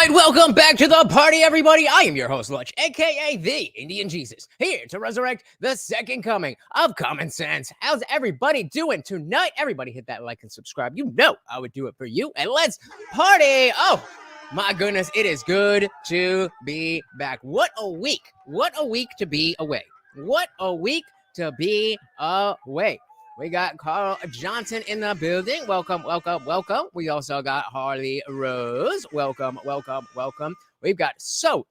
right, welcome back to the party, everybody. I am your host, Lutch, aka the Indian Jesus, here to resurrect the second coming of common sense. How's everybody doing tonight? Everybody hit that like and subscribe. You know I would do it for you. And let's party. Oh, my goodness, it is good to be back. What a week. What a week to be away. What a week to be away. We got Carl Johnson in the building. Welcome, welcome, welcome. We also got Harley Rose. Welcome, welcome, welcome. We've got so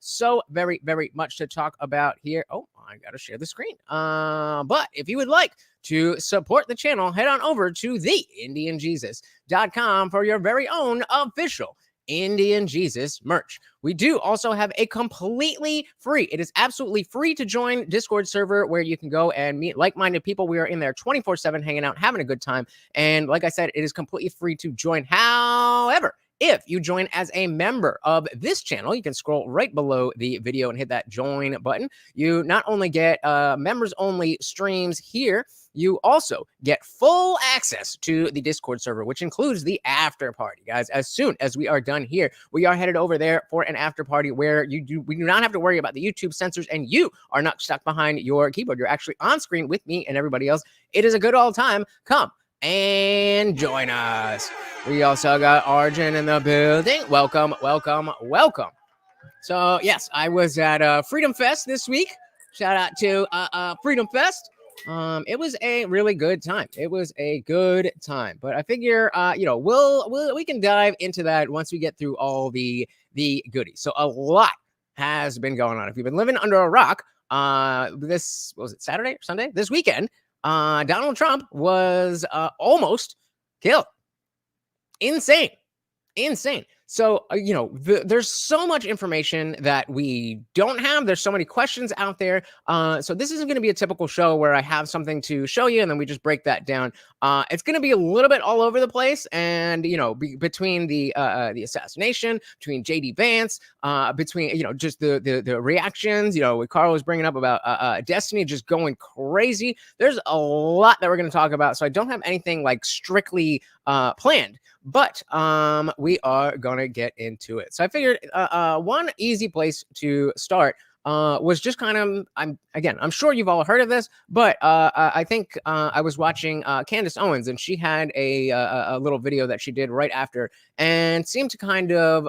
very, very much to talk about here. Oh, I got to share the screen. But if you would like to support the channel, head on over to theindianjesus.com for your very own official Indian Jesus merch. We do also have a completely free, it is absolutely free to join Discord server where you can go and meet like-minded people. We are in there 24/7 hanging out, having a good time. And like I said, it is completely free to join. However, if you join as a member of this channel, you can scroll right below the video and hit that join button. You not only get members only streams here, you also get full access to the Discord server, which includes the after party, guys. As soon as we are done here, we are headed over there for an after party where we do not have to worry about the YouTube censors, and you are not stuck behind your keyboard. You're actually on screen with me and everybody else. It is a good old time. Come and join us. We also got Arjun in the building. Welcome, welcome, welcome. So yes, I was at FreedomFest this week. Shout out to FreedomFest. It was a really good time. It was a good time, but I figure, we can dive into that once we get through all the goodies. So a lot has been going on. If you've been living under a rock, this was it Saturday or Sunday? This weekend, Donald Trump was almost killed. Insane. So, there's so much information that we don't have. There's so many questions out there. So this isn't going to be a typical show where I have something to show you and then we just break that down. It's going to be a little bit all over the place. And, between the assassination, between JD Vance, between, just the reactions, Carl was bringing up about Destiny just going crazy. There's a lot that we're going to talk about. So I don't have anything like strictly planned. But we are going to get into it. So I figured one easy place to start was just kind of, I'm sure you've all heard of this, but I think I was watching Candace Owens, and she had a little video that she did right after and seemed to kind of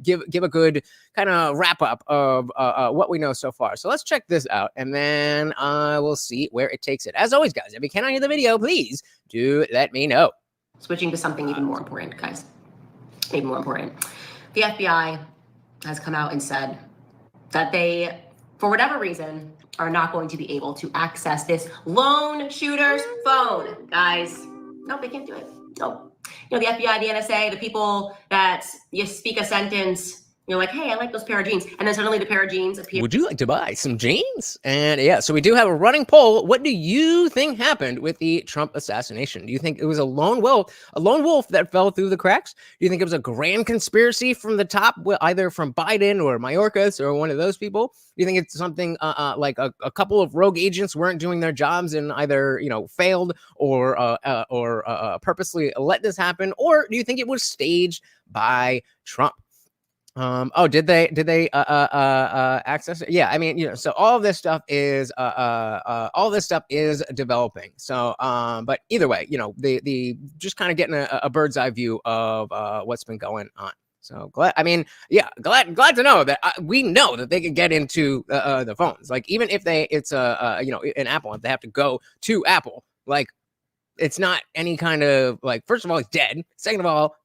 give a good kind of wrap up of what we know so far. So let's check this out, and then we'll see where it takes it. As always, guys, if you cannot hear the video, please do let me know. Switching to something even more important, guys. Even more important. The FBI has come out and said that they, for whatever reason, are not going to be able to access this lone shooter's phone. Guys, no, they can't do it. No. The FBI, the NSA, the people that you speak a sentence, you're like, hey, I like those pair of jeans. And then suddenly the pair of jeans appear. Would you like to buy some jeans? And yeah, so we do have a running poll. What do you think happened with the Trump assassination? Do you think it was a lone wolf that fell through the cracks? Do you think it was a grand conspiracy from the top, either from Biden or Mayorkas or one of those people? Do you think it's something like a couple of rogue agents weren't doing their jobs and either, failed or purposely let this happen? Or do you think it was staged by Trump? Did they access it? Yeah, I mean, so all of this stuff is developing. So, but either way, the just kind of getting a bird's eye view of what's been going on. So glad to know that we know that they can get into the phones. Like even if it's an Apple, if they have to go to Apple, like it's not any kind of like. First of all, he's dead. Second of all,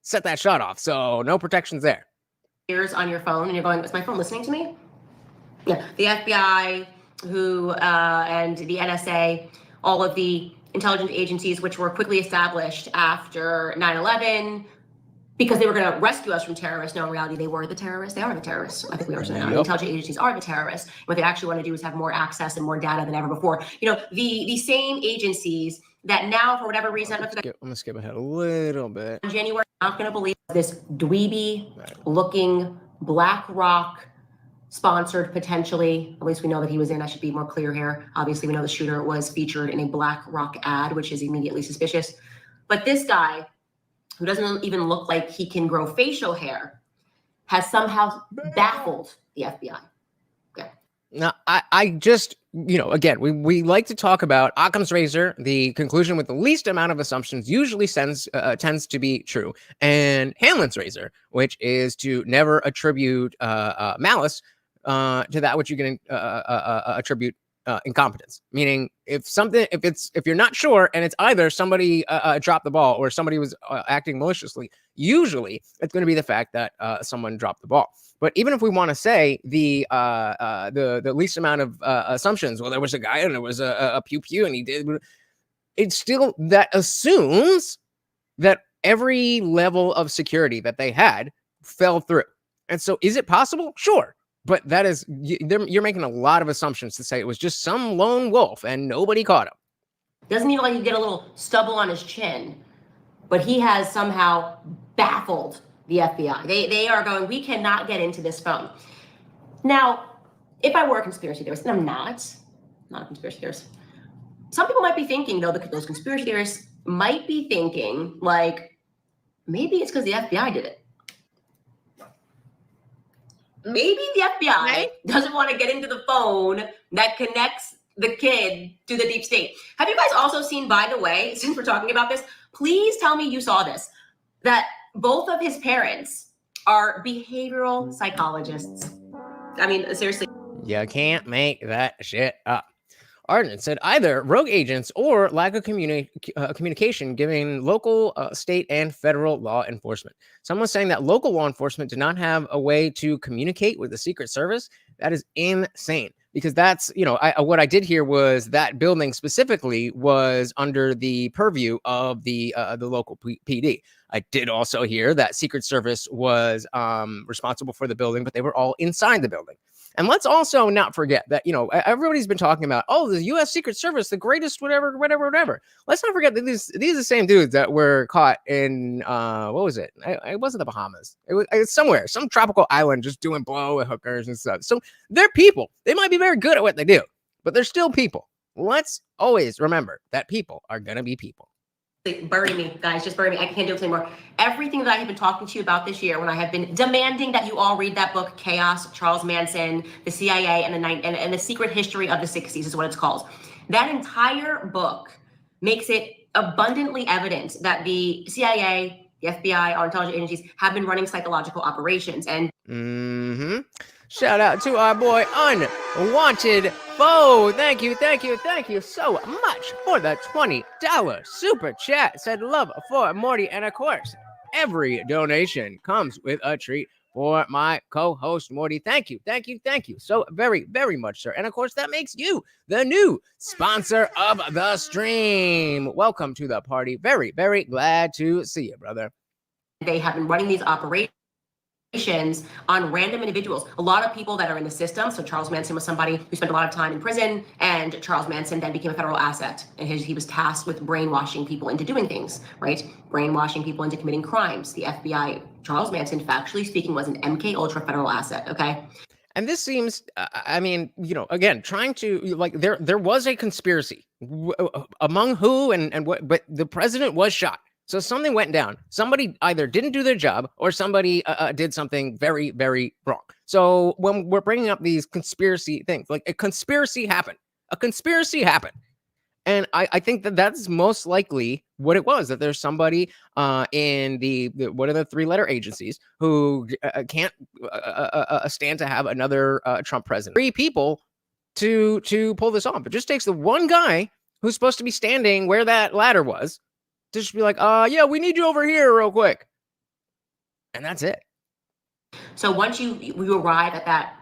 set that shot off, so no protections there. Ears on your phone, and you're going, is my phone listening to me? Yeah, the FBI, and the NSA, all of the intelligence agencies, which were quickly established after 9/11, because they were going to rescue us from terrorists. No, in reality, they were the terrorists. They are the terrorists. I think we are saying now. The intelligence agencies are the terrorists. What they actually want to do is have more access and more data than ever before. The same agencies that now, for whatever reason, I'm gonna skip ahead a little bit. In January, I'm not gonna believe this dweeby-looking BlackRock sponsored, potentially. At least we know that he was in. I should be more clear here. Obviously, we know the shooter was featured in a BlackRock ad, which is immediately suspicious. But this guy who doesn't even look like he can grow facial hair, has somehow baffled the FBI. Now, I just, again, we like to talk about Occam's razor. The conclusion with the least amount of assumptions usually tends to be true. And Hamlin's razor, which is to never attribute malice to that which you can attribute incompetence. Meaning, if you're not sure and it's either somebody dropped the ball or somebody was acting maliciously, usually it's going to be the fact that someone dropped the ball. But even if we want to say the least amount of assumptions, well, there was a guy and there was a pew pew and he did, it's still that assumes that every level of security that they had fell through. And so is it possible? Sure. But that is, you're making a lot of assumptions to say it was just some lone wolf and nobody caught him. Doesn't even like he get a little stubble on his chin, but he has somehow baffled the FBI. They are going, we cannot get into this phone. Now, if I were a conspiracy theorist, and I'm not a conspiracy theorist, some people might be thinking, though, those conspiracy theorists might be thinking, like, maybe it's because the FBI did it. Maybe the FBI doesn't want to get into the phone that connects the kid to the deep state. Have you guys also seen, by the way, since we're talking about this, please tell me you saw this, that both of his parents are behavioral psychologists. I mean, seriously. You can't make that shit up. Arden said either rogue agents or lack of communication giving local, state, and federal law enforcement. Someone saying that local law enforcement did not have a way to communicate with the Secret Service. That is insane. Because that's, what I did hear was that building specifically was under the purview of the local PD. I did also hear that Secret Service was responsible for the building, but they were all inside the building. And let's also not forget that, everybody's been talking about, the U.S. Secret Service, the greatest, whatever. Let's not forget that these are the same dudes that were caught in, what was it? It wasn't the Bahamas. It was somewhere, some tropical island just doing blow with hookers and stuff. So they're people. They might be very good at what they do, but they're still people. Let's always remember that people are going to be people. Bury me, guys, just bury me. I can't do this anymore. Everything that I have been talking to you about this year, when I have been demanding that you all read that book, Chaos, Charles Manson, the CIA, and the Secret History of the 60s is what it's called. That entire book makes it abundantly evident that the CIA, the FBI, our intelligence agencies have been running psychological operations. And shout out to our boy Unwanted Foe. Thank you so much for the $20 super chat. Said love for Morty. And of course, every donation comes with a treat for my co-host Morty. Thank you so very, very much, sir. And of course, that makes you the new sponsor of the stream. Welcome to the party. Very, very glad to see you, brother. They have been running these operations on random individuals. A lot of people that are in the system. So Charles Manson was somebody who spent a lot of time in prison, and Charles Manson then became a federal asset. And he was tasked with brainwashing people into doing things, right? Brainwashing people into committing crimes. The FBI, Charles Manson, factually speaking, was an MK Ultra federal asset, okay? And this seems, again, trying to, there was a conspiracy among who and what, but the president was shot. So something went down. Somebody either didn't do their job or somebody did something very, very wrong. So when we're bringing up these conspiracy things, like a conspiracy happened. And I think that that's most likely what it was, that there's somebody in the what are the 3-letter agencies who can't stand to have another Trump president. 3 people to pull this off. It just takes the one guy who's supposed to be standing where that ladder was to just be like, yeah, we need you over here real quick. And that's it. So once we arrive at that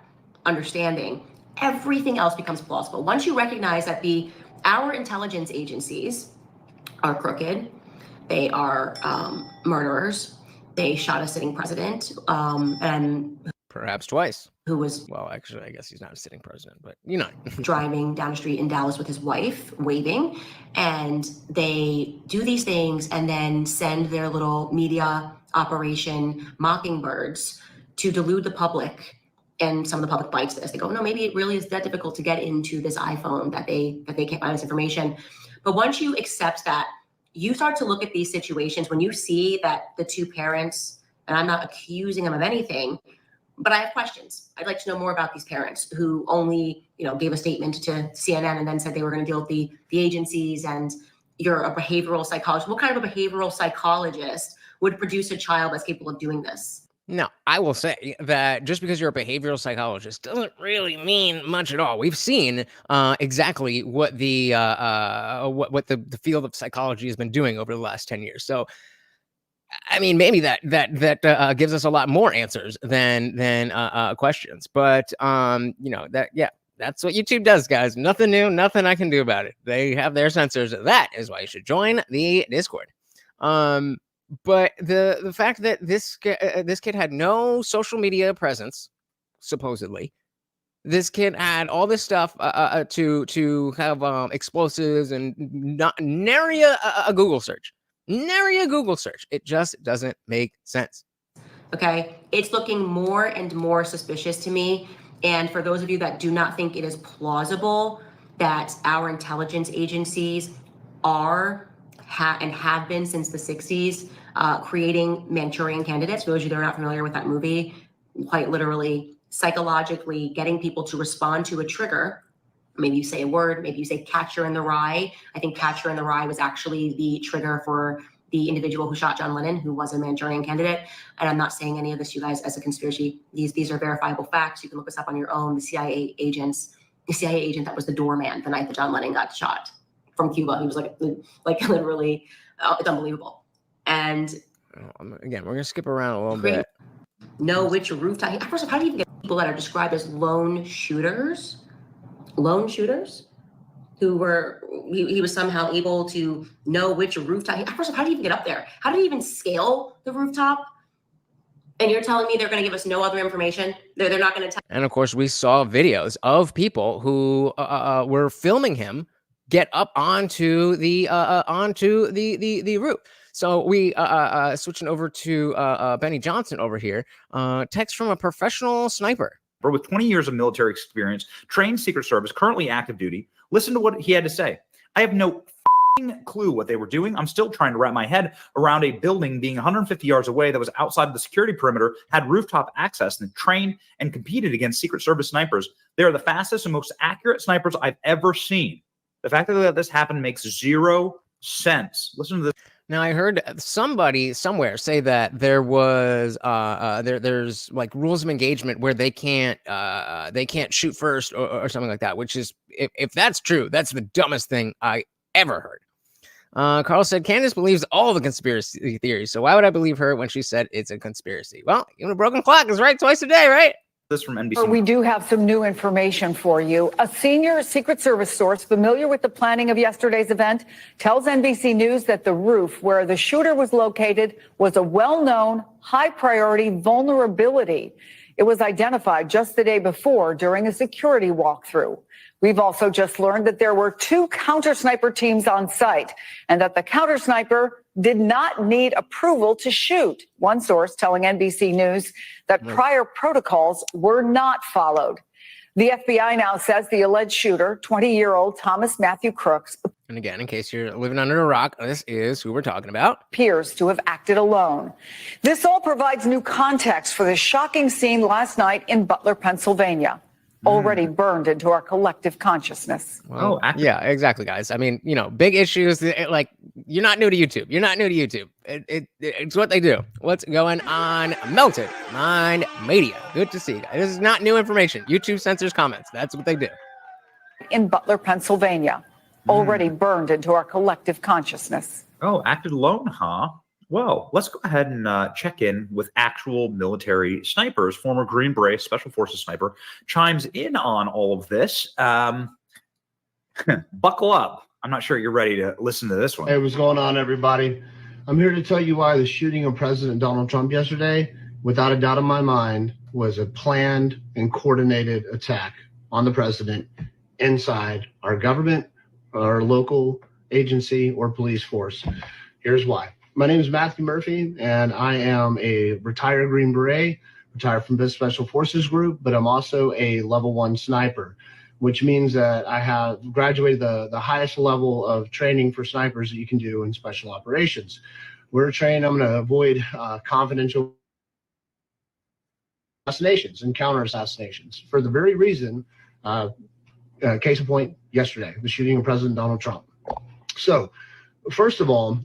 understanding, everything else becomes plausible. Once you recognize that our intelligence agencies are crooked, they are murderers, they shot a sitting president, and perhaps twice. Who was, well, actually, I guess he's not a sitting president, but driving down the street in Dallas with his wife, waving, and they do these things and then send their little media operation Mockingbirds to delude the public. And some of the public bites this. They go, no, maybe it really is that difficult to get into this iPhone that they can't find this information. But once you accept that you start to look at these situations when you see that the two parents, and I'm not accusing them of anything, but I have questions. I'd like to know more about these parents who only, gave a statement to CNN and then said they were going to deal with the agencies. And you're a behavioral psychologist. What kind of a behavioral psychologist would produce a child that's capable of doing this? No, I will say that just because you're a behavioral psychologist doesn't really mean much at all. We've seen exactly what the what the field of psychology has been doing over the last 10 years. So, I mean, maybe that gives us a lot more answers than questions. But that's what YouTube does, guys. Nothing new, nothing I can do about it. They have their censors. That is why you should join the Discord. But the fact that this kid had no social media presence, supposedly, this kid had all this stuff to have explosives and nary a Google search, nary a Google search. It just doesn't make sense. Okay, it's looking more and more suspicious to me. And for those of you that do not think it is plausible that our intelligence agencies and have been since the 60s, creating Manchurian candidates. For those of you that are not familiar with that movie, quite literally, psychologically getting people to respond to a trigger. Maybe you say a word, maybe you say Catcher in the Rye. I think Catcher in the Rye was actually the trigger for the individual who shot John Lennon, who was a Manchurian candidate. And I'm not saying any of this, you guys, as a conspiracy. These are verifiable facts. You can look this up on your own. The CIA agent that was the doorman the night that John Lennon got shot from Cuba. He was like literally, it's unbelievable. And again, we're gonna skip around a little bit. Know which rooftop. First of all, how do you even get people that are described as lone shooters? Lone shooters who were he was somehow able to know which rooftop. First of all, how do you even get up there? How do you even scale the rooftop? And you're telling me they're going to give us no other information? They're not going to tell. And of course, we saw videos of people who were filming him get up onto the roof. So we switching over to Benny Johnson over here. Text from a professional sniper. With 20 years of military experience, trained Secret Service, currently active duty. Listen to what he had to say. I have no clue what they were doing. I'm still trying to wrap my head around a building being 150 yards away that was outside of the security perimeter, had rooftop access, and trained and competed against Secret Service snipers. They are the fastest and most accurate snipers I've ever seen. The fact that this happened makes zero sense. Listen to this. Now, I heard somebody somewhere say that there was there's like rules of engagement where they can't shoot first or something like that, which is, if that's true, that's the dumbest thing I ever heard. Carl said, Candace believes all the conspiracy theories, so why would I believe her when she said it's a conspiracy? Well, even a broken clock is right twice a day, right? This from NBC. We do have some new information for you. A senior Secret Service source familiar with the planning of yesterday's event tells NBC News that the roof where the shooter was located was a well-known, high-priority vulnerability. It was identified just the day before during a security walkthrough. We've also just learned that there were 2 counter-sniper teams on site and that the counter-sniper did not need approval to shoot. One source telling NBC News that prior protocols were not followed. The FBI now says the alleged shooter, 20-year-old Thomas Matthew Crooks, and again, in case you're living under a rock, this is who we're talking about, appears to have acted alone. This all provides new context for the shocking scene last night in Butler, Pennsylvania, already burned into our collective consciousness. Well, yeah, exactly, guys. I mean, big issues. Like, you're not new to YouTube. You're not new to YouTube. It's what they do. What's going on? Melted Mind Media. Good to see you guys. This is not new information. YouTube censors comments. That's what they do. In Butler, Pennsylvania, already burned into our collective consciousness. Oh, acted alone, huh? Well, let's go ahead and check in with actual military snipers. Former Green Beret Special Forces sniper chimes in on all of this. Buckle up. I'm not sure you're ready to listen to this one. Hey, what's going on, everybody? I'm here to tell you why the shooting of President Donald Trump yesterday, without a doubt in my mind, was a planned and coordinated attack on the president inside our government, our local agency, or police force. Here's why. My name is Matthew Murphy, and I am a retired Green Beret, retired from this Special Forces group, but I'm also a level 1 sniper. which means that I have graduated the highest level of training for snipers that you can do in special operations. We're trained, I'm going to avoid confidential assassinations and counter assassinations for the very reason, case in point, yesterday, the shooting of President Donald Trump. So, first of all,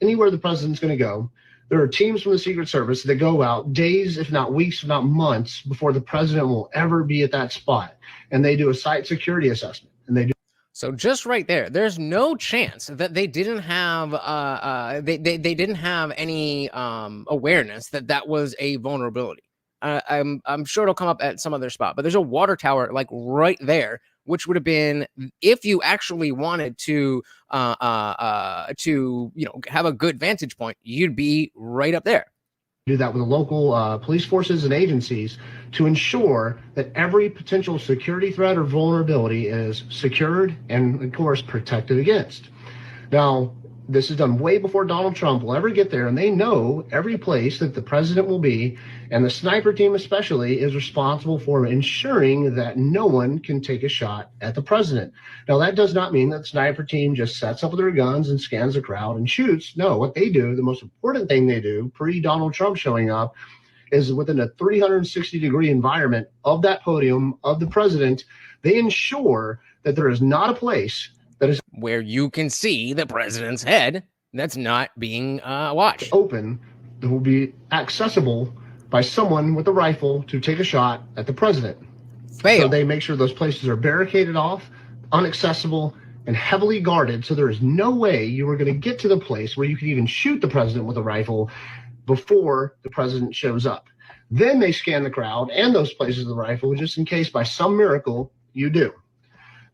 anywhere the president's going to go, there are teams from the Secret Service that go out days, if not weeks, if not months, before the president will ever be at that spot. And they do a site security assessment. And they do. So just right there, there's no chance that they didn't have they didn't have any awareness that that was a vulnerability. I'm sure it'll come up at some other spot, but there's a water tower like right there, which would have been, if you actually wanted to have a good vantage point, you'd be right up there. Do that with the local police forces and agencies to ensure that every potential security threat or vulnerability is secured and, of course, protected against. Now, this is done way before Donald Trump will ever get there, and they know every place that the president will be, and the sniper team especially is responsible for ensuring that no one can take a shot at the president. Now, that does not mean that the sniper team just sets up their guns and scans the crowd and shoots. No, what they do, the most important thing they do pre-Donald Trump showing up, is within a 360-degree environment of that podium of the president, they ensure that there is not a place that is where you can see the president's head that's not being watched. Open, that will be accessible by someone with a rifle to take a shot at the president. Fail. So they make sure those places are barricaded off, inaccessible, and heavily guarded, so there is no way you are going to get to the place where you can even shoot the president with a rifle before the president shows up. Then they scan the crowd and those places of the rifle, just in case by some miracle you do.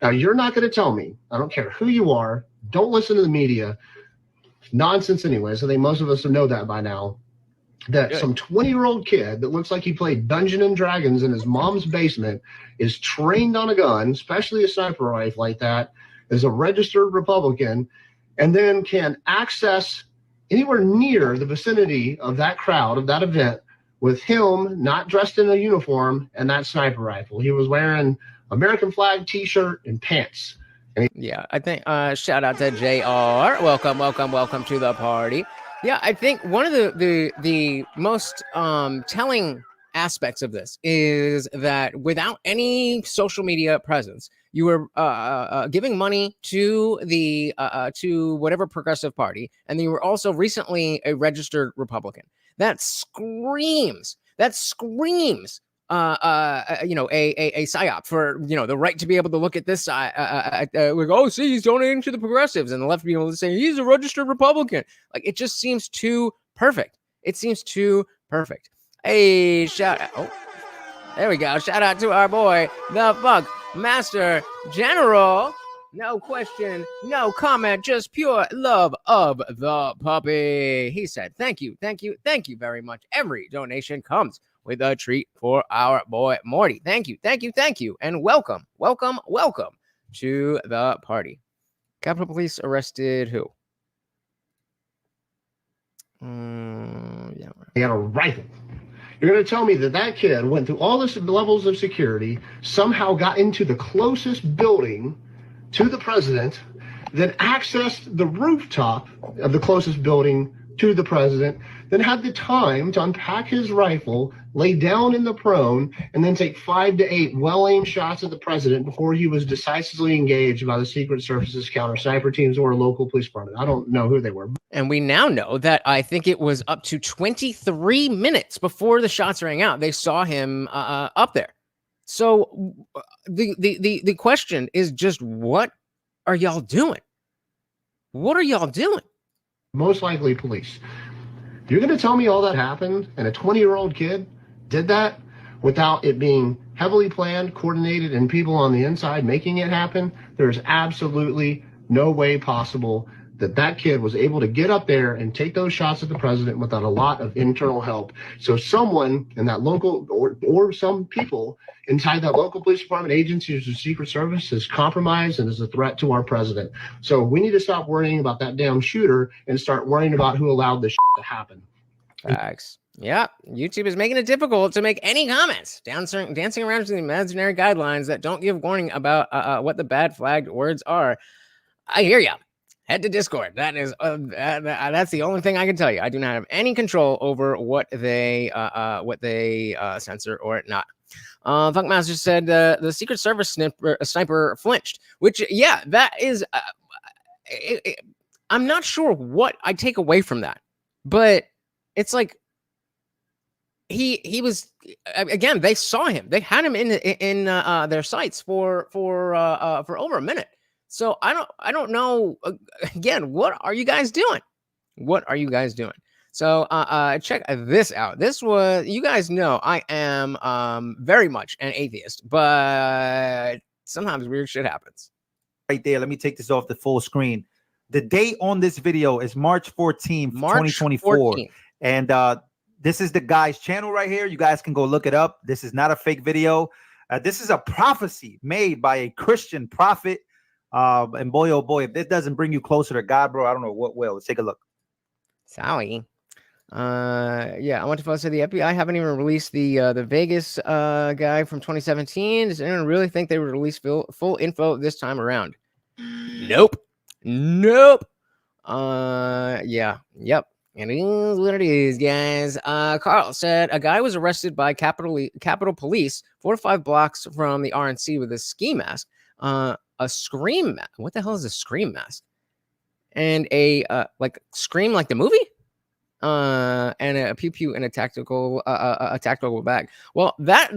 Now, you're not going to tell me, I don't care who you are, don't listen to the media, nonsense anyways, I think most of us know that by now, that some 20-year-old kid that looks like he played Dungeons and Dragons in his mom's basement is trained on a gun, especially a sniper rifle like that, is a registered Republican, and then can access anywhere near the vicinity of that crowd, of that event, with him not dressed in a uniform and that sniper rifle. He was wearing American flag t-shirt and pants. Yeah, I think shout out to JR. Welcome to the party. Yeah, I think one of the most telling aspects of this is that without any social media presence, you were giving money to the to whatever progressive party, and you were also recently a registered Republican. That screams a psyop for, the right to be able to look at this side, see, he's donating to the progressives, and the left being able to say he's a registered Republican. Like, it just seems too perfect. It seems too perfect. Hey, shout out. Oh, there we go. Shout out to our boy, the Fuck Master General. No question, no comment, just pure love of the puppy. He said, thank you very much. Every donation comes with a treat for our boy Morty. Thank you, and welcome to the party. Capitol Police arrested who? He had a rifle. You're going to tell me that kid went through all this levels of security, somehow got into the closest building to the president, then accessed the rooftop of the closest building to the president, then had the time to unpack his rifle, lay down in the prone, and then take 5 to 8 well-aimed shots at the president before he was decisively engaged by the Secret Service's counter sniper teams or a local police department. I don't know who they were. And we now know that I think it was up to 23 minutes before the shots rang out, they saw him up there. So the question is just, what are y'all doing? What are y'all doing? Most likely police. You're going to tell me all that happened and a 20-year-old kid did that without it being heavily planned, coordinated, and people on the inside making it happen? There's absolutely no way possible that kid was able to get up there and take those shots at the president without a lot of internal help. So someone in that local or some people inside that local police department, agencies, or Secret Service is compromised and is a threat to our president. So we need to stop worrying about that damn shooter and start worrying about who allowed this to happen. Facts. Yeah, YouTube is making it difficult to make any comments, dancing around the imaginary guidelines that don't give warning about what the bad flagged words are. I hear ya. Head to Discord. That is that's the only thing I can tell you. I do not have any control over what they censor or not. Funkmaster said the Secret Service sniper flinched, which that is. I'm not sure what I take away from that, but it's like he was again. They saw him. They had him in their sights for over a minute. So I don't know. Again, what are you guys doing? What are you guys doing? So check this out. This was, you guys know I am very much an atheist, but sometimes weird shit happens. Right there. Let me take this off the full screen. The date on this video is March 14th, 2024. 14th. And this is the guy's channel right here. You guys can go look it up. This is not a fake video. This is a prophecy made by a Christian prophet. And boy, oh boy, if this doesn't bring you closer to God, bro, I don't know what will. Let's take a look. Sorry. Yeah, I want to say the FBI haven't even released the Vegas guy from 2017. Does anyone really think they would release full info this time around? Nope. Yeah, yep. It is what it is, guys. Carl said a guy was arrested by Capitol Police 4 to 5 blocks from the RNC with a ski mask. A scream mask. What the hell is a scream mask? And a like Scream like the movie? And a pew pew in a tactical bag. Well, that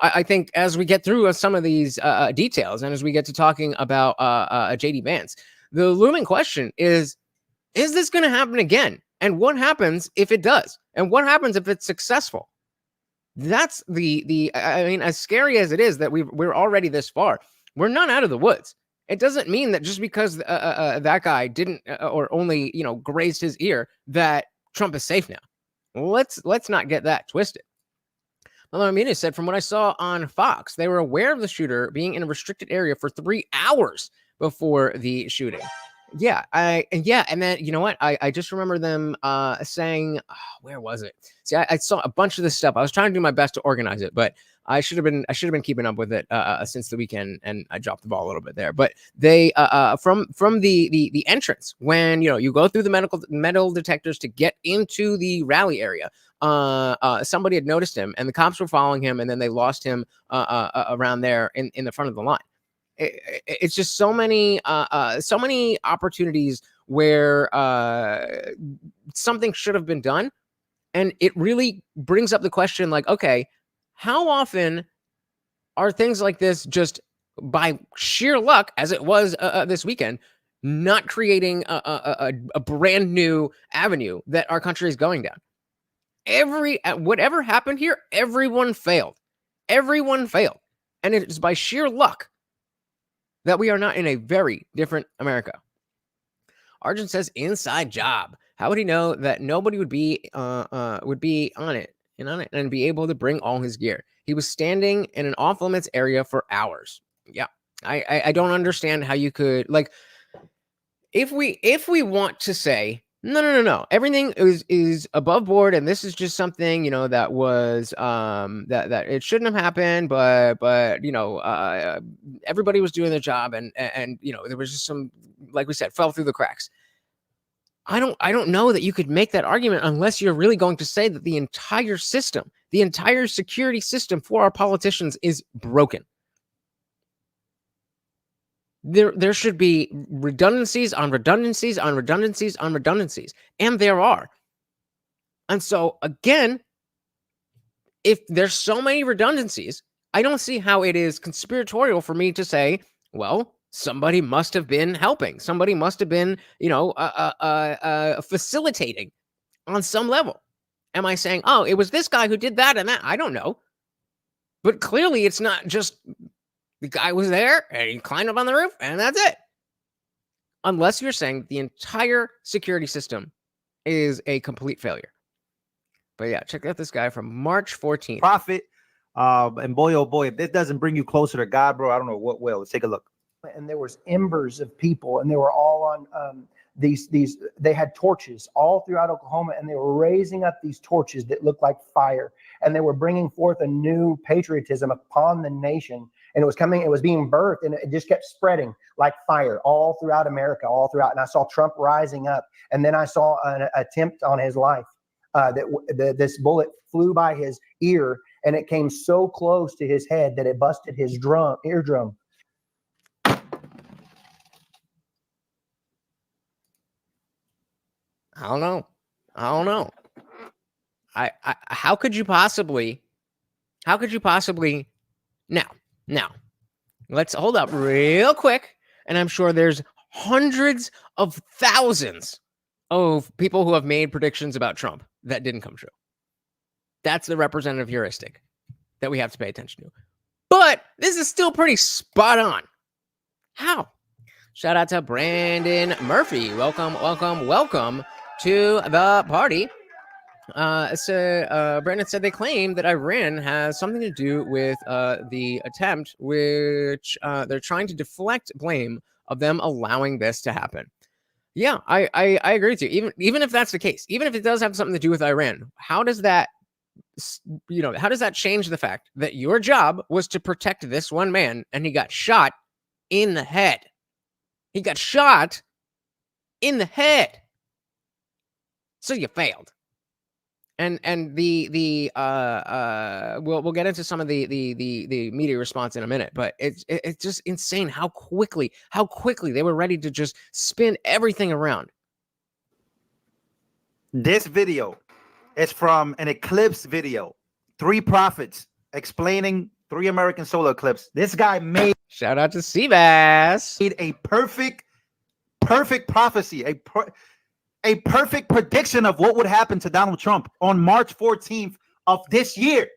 I think as we get through some of these details and as we get to talking about JD Vance, the looming question is this going to happen again? And what happens if it does? And what happens if it's successful? That's I mean, as scary as it is that we're already this far, we're not out of the woods. It doesn't mean that just because that guy didn't or only grazed his ear that Trump is safe now. Let's not get that twisted. Amina said, from what I saw on Fox, they were aware of the shooter being in a restricted area for 3 hours before the shooting. Yeah, and then you know what? I just remember them saying, where was it? See, I saw a bunch of this stuff. I was trying to do my best to organize it, but I should have been keeping up with it since the weekend, and I dropped the ball a little bit there. But they from the entrance, when you go through the metal detectors to get into the rally area, somebody had noticed him, and the cops were following him, and then they lost him around there in the front of the line. It's just so many opportunities where something should have been done, and it really brings up the question, like, okay, how often are things like this just by sheer luck, as it was this weekend, not creating a brand new avenue that our country is going down? Whatever happened here, everyone failed, and it is by sheer luck that we are not in a very different America. Arjun says, inside job. How would he know that nobody would be on it and be able to bring all his gear? He was standing in an off-limits area for hours. Yeah, I don't understand how you could, like, if we want to say no, everything is above board, and this is just something that was that it shouldn't have happened, but everybody was doing their job, and there was just some, like we said, fell through the cracks. I don't know that you could make that argument unless you're really going to say that the entire system, the entire security system for our politicians is broken. There should be redundancies on redundancies on redundancies on redundancies, and there are. And so again, if there's so many redundancies, I don't see how it is conspiratorial for me to say, well, somebody must have been helping. Somebody must have been, facilitating on some level. Am I saying, oh, it was this guy who did that and that? I don't know. But clearly it's not just the guy was there and he climbed up on the roof and that's it. Unless you're saying the entire security system is a complete failure. But yeah, check out this guy from March 14th. Prophet. And boy, oh boy, if this doesn't bring you closer to God, bro, I don't know what will. Let's take a look. And there was embers of people, and they were all on they had torches all throughout Oklahoma, and they were raising up these torches that looked like fire, and they were bringing forth a new patriotism upon the nation. And it was being birthed, and it just kept spreading like fire all throughout America, all throughout. And I saw Trump rising up, and then I saw an attempt on his life. This bullet flew by his ear, and it came so close to his head that it busted his eardrum. I don't know. How could you possibly now, let's hold up real quick. And I'm sure there's hundreds of thousands of people who have made predictions about Trump that didn't come true. That's the representative heuristic that we have to pay attention to. But this is still pretty spot on. How? Shout out to Brandon Murphy. Welcome to the party. Brandon said they claim that Iran has something to do with the attempt, which they're trying to deflect blame of them allowing this to happen. Yeah, I agree with you. Even if that's the case, even if it does have something to do with Iran, how does that change the fact that your job was to protect this one man and he got shot in the head? He got shot in the head. So you failed. And we'll get into some of the media response in a minute, but it's just insane how quickly they were ready to just spin everything around. This video is from an eclipse video. 3 prophets explaining 3 American solar eclipse. This guy made, shout out to Seabass, made a perfect prophecy, a perfect prediction of what would happen to Donald Trump on March 14th of this year.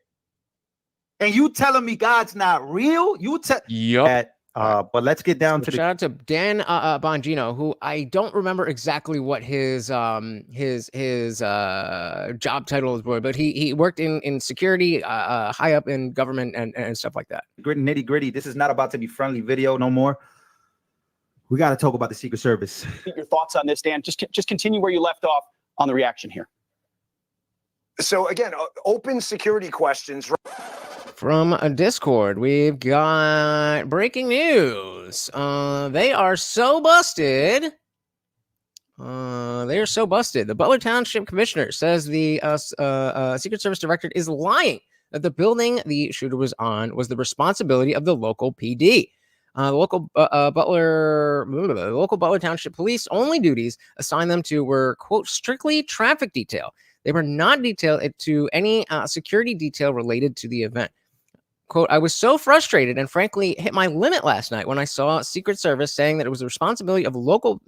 And you telling me God's not real? Yep. But let's get down to shout out to Dan Bongino, who I don't remember exactly what his job title was, but he worked in security, high up in government and stuff like that. Nitty gritty. This is not about to be friendly video no more. We got to talk about the Secret Service. Your thoughts on this, Dan? Just continue where you left off on the reaction here. So again, open security questions. From a Discord, we've got breaking news. They are so busted. The Butler Township Commissioner says the Secret Service Director is lying that the building the shooter was on was the responsibility of the local PD. The local Butler Township Police only duties assigned them to were, quote, strictly traffic detail. They were not detailed to any security detail related to the event. Quote, I was so frustrated and frankly hit my limit last night when I saw Secret Service saying that it was the responsibility of the local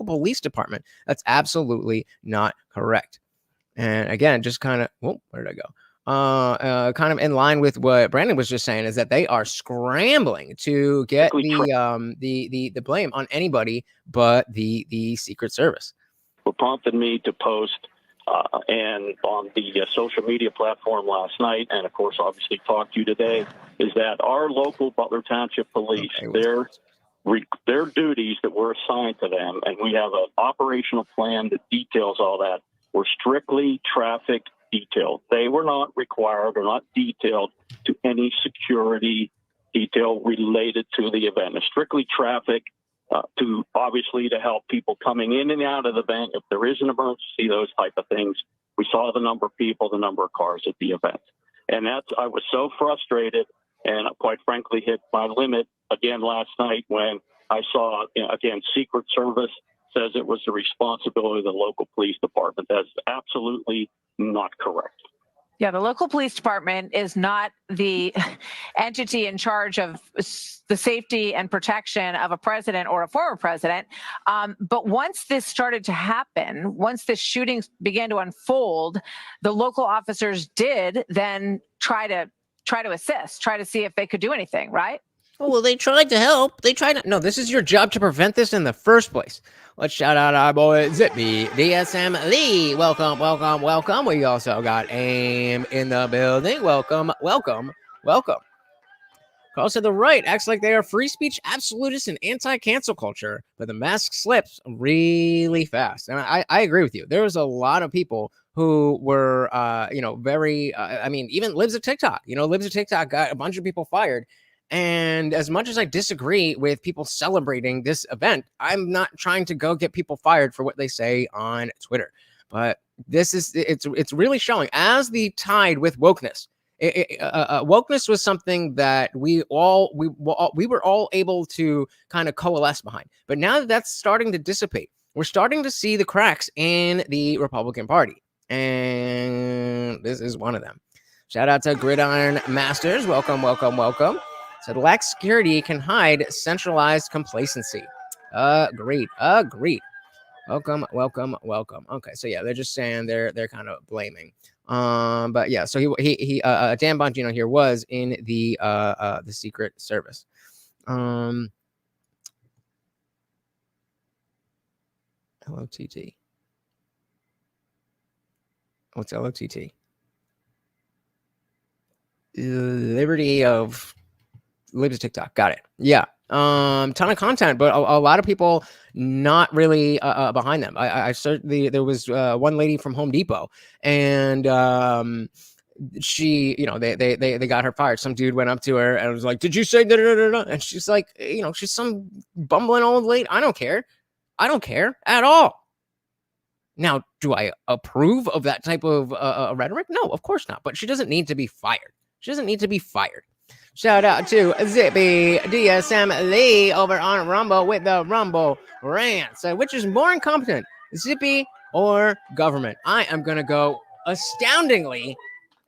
police department. That's absolutely not correct. And again, just kind of, where did I go? Kind of in line with what Brandon was just saying, is that they are scrambling to get the blame on anybody but the Secret Service. What prompted me to post and on the social media platform last night, and of course, obviously talk to you today, is that our local Butler Township Police, their duties that were assigned to them, and we have an operational plan that details all that, were strictly traffic detailed. They were not required or not detailed to any security detail related to the event. It's strictly traffic to obviously to help people coming in and out of the event. If there is an emergency, those type of things. We saw the number of people, the number of cars at the event. And I was so frustrated and quite frankly hit my limit again last night when I saw, again, Secret Service says it was the responsibility of the local police department. That's absolutely not correct. Yeah, the local police department is not the entity in charge of the safety and protection of a president or a former president. But once this started to happen, once the shootings began to unfold, the local officers did then try to assist, try to see if they could do anything, right? Oh, well, they tried to help. No, this is your job to prevent this in the first place. Let's shout out our boy Zippy DSM Lee. Welcome. We also got AIM in the building. Welcome. Carl said the right acts like they are free speech absolutists and anti-cancel culture, but the mask slips really fast. And I agree with you. There was a lot of people who were, very, I mean, even Libs of TikTok, Libs of TikTok got a bunch of people fired. And as much as I disagree with people celebrating this event, I'm not trying to go get people fired for what they say on Twitter. But it's really showing as the tide with wokeness. Wokeness was something that we were all able to kind of coalesce behind. But now that that's starting to dissipate, we're starting to see the cracks in the Republican Party. And this is one of them. Shout out to Gridiron Masters. Welcome. Said lax security can hide centralized complacency. Agreed. Welcome. Okay, so yeah, they're just saying they're kind of blaming. But yeah, so he Dan Bongino here was in the Secret Service. LOTT. What's LOTT? Liberty of Libs of TikTok. Got it. Yeah. Ton of content, but a lot of people not really behind them. I certainly there was one lady from Home Depot, and she, they got her fired. Some dude went up to her and was like, "Did you say da da da da?" And she's like, she's some bumbling old lady. I don't care at all. Now, do I approve of that type of rhetoric? No, of course not. But she doesn't need to be fired. Shout out to Zippy DSM Lee over on Rumble with the Rumble Rants. Which is more incompetent, Zippy or government? I am going to go astoundingly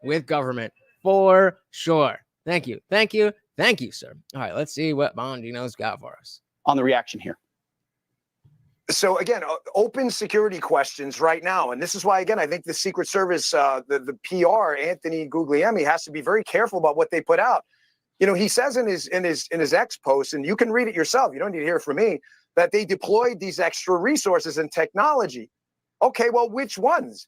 with government for sure. Thank you, sir. All right, let's see what Bongino's got for us. On the reaction here. So again, open security questions right now. And this is why, again, I think the Secret Service, the PR, Anthony Guglielmi, has to be very careful about what they put out. He says in his X post, and you can read it yourself, you don't need to hear it from me, that they deployed these extra resources and technology. Okay, well, which ones?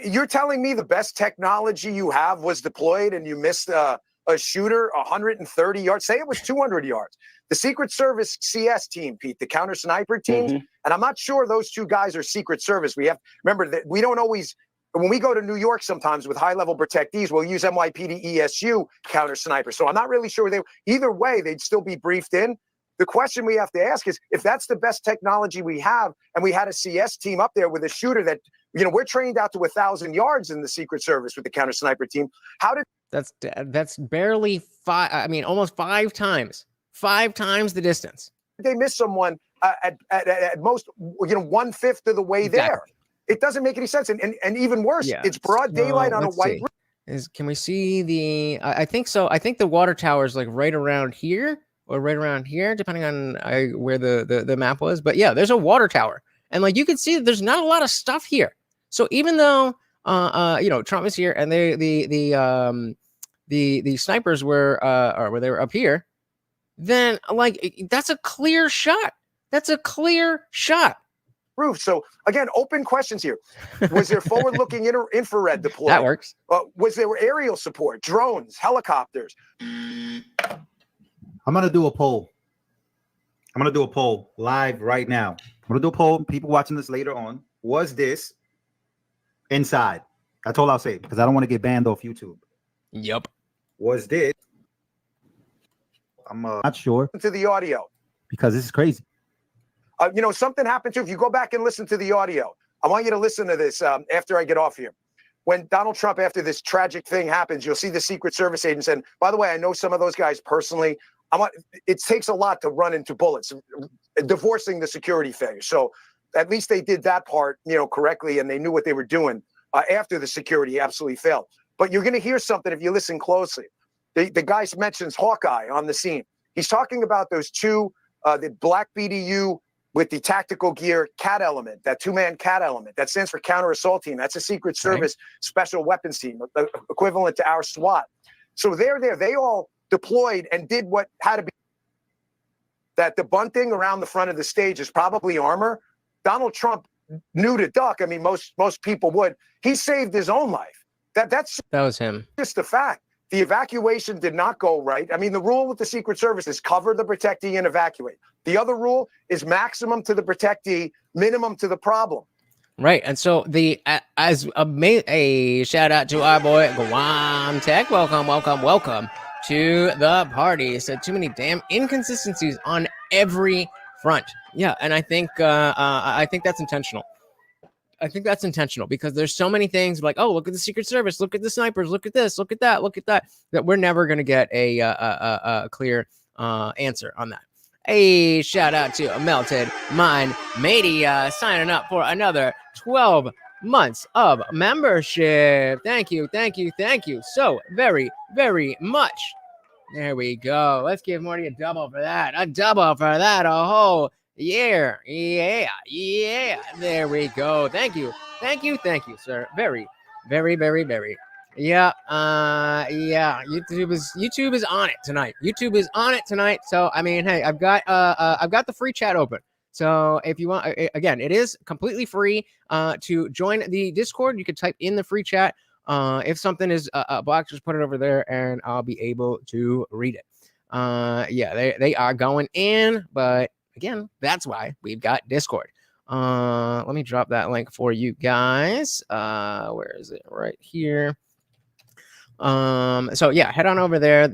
You're telling me the best technology you have was deployed and you missed a shooter 130 yards? Say it was 200 yards. The Secret Service CS team, Pete, the counter sniper teams, and I'm not sure those two guys are Secret Service. We have remember that we don't always. When we go to New York sometimes with high-level protectees, we'll use NYPD ESU counter snipers. So I'm not really sure either way, they'd still be briefed in. The question we have to ask is, if that's the best technology we have, and we had a CS team up there with a shooter that, we're trained out to 1,000 yards in the Secret Service with the counter sniper team. How did that's barely five? I mean, almost five times the distance. They miss someone at most, 1/5 of the way there. It doesn't make any sense. And even worse, it's broad daylight on a white roof. Can we see the, I think so. I think the water tower is like right around here or right around here, depending on where the map was. But yeah, there's a water tower. And like, you can see that there's not a lot of stuff here. So even though, Trump is here and the snipers were, or they were up here, then like, that's a clear shot. Roof. So again, open questions here. Was there forward-looking infrared deployed? That works. Was there aerial support, drones, helicopters? I'm gonna do a poll. Live right now. I'm gonna do a poll. People watching this later on. Was this inside? That's all I'll say, because I don't want to get banned off YouTube. Yep. Was this? I'm not sure. To the audio. Because this is crazy. Something happened too. If you go back and listen to the audio, I want you to listen to this after I get off here. When Donald Trump, after this tragic thing happens, you'll see the Secret Service agents. And by the way, I know some of those guys personally. It takes a lot to run into bullets, divorcing the security failure. So at least they did that part, correctly, and they knew what they were doing after the security absolutely failed. But you're going to hear something if you listen closely. The guy mentions Hawkeye on the scene. He's talking about those two, the black BDU with the tactical gear CAT element, that two-man CAT element. That stands for Counter Assault Team. That's a Secret Service special weapons team, equivalent to our SWAT. So they're there. They all deployed and did what had to be. That the bunting around the front of the stage is probably armor. Donald Trump knew to duck. I mean, most people would. He saved his own life. That was him. Just a fact. The evacuation did not go right. I mean, the rule with the Secret Service is cover the protectee and evacuate. The other rule is maximum to the protectee, minimum to the problem. Right. And so a shout out to our boy Guam Tech. Welcome to the party. So too many damn inconsistencies on every front. Yeah, and I think that's intentional. I think that's intentional because there's so many things like, oh, look at the Secret Service, look at the snipers, look at this, look at that, that we're never going to get a clear answer on that. A shout out to Melted Mind Media signing up for another 12 months of membership. Thank you so very, very much. There we go. Let's give Morty a double for that. A whole year. Yeah. There we go. Thank you, sir. Very, very, very, very. Yeah. YouTube is on it tonight. So I mean, hey, I've got the free chat open. So if you want, again, it is completely free to join the Discord. You can type in the free chat. If something is blocked, just put it over there and I'll be able to read it. Yeah, they are going in, but again, that's why we've got Discord. Let me drop that link for you guys. Where is it? Right here. So yeah, head on over there.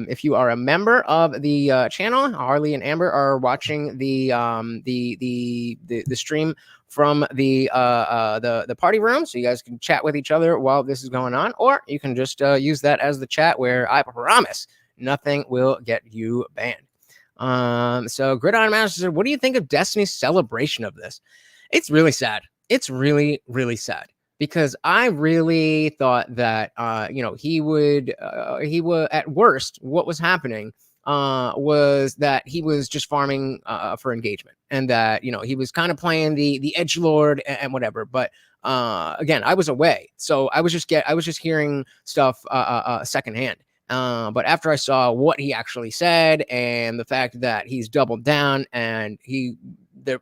If you are a member of the channel, Harley and Amber are watching the stream from the party room, so you guys can chat with each other while this is going on, or you can just use that as the chat where I promise nothing will get you banned. So Gridiron Master said, what do you think of Destiny's celebration of this? It's really sad. It's really, really sad. Because I really thought that, he would at worst, what was happening was that he was just farming for engagement, and that, he was kind of playing the edgelord and whatever. But again, I was away, so I was just hearing stuff secondhand. But after I saw what he actually said and the fact that he's doubled down and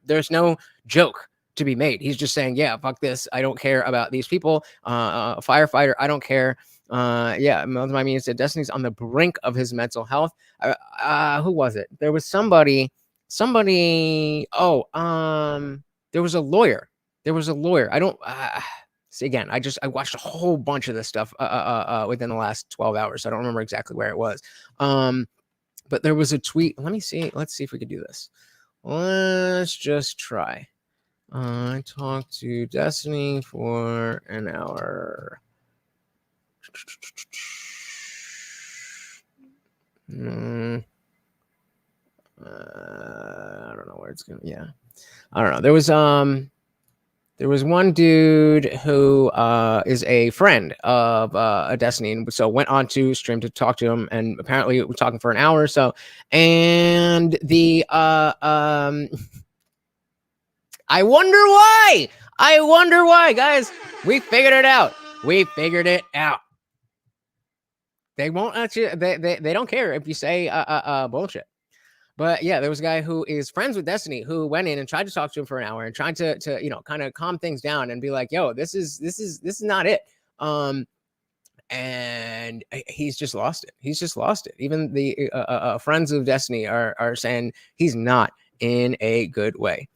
there's no joke to be made. He's just saying, yeah, fuck this. I don't care about these people. Firefighter, I don't care. Yeah, my mean said Destiny's on the brink of his mental health. Who was it? There was somebody. Oh, there was a lawyer. I don't see again. I watched a whole bunch of this stuff within the last 12 hours. I don't remember exactly where it was. But there was a tweet. Let me see. Let's see if we can do this. Let's just try. I talked to Destiny for an hour. I don't know where it's going. Yeah. I don't know. There was one dude who is a friend of Destiny, and so went on to stream to talk to him, and apparently we're talking for an hour or so. And the I wonder why, guys. We figured it out. They won't actually. They don't care if you say bullshit. But yeah, there was a guy who is friends with Destiny who went in and tried to talk to him for an hour and tried to kind of calm things down and be like, yo, this is not it. And he's just lost it. Even the friends of Destiny are saying he's not in a good way.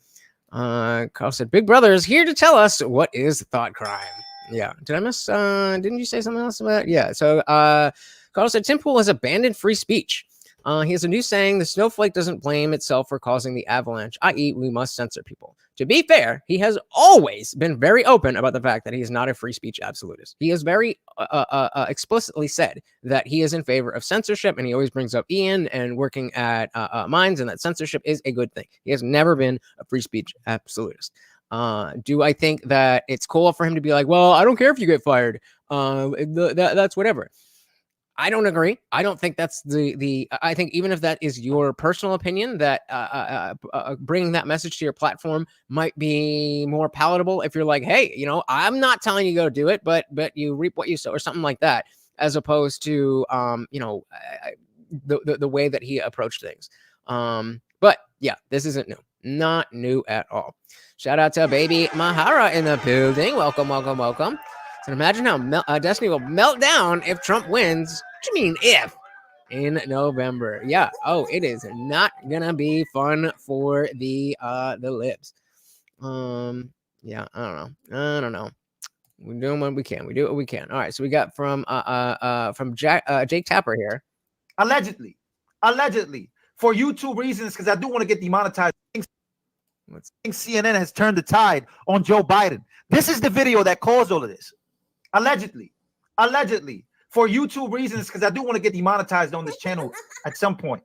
Carl said, Big Brother is here to tell us what is thought crime. Yeah. Did I miss? Didn't you say something else about it? Yeah. So Carl said, Tim Pool has abandoned free speech. He has a new saying, the snowflake doesn't blame itself for causing the avalanche, i.e. we must censor people. To be fair, he has always been very open about the fact that he is not a free speech absolutist. He has very explicitly said that he is in favor of censorship, and he always brings up Ian and working at Minds, and that censorship is a good thing. He has never been a free speech absolutist. Do I think that it's cool for him to be like, well, I don't care if you get fired. That's whatever. I don't agree. I don't think that's I think even if that is your personal opinion, that bringing that message to your platform might be more palatable if you're like, hey, I'm not telling you to go do it, but you reap what you sow or something like that, as opposed to, the way that he approached things. But yeah, this isn't new. Not new at all. Shout out to baby Mahara in the building. Welcome. So imagine how Destiny will melt down if Trump wins. What do you mean if? In November. Yeah. Oh, it is not gonna be fun for the libs. Yeah, I don't know. We're doing what we can. We do what we can. All right. So we got from Jake Tapper here. Allegedly, for YouTube reasons, because I do want to get demonetized. I think CNN has turned the tide on Joe Biden. This is the video that caused all of this. Allegedly, for YouTube reasons, because I do want to get demonetized on this channel at some point.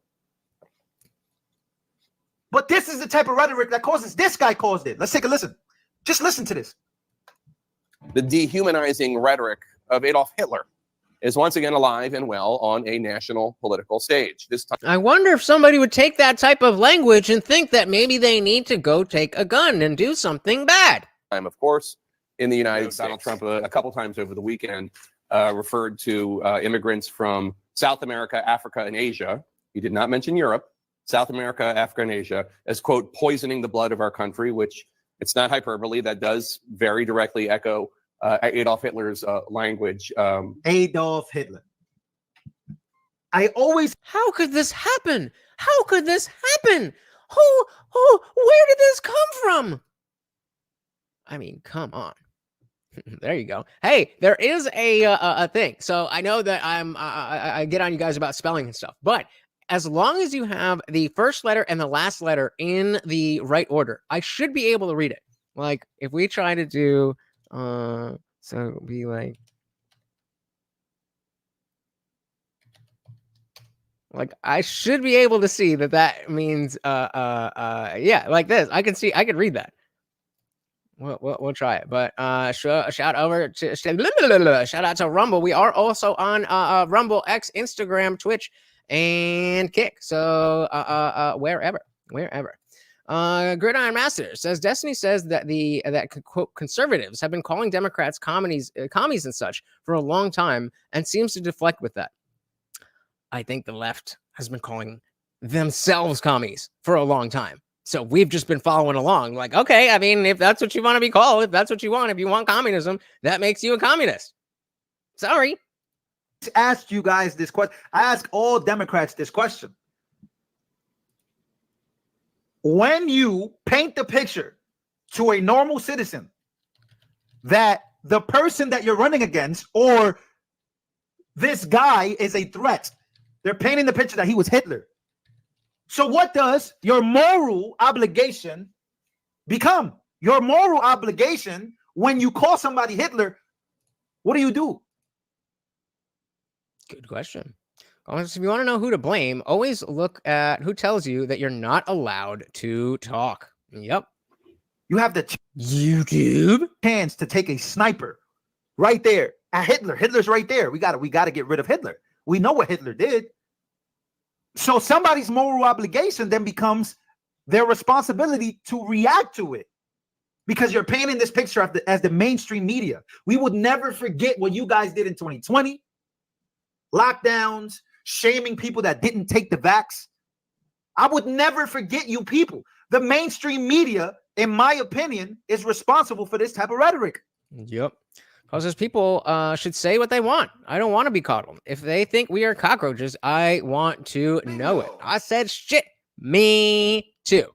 But this is the type of rhetoric that causes. This guy caused it. Let's take a listen. Just listen to this. The dehumanizing rhetoric of Adolf Hitler is once again alive and well on a national political stage. This time, I wonder if somebody would take that type of language and think that maybe they need to go take a gun and do something bad. Of course, in the United States, Donald Trump a couple times over the weekend referred to immigrants from South America, Africa, and Asia. He did not mention Europe, South America, Africa, and Asia as, quote, poisoning the blood of our country, which it's not hyperbole. That does very directly echo Adolf Hitler's language. Adolf Hitler. How could this happen? How could this happen? Where did this come from? I mean, come on. There you go. Hey, there is a thing. So I know that I get on you guys about spelling and stuff, but as long as you have the first letter and the last letter in the right order, I should be able to read it. Like if we try to do, so be like I should be able to see that means, yeah, like this. I can read that. We'll try it, but shout out to Rumble. We are also on Rumble, X, Instagram, Twitch, and Kick. So wherever. Gridiron Master says Destiny says that quote conservatives have been calling Democrats commies and such for a long time and seems to deflect with that. I think the left has been calling themselves commies for a long time. So we've just been following along. Like, okay, I mean, if that's what you want to be called, if that's what you want, if you want communism, that makes you a communist. Sorry. Asked you guys this question. I ask all Democrats this question. When you paint the picture to a normal citizen that the person that you're running against or this guy is a threat, they're painting the picture that he was Hitler. So what does your moral obligation become? Your moral obligation when you call somebody Hitler, what do? Good question. If you want to know who to blame, always look at who tells you that you're not allowed to talk. Yep. You have the YouTube chance to take a sniper right there at Hitler. Hitler's right there. We got to get rid of Hitler. We know what Hitler did. So somebody's moral obligation then becomes their responsibility to react to it because you're painting this picture as the mainstream media. We would never forget what you guys did in 2020. Lockdowns, shaming people that didn't take the vax. I would never forget you people. The mainstream media, in my opinion, is responsible for this type of rhetoric. Yep. Because people should say what they want. I don't want to be coddled. If they think we are cockroaches, I want to know it. I said shit. Me too.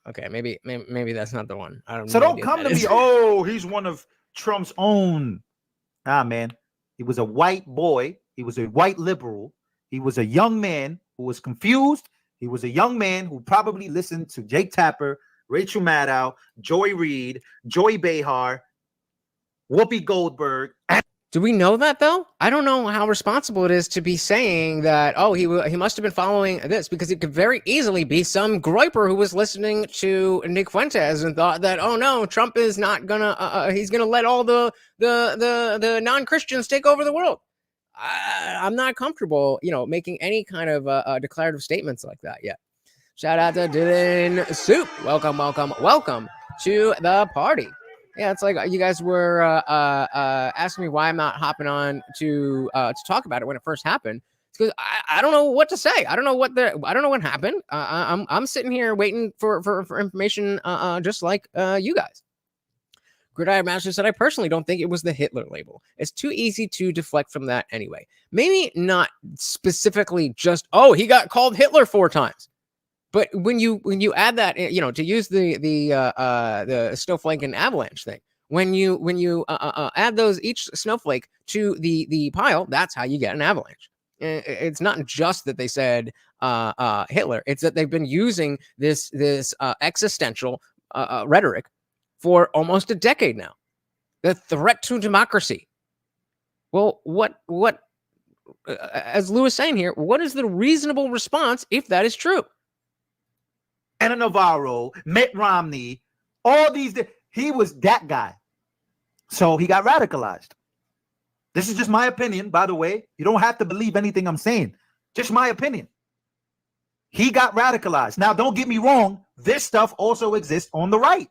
Okay, maybe that's not the one. I don't. So don't come to me. Oh, he's one of Trump's own. Ah, man. He was a white boy. He was a white liberal. He was a young man who was confused. He was a young man who probably listened to Jake Tapper, Rachel Maddow, Joy Reid, Joy Behar, Whoopi Goldberg. Do we know that though? I don't know how responsible it is to be saying that, oh, he must have been following this, because it could very easily be some groiper who was listening to Nick Fuentes and thought that, oh no, Trump is not gonna, he's gonna let all the non-Christians take over the world. I'm not comfortable, making any kind of declarative statements like that yet. Shout out to Dylan Soup. Welcome to the party. Yeah, it's like you guys were asking me why I'm not hopping on to talk about it when it first happened. It's because I don't know what to say. I don't know what happened. I'm sitting here waiting for information, just like you guys. Gridiron Master said, I personally don't think it was the Hitler label. It's too easy to deflect from that anyway. Maybe not specifically just, oh, he got called Hitler 4 times. But when you add that, to use the snowflake and avalanche thing, when you add those each snowflake to the pile, that's how you get an avalanche. It's not just that they said Hitler; it's that they've been using this existential rhetoric for almost a decade now. The threat to democracy. Well, what as Lou is saying here, what is the reasonable response if that is true? Anna Navarro, Mitt Romney, all these, he was that guy. So he got radicalized. This is just my opinion, by the way. You don't have to believe anything I'm saying. Just my opinion. He got radicalized. Now, don't get me wrong. This stuff also exists on the right.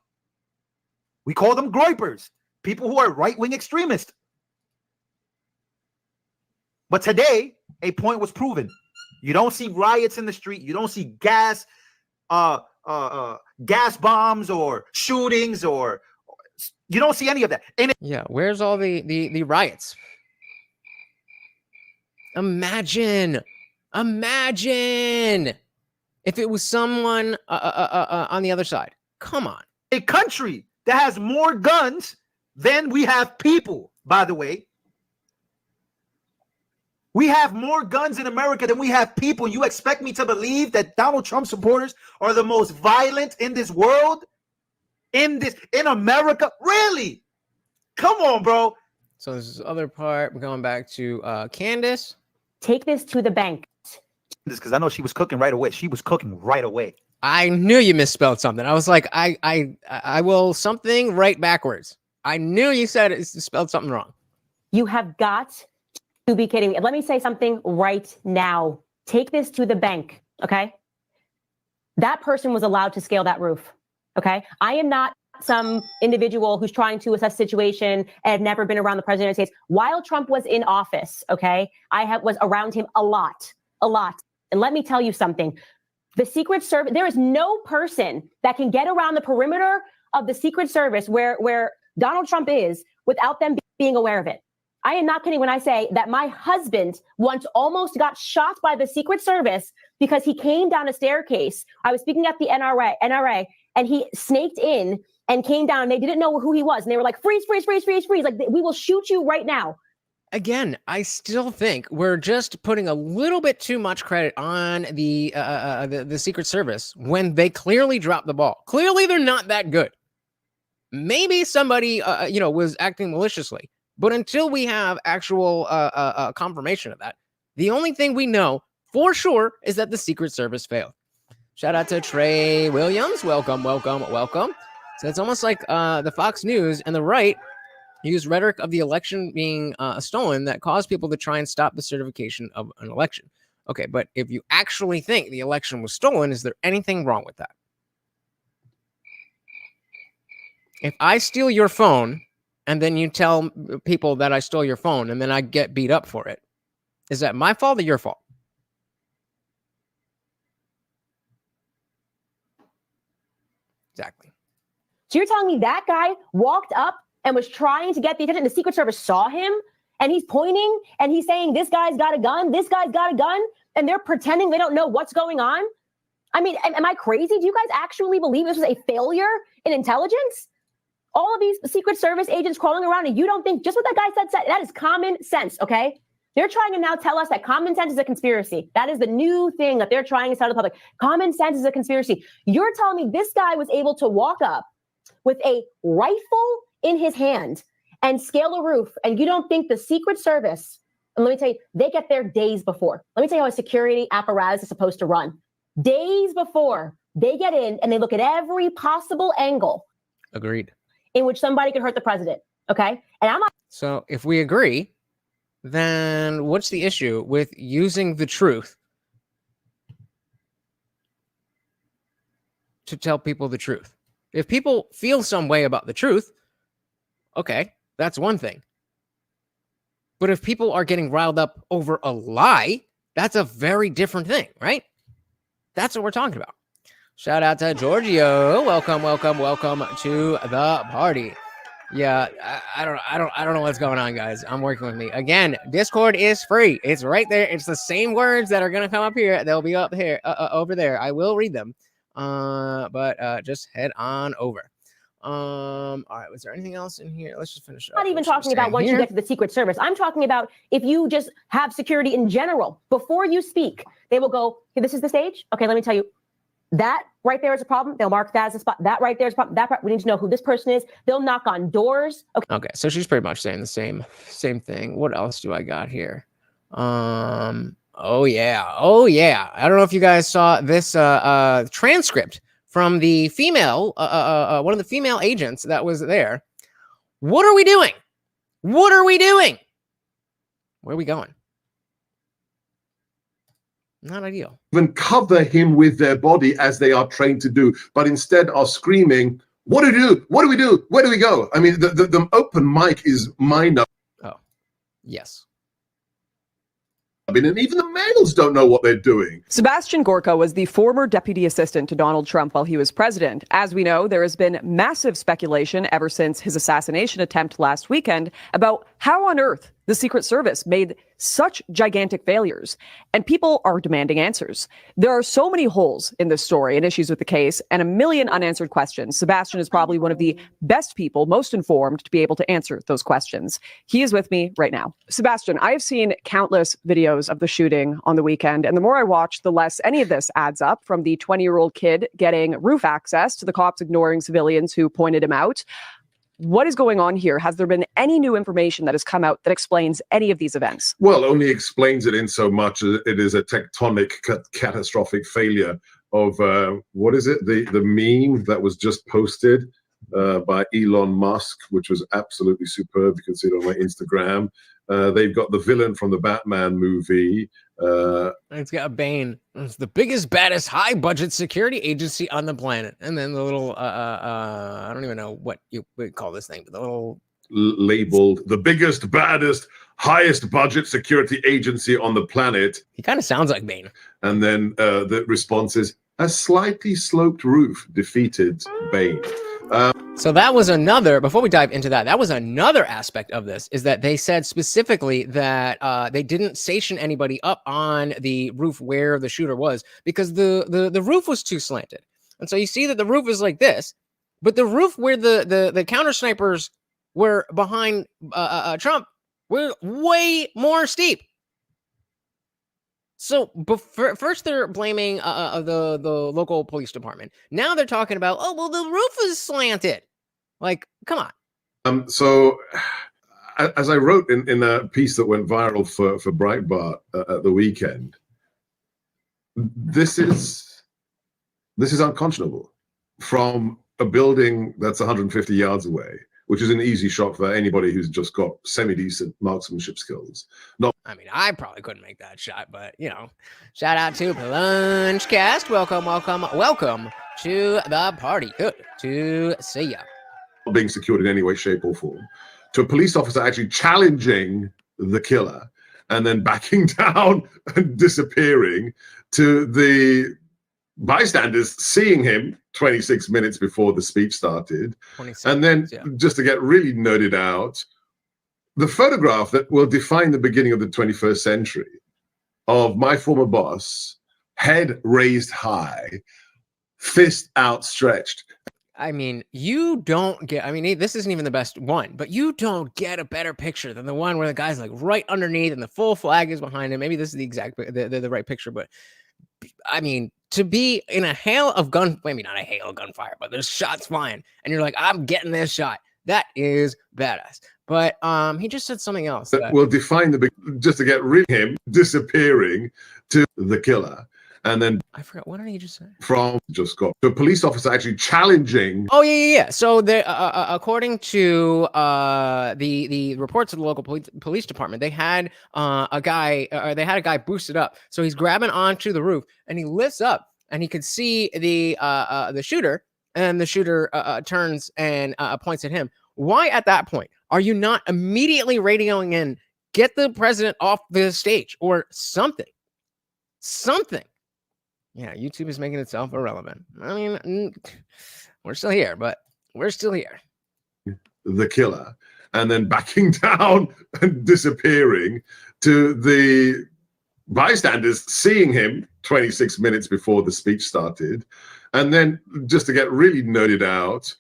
We call them groypers, people who are right-wing extremists. But today, a point was proven. You don't see riots in the street. You don't see gas bombs or shootings, or you don't see any of that. Yeah, where's all the riots? Imagine if it was someone on the other side. Come on. A country that has more guns than we have people, by the way. We have more guns in America than we have people. You expect me to believe that Donald Trump supporters are the most violent in this world? In America? Really? Come on, bro. So this is the other part. We're going back to Candace. Take this to the bank. Because I know she was cooking right away. She was cooking right away. I knew you misspelled something. I was like, I will something right backwards. I knew you said it spelled something wrong. You have got to be kidding me. Let me say something right now. Take this to the bank, okay? That person was allowed to scale that roof, okay? I am not some individual who's trying to assess situation and have never been around the president of the United States. While Trump was in office, okay, I was around him a lot. And let me tell you something. The Secret Service, there is no person that can get around the perimeter of the Secret Service where Donald Trump is without them being aware of it. I am not kidding when I say that my husband once almost got shot by the Secret Service because he came down a staircase. I was speaking at the NRA, and he snaked in and came down, and they didn't know who he was. And they were like, freeze. Like, we will shoot you right now. Again, I still think we're just putting a little bit too much credit on the Secret Service when they clearly dropped the ball. Clearly, they're not that good. Maybe somebody, was acting maliciously. But until we have actual confirmation of that, the only thing we know for sure is that the Secret Service failed. Shout out to Trey Williams. Welcome. So it's almost like the Fox News and the right used rhetoric of the election being stolen that caused people to try and stop the certification of an election. Okay, but if you actually think the election was stolen, is there anything wrong with that? If I steal your phone and then you tell people that I stole your phone and then I get beat up for it, is that my fault or your fault? Exactly. So you're telling me that guy walked up and was trying to get the attention. The Secret Service saw him and he's pointing and he's saying, this guy's got a gun, and they're pretending they don't know what's going on. I mean, am I crazy? Do you guys actually believe this was a failure in intelligence? All of these Secret Service agents crawling around, and you don't think just what that guy said, that is common sense, okay? They're trying to now tell us that common sense is a conspiracy. That is the new thing that they're trying to tell the public. Common sense is a conspiracy. You're telling me this guy was able to walk up with a rifle in his hand and scale a roof, and you don't think the Secret Service, and let me tell you, they get there days before. Let me tell you how a security apparatus is supposed to run. Days before, they get in and they look at every possible angle. Agreed. In which somebody could hurt the president, okay? And I'm not. So if we agree, then what's the issue with using the truth to tell people the truth? If people feel some way about the truth, okay, that's one thing. But if people are getting riled up over a lie, that's a very different thing, right? That's what we're talking about. Shout out to Giorgio. Welcome to the party. Yeah, I don't know what's going on, guys. I'm working with me again. Discord is free. It's right there. It's the same words that are gonna come up here. They'll be up here, over there. I will read them. But just head on over. All right. Was there anything else in here? Let's just finish up. I'm not even talking about once you get to the Secret Service. I'm talking about if you just have security in general. Before you speak, they will go, okay, this is the stage. Okay, let me tell you. That right there is a problem. They'll mark that as a spot. That right there is a problem. That part, we need to know who this person is. They'll knock on doors. Okay, so she's pretty much saying the same thing. What else do I got here? Oh yeah. I don't know if you guys saw this transcript from the female one of the female agents that was there. What are we doing? What are we doing? Where are we going? Not ideal. Even cover him with their body as they are trained to do, but instead are screaming, what do we do? What do we do? Where do we go? I mean, the open mic is mind up. Oh, yes. And even the males don't know what they're doing. Sebastian Gorka was the former deputy assistant to Donald Trump while he was president. As we know, there has been massive speculation ever since his assassination attempt last weekend about how on earth the Secret Service made such gigantic failures, and people are demanding answers. There are so many holes in this story and issues with the case, and a million unanswered questions. Sebastian is probably one of the best people, most informed, to be able to answer those questions. He is with me right now. Sebastian, I have seen countless videos of the shooting on the weekend, and the more I watch, the less any of this adds up, from the 20-year-old kid getting roof access to the cops ignoring civilians who pointed him out. What is going on here? Has there been any new information that has come out that explains any of these events? Well, only explains it in so much as it is a tectonic, catastrophic failure of, what is it? The meme that was just posted by Elon Musk, which was absolutely superb. You can see it on my Instagram. They've got the villain from the Batman movie. It's got Bane. It's the biggest, baddest, high-budget security agency on the planet. And then the little, I don't even know what you would call this thing, but the little... labeled the biggest, baddest, highest budget security agency on the planet. He kind of sounds like Bane. And then the response is, a slightly sloped roof defeated Bane. So that was another, before we dive into that, that was another aspect of this, is that they said specifically that they didn't station anybody up on the roof where the shooter was because the roof was too slanted. And so you see that the roof is like this, but the roof where the counter snipers were behind Trump were way more steep. So first they're blaming the local police department. Now they're talking about, oh, well, the roof is slanted. Like, come on. So as I wrote in a piece that went viral for Breitbart at the weekend, this is unconscionable from a building that's 150 yards away, which is an easy shot for anybody who's just got semi-decent marksmanship skills. I mean, I probably couldn't make that shot, but, you know, shout out to Plungecast. Welcome to the party. Good to see ya. Being secured in any way, shape, or form. To a police officer actually challenging the killer and then backing down and disappearing, to the bystanders seeing him 26 minutes before the speech started, and then just to get really nerded out, the photograph that will define the beginning of the 21st century of my former boss, head raised high, fist outstretched. I mean, you don't get, I mean, this isn't even the best one, but you don't get a better picture than the one where the guy's like right underneath and the full flag is behind him. Maybe this is the exact, the right picture, but I mean, to be in a hail of maybe not a hail of gunfire, but there's shots flying and you're like, I'm getting this shot. That is badass. But he just said something else that will define the, just to get rid of him disappearing to the killer. And then I forgot, what did he just say? From just got the police officer actually challenging. Oh yeah. So there, according to the reports of the local police department, they had a guy boosted up. So he's grabbing onto the roof and he lifts up and he could see the shooter, and the shooter turns and points at him. Why at that point are you not immediately radioing in, get the president off the stage or something? Yeah, YouTube is making itself irrelevant. I mean, we're still here, but we're still here. the killer and then backing down and disappearing to the bystanders seeing him 26 minutes before the speech started. And then just to get really nerded out,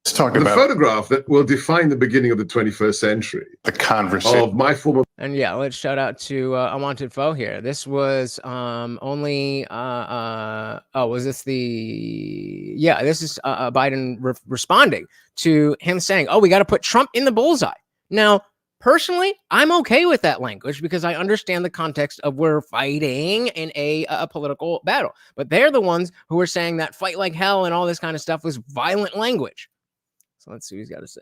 let's talk the about photograph that will define the beginning of the 21st century. The conversation of my former. And yeah, let's shout out to Unwanted Foe here. This was only was this the this is Biden responding to him saying, "Oh, we got to put Trump in the bullseye." Now, personally, I'm okay with that language because I understand the context of we're fighting in a political battle. But they're the ones who are saying that fight like hell and all this kind of stuff was violent language. So let's see what he's got to say.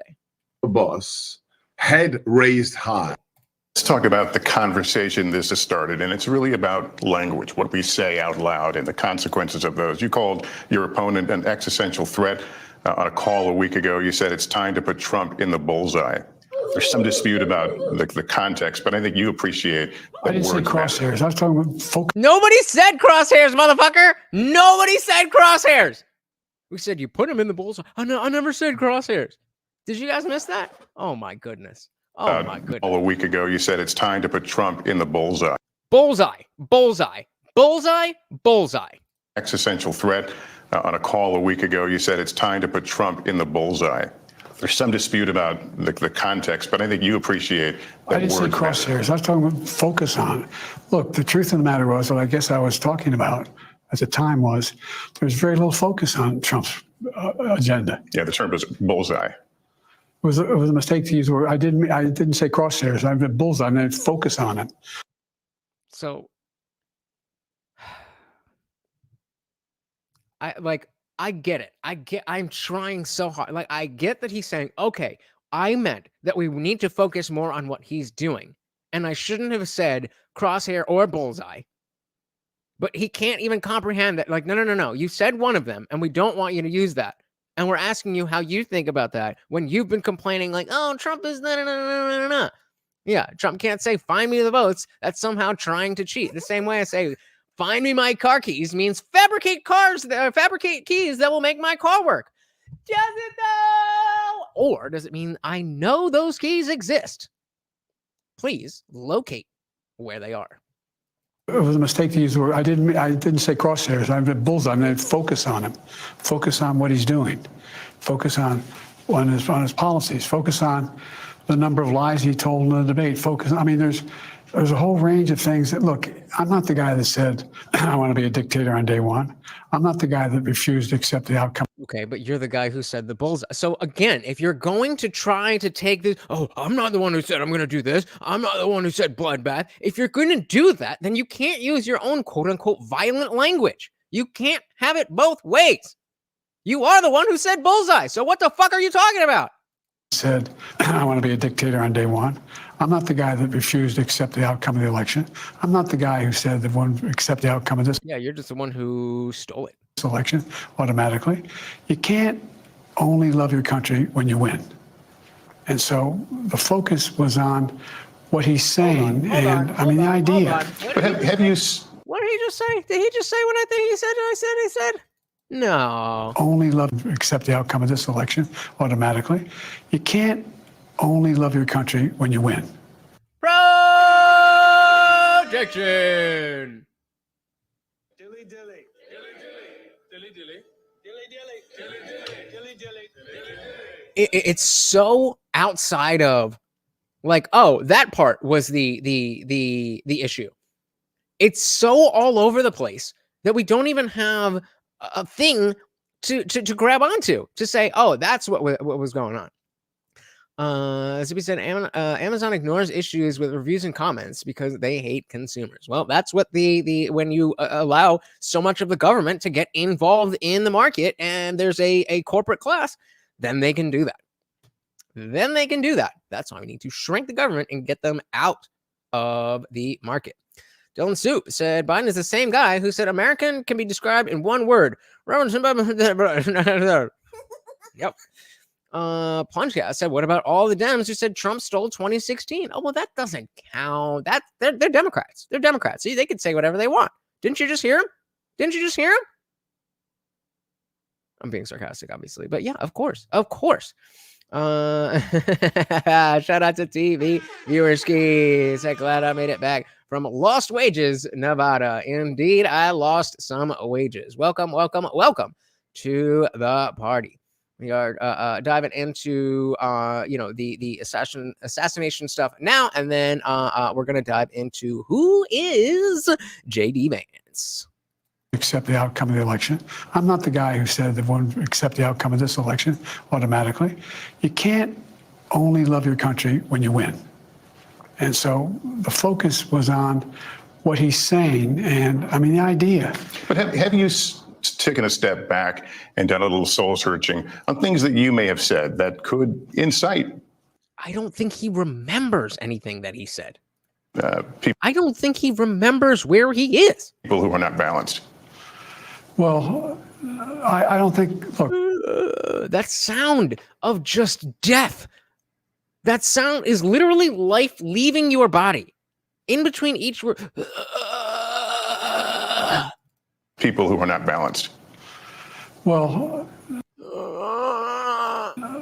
Boss, head raised high. Let's talk about the conversation this has started, and it's really about language, what we say out loud and the consequences of those. You called your opponent an existential threat on a call a week ago. You said it's time to put Trump in the bullseye. There's some dispute about the context, but I think you appreciate the I didn't say words crosshairs. I was talking about focus. Nobody said crosshairs, motherfucker. Nobody said crosshairs. We said you put him in the bullseye. I never said crosshairs. Did you guys miss that? Oh my goodness. Oh my goodness. A week ago, you said it's time to put Trump in the bullseye. Bullseye, bullseye, bullseye, bullseye. Existential threat. On a call a week ago, you said it's time to put Trump in the bullseye. There's some dispute about the context, but I think you appreciate that I didn't say words matter. crosshairs. I was talking about focus on. Look, the truth of the matter was, what I guess I was talking about at the time was there's very little focus on Trump's agenda. Yeah, the term was bullseye. It was a mistake to use the word. I didn't say crosshairs. I meant bullseye. I meant focus on it. So I get it. I'm trying so hard. Like, I get that he's saying, okay, I meant that we need to focus more on what he's doing. And I shouldn't have said crosshair or bullseye. But he can't even comprehend that. Like, no. You said one of them, and we don't want you to use that. And we're asking you how you think about that when you've been complaining like, oh, Trump is no. Yeah, Trump can't say, find me the votes. That's somehow trying to cheat. The same way I say, find me my car keys means fabricate keys that will make my car work. Does it though? Or does it mean I know those keys exist? Please locate where they are. It was a mistake to use the word. I didn't say crosshairs. I meant bullseye. I meant focus on him. Focus on what he's doing. Focus on his policies. Focus on the number of lies he told in the debate. There's a whole range of things that, look, I'm not the guy that said, I want to be a dictator on day one. I'm not the guy that refused to accept the outcome. Okay, but you're the guy who said the bullseye. So again, if you're going to try to take this, oh, I'm not the one who said I'm going to do this. I'm not the one who said bloodbath. If you're going to do that, then you can't use your own quote unquote violent language. You can't have it both ways. You are the one who said bullseye. So what the fuck are you talking about? Said, I want to be a dictator on day one. I'm not the guy that refused to accept the outcome of the election. I'm not the guy who said that one accept the outcome of this. Yeah, you're just the one who stole it. Election automatically. You can't only love your country when you win. And so the focus was on what he's saying. The idea. But have you? What did he just say? Did he just say what I think he said? I said. No. Only accept the outcome of this election automatically. You can't only love your country when you win. Projection. It's so outside of, like, oh, that part was the issue. It's so all over the place that we don't even have a thing to grab onto to say, oh, that's what was going on. As we said, Amazon ignores issues with reviews and comments because they hate consumers. Well, that's what when you allow so much of the government to get involved in the market and there's a corporate class, then they can do that. That's why we need to shrink the government and get them out of the market. Dylan Soup said, Biden is the same guy who said American can be described in one word. Yep. Plungecast said, what about all the Dems who said Trump stole 2016? Oh, well, that doesn't count. They're Democrats. They're Democrats. See, they could say whatever they want. Didn't you just hear him? I'm being sarcastic, obviously. But yeah, of course. Shout out to TV viewer ski. So glad I made it back from Lost Wages, Nevada. Indeed, I lost some wages. Welcome to the party. We are diving into the assassination stuff now, and then we're gonna dive into who is JD Vance. Accept the outcome of the election. I'm not the guy who said that one accept the outcome of this election automatically. You can't only love your country when you win. And so the focus was on what he's saying, and I mean the idea. But have you taken a step back and done a little soul searching on things that you may have said that could incite? I don't think he remembers anything that he said. I don't think he remembers where he is. People who are not balanced. Well, I don't think, look. That sound of just death. That sound is literally life leaving your body. In between each word. People who are not balanced. Well,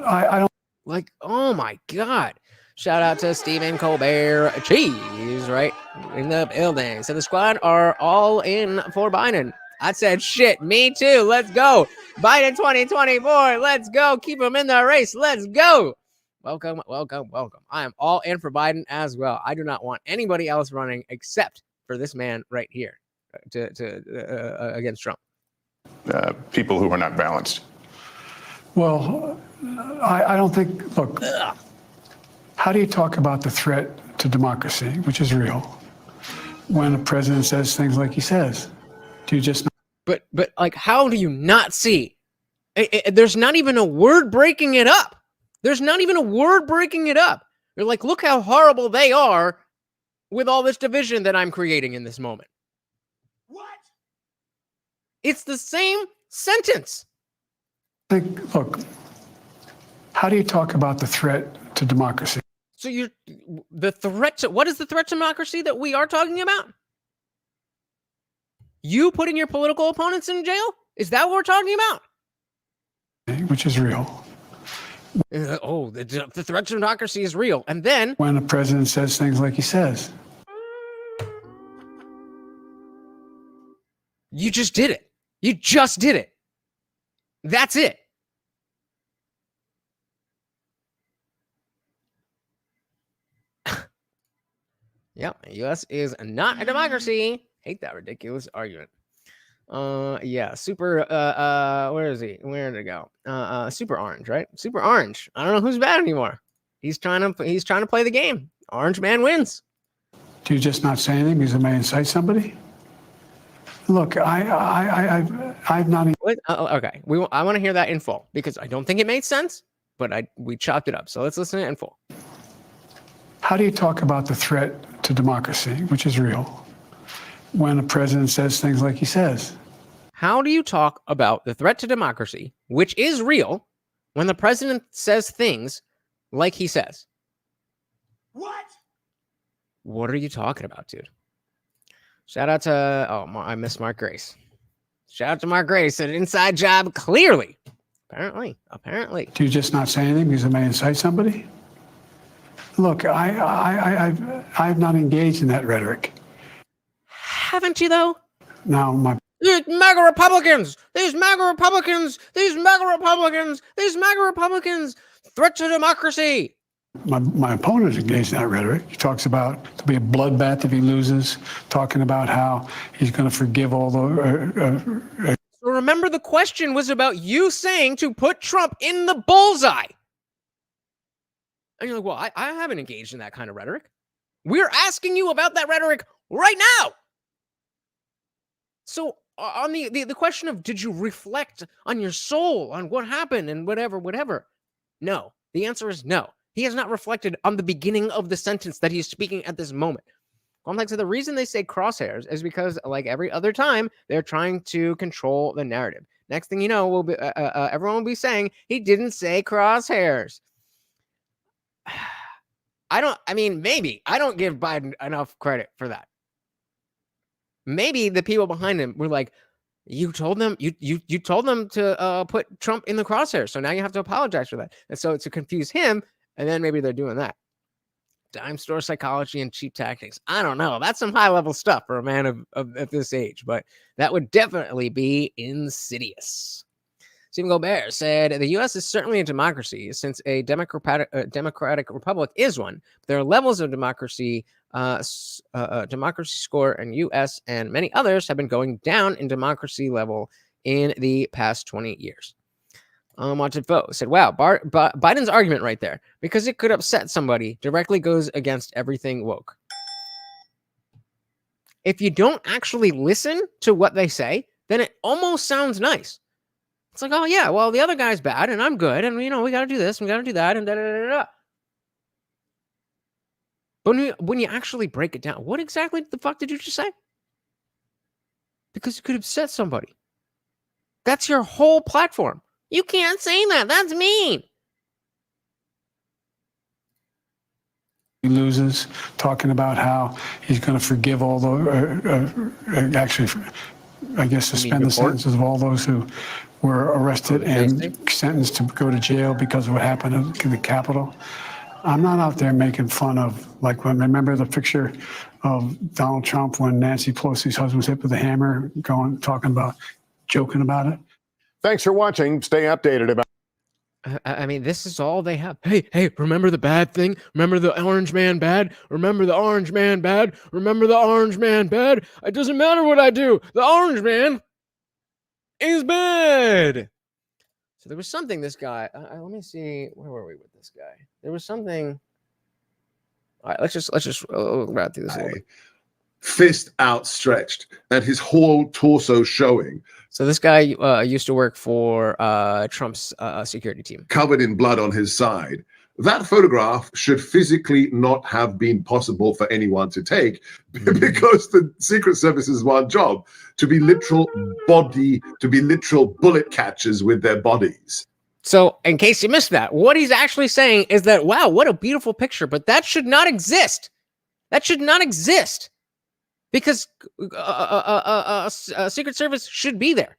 I don't. Like, oh my God. Shout out to Stephen Colbert Cheese, right? In the building. So the squad are all in for Biden. I said, shit, me too. Let's go. Biden 2024. Let's go. Keep him in the race. Let's go. Welcome. I am all in for Biden as well. I do not want anybody else running except for this man right here against Trump. People who are not balanced. Well, I don't think, look, how do you talk about the threat to democracy, which is real, when a president says things like he says? Do you just... But like, how do you not see? There's not even a word breaking it up. You're like, look how horrible they are with all this division that I'm creating in this moment. What? It's the same sentence. Look, how do you talk about the threat to democracy? So what is the threat to democracy that we are talking about? You putting your political opponents in jail? Is that what we're talking about? Which is real. The threat to democracy is real. And then... when the president says things like he says. You just did it. You just did it. That's it. Yep, the U.S. is not a democracy. Hate that ridiculous argument. Yeah, super. Where is he? Where did it go? Super Orange, right? Super Orange. I don't know who's bad anymore. He's trying to play the game. Orange man wins. Do you just not say anything because it may incite somebody? Look, I've not. Okay, I want to hear that in full because I don't think it made sense, but we chopped it up. So let's listen to it in full. How do you talk about the threat to democracy, which is real, when a president says things like he says? How do you talk about the threat to democracy, which is real, when the president says things like he says? What are you talking about, dude? Shout out to, I miss Mark Grace. Shout out to Mark Grace, an inside job, clearly. Apparently. Do you just not say anything because it may incite somebody? Look, I've not engaged in that rhetoric. Haven't you, though? Now, These MAGA Republicans! These MAGA Republicans! These MAGA Republicans! These MAGA Republicans! Threat to democracy! My opponent engaged in that rhetoric. He talks about there'll be a bloodbath if he loses, talking about how he's going to forgive all the... So remember, the question was about you saying to put Trump in the bullseye. And you're like, well, I haven't engaged in that kind of rhetoric. We're asking you about that rhetoric right now. So on the question of did you reflect on your soul, on what happened and whatever. No, the answer is no. He has not reflected on the beginning of the sentence that he's speaking at this moment. So the reason they say crosshairs is because, like every other time, they're trying to control the narrative. Next thing you know, everyone will be saying he didn't say crosshairs. Maybe I don't give Biden enough credit for that. Maybe the people behind him were like, You told them you told them to put Trump in the crosshairs. So now you have to apologize for that. And so to confuse him, and then maybe they're doing that. Dime store psychology and cheap tactics. I don't know. That's some high level stuff for a man of this age, but that would definitely be insidious. Stephen Gobert said the U.S. is certainly a democracy since a democratic republic is one. There are levels of democracy. Democracy score in U.S. and many others have been going down in democracy level in the past 20 years. Unwanted Foe said, wow, Biden's argument right there, because it could upset somebody, directly goes against everything woke. If you don't actually listen to what they say, then it almost sounds nice. It's like, oh yeah, well, the other guy's bad and I'm good. And, we got to do this, we got to do that, and da-da-da-da-da. But when you actually break it down, what exactly the fuck did you just say? Because it could upset somebody. That's your whole platform. You can't say that. That's mean. He loses, talking about how he's going to forgive all the, actually, I guess, suspend the sentences of all those who were arrested and sentenced to go to jail because of what happened in the Capitol. I'm not out there making fun of, like, when remember the picture of Donald Trump when Nancy Pelosi's husband was hit with a hammer, joking about it. Thanks for watching. Stay updated about. I mean, this is all they have. Hey, remember the bad thing? Remember the orange man bad? Remember the orange man bad? Remember the orange man bad? It doesn't matter what I do. The orange man is bad. So there was something this guy, let me see, where were we with this guy? There was something. All right, let's just wrap through this a little bit. Fist outstretched and his whole torso showing. So this guy used to work for Trump's security team. Covered in blood on his side. That photograph should physically not have been possible for anyone to take because the Secret Service's one job to be literal bullet catchers with their bodies. So in case you missed that, what he's actually saying is that, wow, what a beautiful picture, but that should not exist. That should not exist because Secret Service should be there.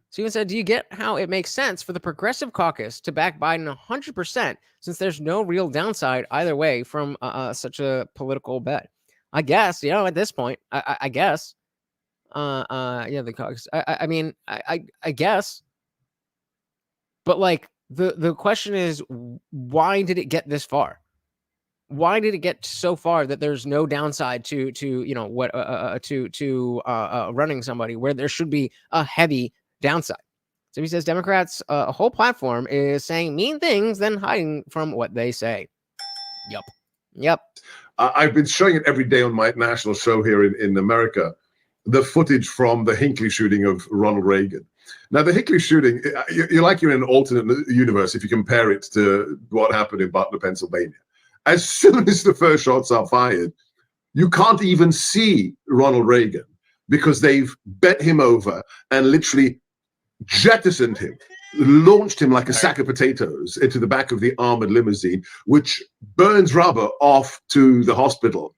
Steven said, do you get how it makes sense for the Progressive Caucus to back Biden 100% since there's no real downside either way from such a political bet? I guess, at this point, I guess. The caucus. I mean, I guess. But like the question is, why did it get this far? Why did it get so far that there's no downside to running somebody where there should be a heavy downside? So he says Democrats' whole platform is saying mean things, then hiding from what they say. Yep. I've been showing it every day on my national show here in America, the footage from the Hinckley shooting of Ronald Reagan. Now, the Hinckley shooting, you're like you're in an alternate universe if you compare it to what happened in Butler, Pennsylvania. As soon as the first shots are fired, you can't even see Ronald Reagan because they've bent him over and literally jettisoned him, launched him like a sack of potatoes into the back of the armored limousine, which burns rubber off to the hospital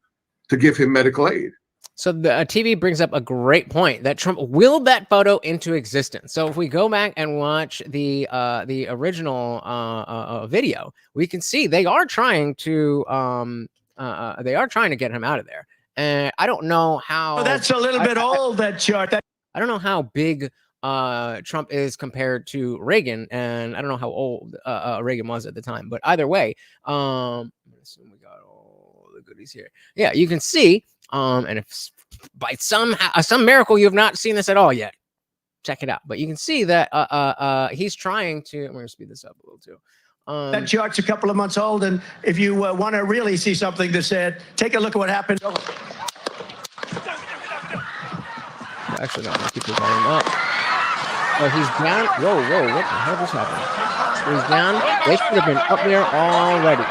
to give him medical aid. So the TV brings up a great point that Trump willed that photo into existence. So if we go back and watch the original video, we can see they are trying to get him out of there. And I don't know how. Oh, that's a little bit old. That chart. I don't know how big Trump is compared to Reagan, and I don't know how old Reagan was at the time. But either way, we got all the goodies here. Yeah, you can see. And if by some miracle you have not seen this at all yet, check it out. But you can see that he's trying to. I'm going to speed this up a little too. That chart's a couple of months old, and if you want to really see something that said, take a look at what happened. Actually, no, let's keep the volume up. Oh, he's down. Whoa, what the hell just happened? He's down. They should have been up there already.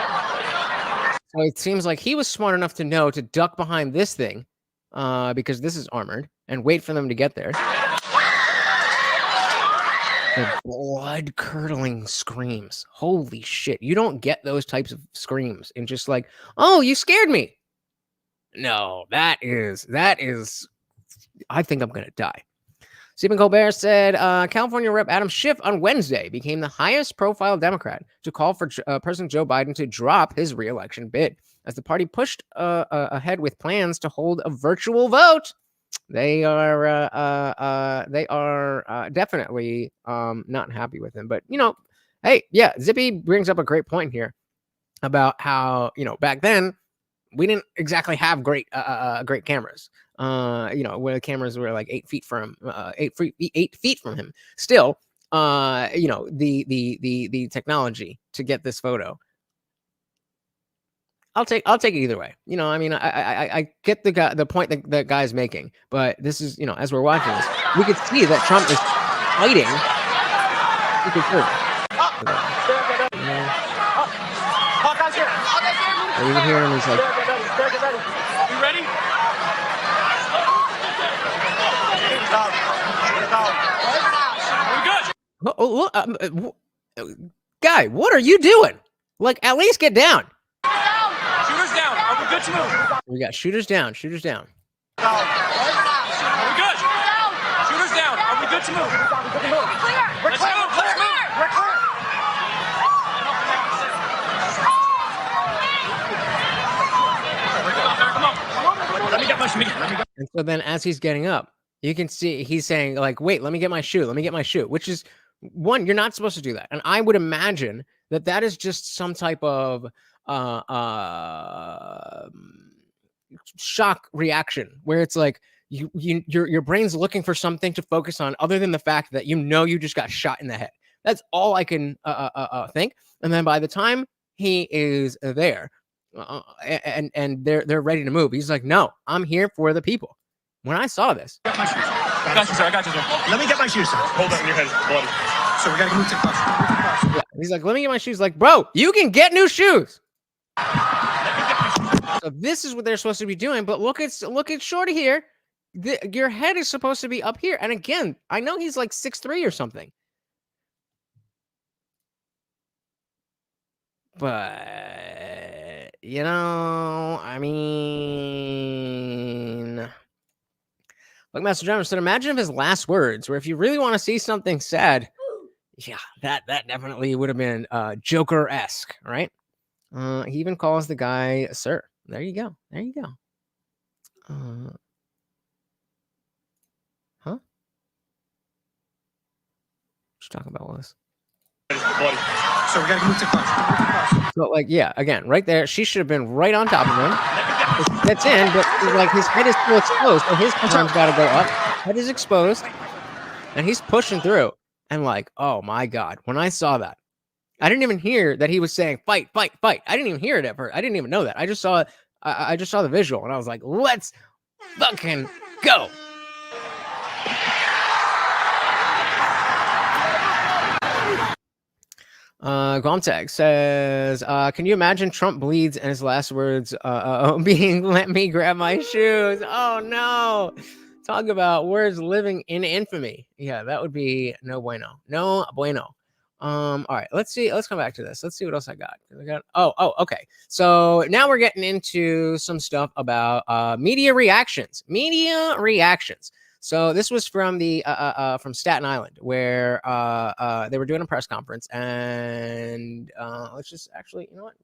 So it seems like he was smart enough to know to duck behind this thing because this is armored and wait for them to get there. The blood-curdling screams. Holy shit. You don't get those types of screams and just like, oh, you scared me. No, that is I think I'm going to die. Stephen Colbert said California Rep. Adam Schiff on Wednesday became the highest profile Democrat to call for President Joe Biden to drop his re-election bid. As the party pushed ahead with plans to hold a virtual vote, they are definitely not happy with him. But, hey, yeah, Zippy brings up a great point here about how, back then we didn't exactly have great cameras. Where the cameras were like 8 feet from 8 feet from him. Still, the technology to get this photo. I'll take it either way. I get the point that the guy's making, but this is, as we're watching this, we could see that Trump is fighting. You can hear him. He's like, you ready? Guy, what are you doing? Like, at least get down. Shooters down. Are we good to move? We got shooters down. Shooters down. Are we good? Shooters down. Are we good to move? Let's move. Let's move. We're clear. Come on. Let me get my shoe. And so then as he's getting up, you can see he's saying, like, wait, let me get my shoe. Let me get my shoe, which is one, you're not supposed to do that. And I would imagine that that is just some type of shock reaction where it's like your brain's looking for something to focus on other than the fact that you just got shot in the head. That's all I can think. And then by the time he is there and they're ready to move, he's like, no, I'm here for the people. When I saw this, I got you, sir. Let me get my shoes, sir. Hold on, your head bloody. So we gotta move to the cross. Yeah, he's like, let me get my shoes. Like, bro, you can get new shoes. So this is what they're supposed to be doing. But look at Shorty here. Your head is supposed to be up here. And again, I know he's like 6'3" or something. But, I mean... Like Master John said, imagine if his last words were, if you really want to see something sad, yeah, that definitely would have been Joker-esque, right? He even calls the guy sir. There you go. There you go. Huh? What you talking about, Willis? So we gotta move to cross. So, like, yeah, again, right there, she should have been right on top of him. That's in, but like his head is still exposed, so his arm's got to go up. Head is exposed, and he's pushing through. And like, oh my god, when I saw that, I didn't even hear that he was saying fight, fight, fight. I didn't even hear it at first. I didn't even know that. I just saw the visual, and I was like, let's fucking go. Gomtag says, can you imagine Trump bleeds and his last words being, let me grab my shoes? Oh, no. Talk about words living in infamy. Yeah, that would be no bueno. No bueno. All right, let's see. Let's come back to this. Let's see what else I got. Okay. So now we're getting into some stuff about media reactions. So this was from from Staten Island, where they were doing a press conference, and let's just actually, you know what?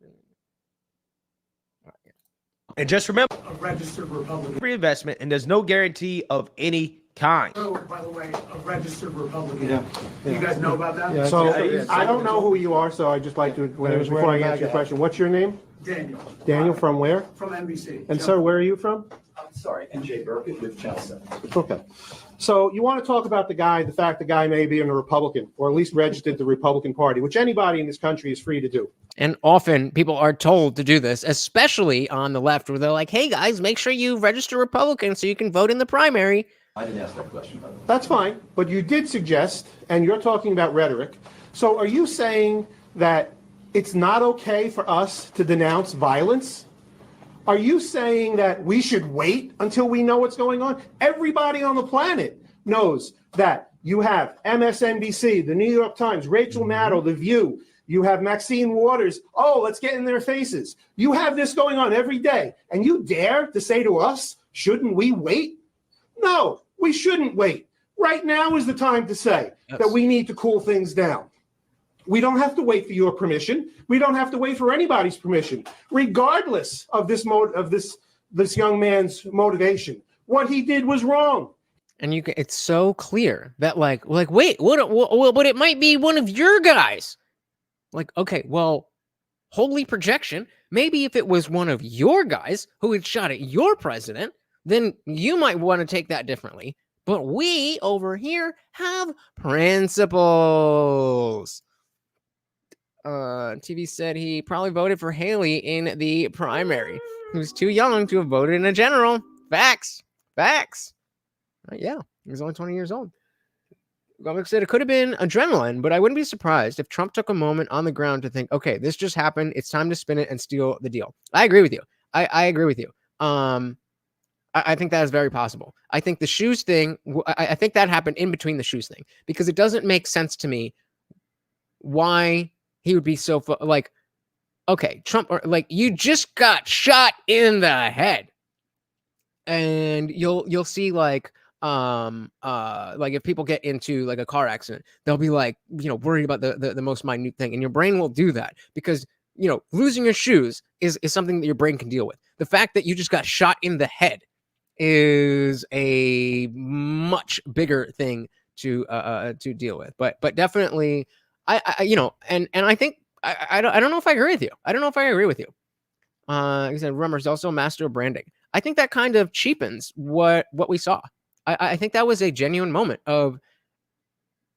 And just remember, a registered Republican reinvestment, and there's no guarantee of any kind. Oh, by the way, a registered Republican. Yeah. You guys know about that? Yeah, so I don't know who you are, so I just like to, before I answer your question, what's your name? Daniel. Daniel, from where? From NBC. And sir, where are you from? I'm sorry, NJ Burkett with Chelsea. Okay. So you want to talk about the fact the guy may be a Republican, or at least registered the Republican Party, which anybody in this country is free to do. And often people are told to do this, especially on the left, where they're like, hey guys, make sure you register Republican so you can vote in the primary. I didn't ask that question. That's fine, but you did suggest, and you're talking about rhetoric. So are you saying that it's not okay for us to denounce violence? Are you saying that we should wait until we know what's going on? Everybody on the planet knows that you have MSNBC, the New York Times, Rachel Maddow, The View. You have Maxine Waters. Oh, let's get in their faces. You have this going on every day. And you dare to say to us, shouldn't we wait? No, we shouldn't wait. Right now is the time to say that we need to cool things down. We don't have to wait for your permission. We don't have to wait for anybody's permission, regardless of this this young man's motivation. What he did was wrong. And it's so clear that wait, but it might be one of your guys. Like, okay, well, holy projection. Maybe if it was one of your guys who had shot at your president, then you might want to take that differently. But we over here have principles. TV said he probably voted for Haley in the primary. He was too young to have voted in a general. Facts. Yeah, he was only 20 years old. Gomick said it could have been adrenaline, but I wouldn't be surprised if Trump took a moment on the ground to think, okay, this just happened. It's time to spin it and steal the deal. I agree with you. I agree with you. I think that is very possible. I think the shoes thing, I think that happened in between the shoes thing, because it doesn't make sense to me why he would be so okay, Trump, or you just got shot in the head, and you'll see if people get into a car accident, they'll be worried about the most minute thing, and your brain will do that because losing your shoes is something that your brain can deal with. The fact that you just got shot in the head is a much bigger thing to deal with. But definitely, I think I don't know if I agree with you. I don't know if I agree with you. He said Rummer's also a master of branding. I think that kind of cheapens what we saw. I think that was a genuine moment of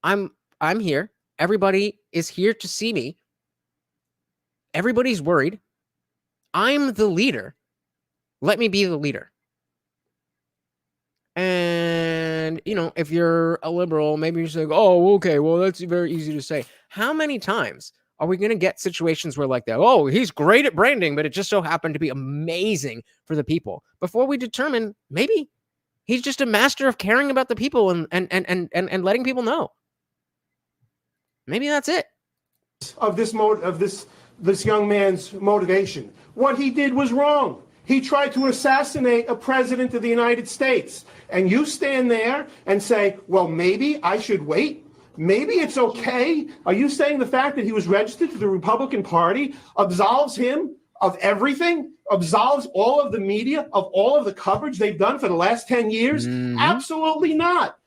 I'm here. Everybody is here to see me. Everybody's worried. I'm the leader. Let me be the leader. And, if you're a liberal, maybe you're saying, oh, okay, well, that's very easy to say. How many times are we going to get situations where that, oh, he's great at branding, but it just so happened to be amazing for the people, before we determine maybe he's just a master of caring about the people and letting people know. Maybe that's it. Of this young man's motivation. What he did was wrong. He tried to assassinate a president of the United States. And you stand there and say, well, maybe I should wait. Maybe it's okay. Are you saying the fact that he was registered to the Republican Party absolves him of everything? Absolves all of the media, of all of the coverage they've done for the last 10 years? Mm-hmm. Absolutely not.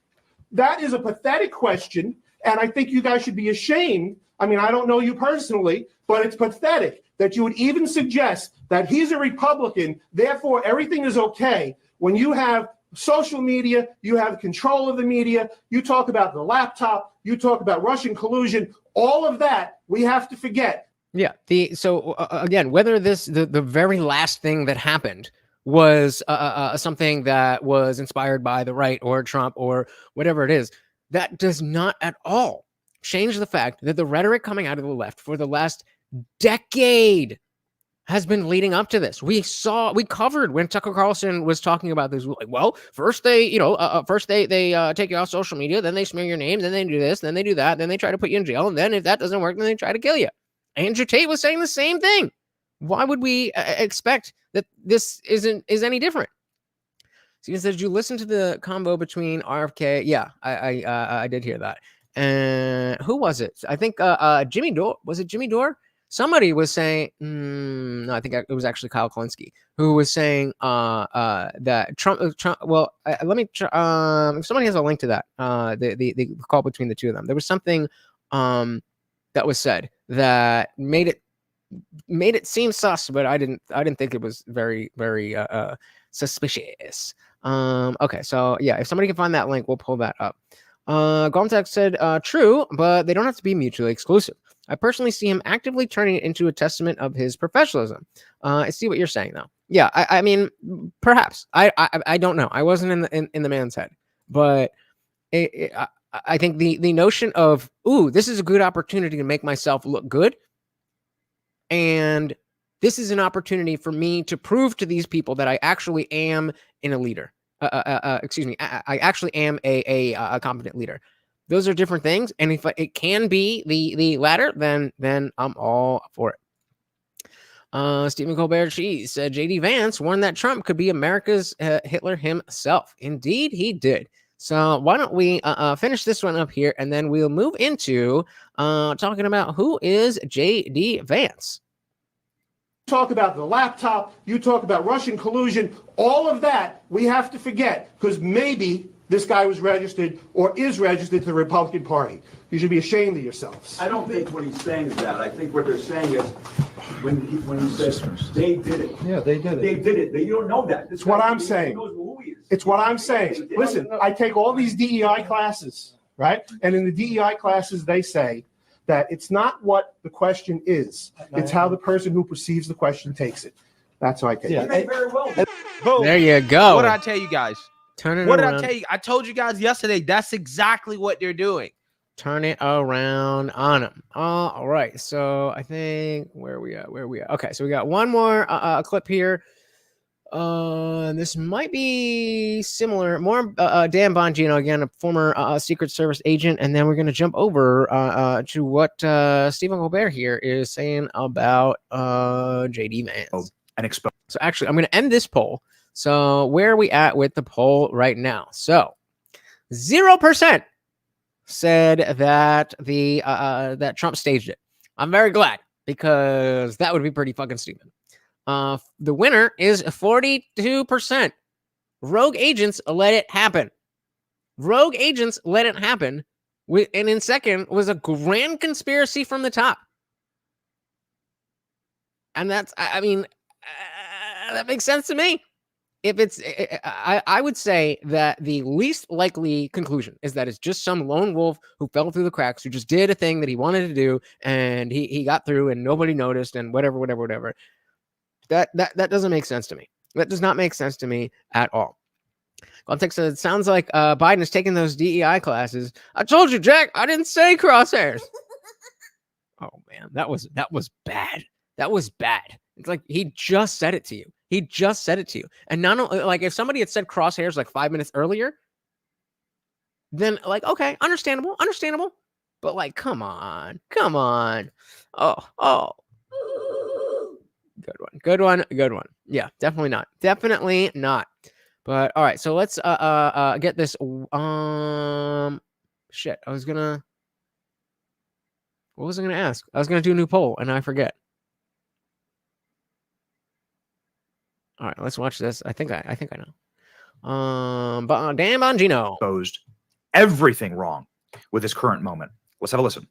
That is a pathetic question. And I think you guys should be ashamed. I mean, I don't know you personally, but it's pathetic that you would even suggest that he's a Republican, therefore everything is okay. When you have social media, you have control of the media, you talk about the laptop, you talk about Russian collusion, all of that we have to forget. Yeah. Again, whether the very last thing that happened was something that was inspired by the right or Trump or whatever it is, that does not at all change the fact that the rhetoric coming out of the left for the last decade has been leading up to this. We covered when Tucker Carlson was talking about this. Well, first they take you off social media, then they smear your name, then they do this, then they do that, then they try to put you in jail, and then if that doesn't work, then they try to kill you. Andrew Tate was saying the same thing. Why would we expect that this is any different? Steven says, did you listen to the combo between RFK? Yeah, I did hear that. And who was it? I think Jimmy Dore. Was it Jimmy Dore? Somebody was saying, no, I think it was actually Kyle Klinsky, who was saying that Trump. Well, let me. If somebody has a link to that, the call between the two of them, there was something that was said that made it seem sus, but I didn't think it was very suspicious. Okay, so yeah, if somebody can find that link, we'll pull that up. Gomtek said, true, but they don't have to be mutually exclusive. I personally see him actively turning it into a testament of his professionalism. I see what you're saying, though. Yeah, I mean, perhaps. I don't know. I wasn't in the man's head, but I think the notion of, ooh, this is a good opportunity to make myself look good, and this is an opportunity for me to prove to these people that I actually am a leader. Excuse me, I actually am a competent leader. Those are different things, and if it can be the latter, then I'm all for it. Stephen Colbert Cheese said JD Vance warned that Trump could be America's Hitler himself. Indeed, he did. So why don't we finish this one up here, and then we'll move into talking about who is JD Vance. Talk about the laptop, you talk about Russian collusion, all of that we have to forget, because maybe this guy was registered or is registered to the Republican Party. You should be ashamed of yourselves. I don't think what he's saying is that. I think what they're saying is when he says they did it. Yeah, they did it. They did it. You don't know that. It's what I'm saying. It's what I'm saying. Listen, I take all these DEI classes, right? And in the DEI classes, they say that it's not what the question is. It's how the person who perceives the question takes it. That's how I take it. Very well. Boom. There you go. What did I tell you guys? Turn it What around. did I tell you? I told you guys yesterday. That's exactly what they're doing. Turn it around on him. All right. So I think where we at? Okay. So we got one more clip here. This might be similar. More Dan Bongino, again, a former Secret Service agent, and then we're going to jump over to what Stephen Colbert here is saying about JD Vance. And expose. So actually, I'm going to end this poll. So where are we at with the poll right now? So 0% said that that Trump staged it. I'm very glad, because that would be pretty fucking stupid. The winner is 42%. Rogue agents let it happen. Rogue agents let it happen. And in second was a grand conspiracy from the top. And that's, I mean, that makes sense to me. If it's, I would say that the least likely conclusion is that it's just some lone wolf who fell through the cracks, who just did a thing that he wanted to do, and he got through and nobody noticed, and whatever. That doesn't make sense to me. That does not make sense to me at all. Context says, it sounds like Biden is taking those DEI classes. I told you, Jack, I didn't say crosshairs. Oh man, that was bad. That was bad. It's like he just said it to you. He just said it to you. And not only, like, if somebody had said crosshairs like 5 minutes earlier, then like, okay, understandable. But like, come on. Oh. Good one. Yeah, definitely not. But all right, so let's get this. Shit, what was I gonna ask? I was gonna do a new poll, and I forget. All right, let's watch this. I think I know. But Dan Bongino exposed everything wrong with this current moment. Let's have a listen.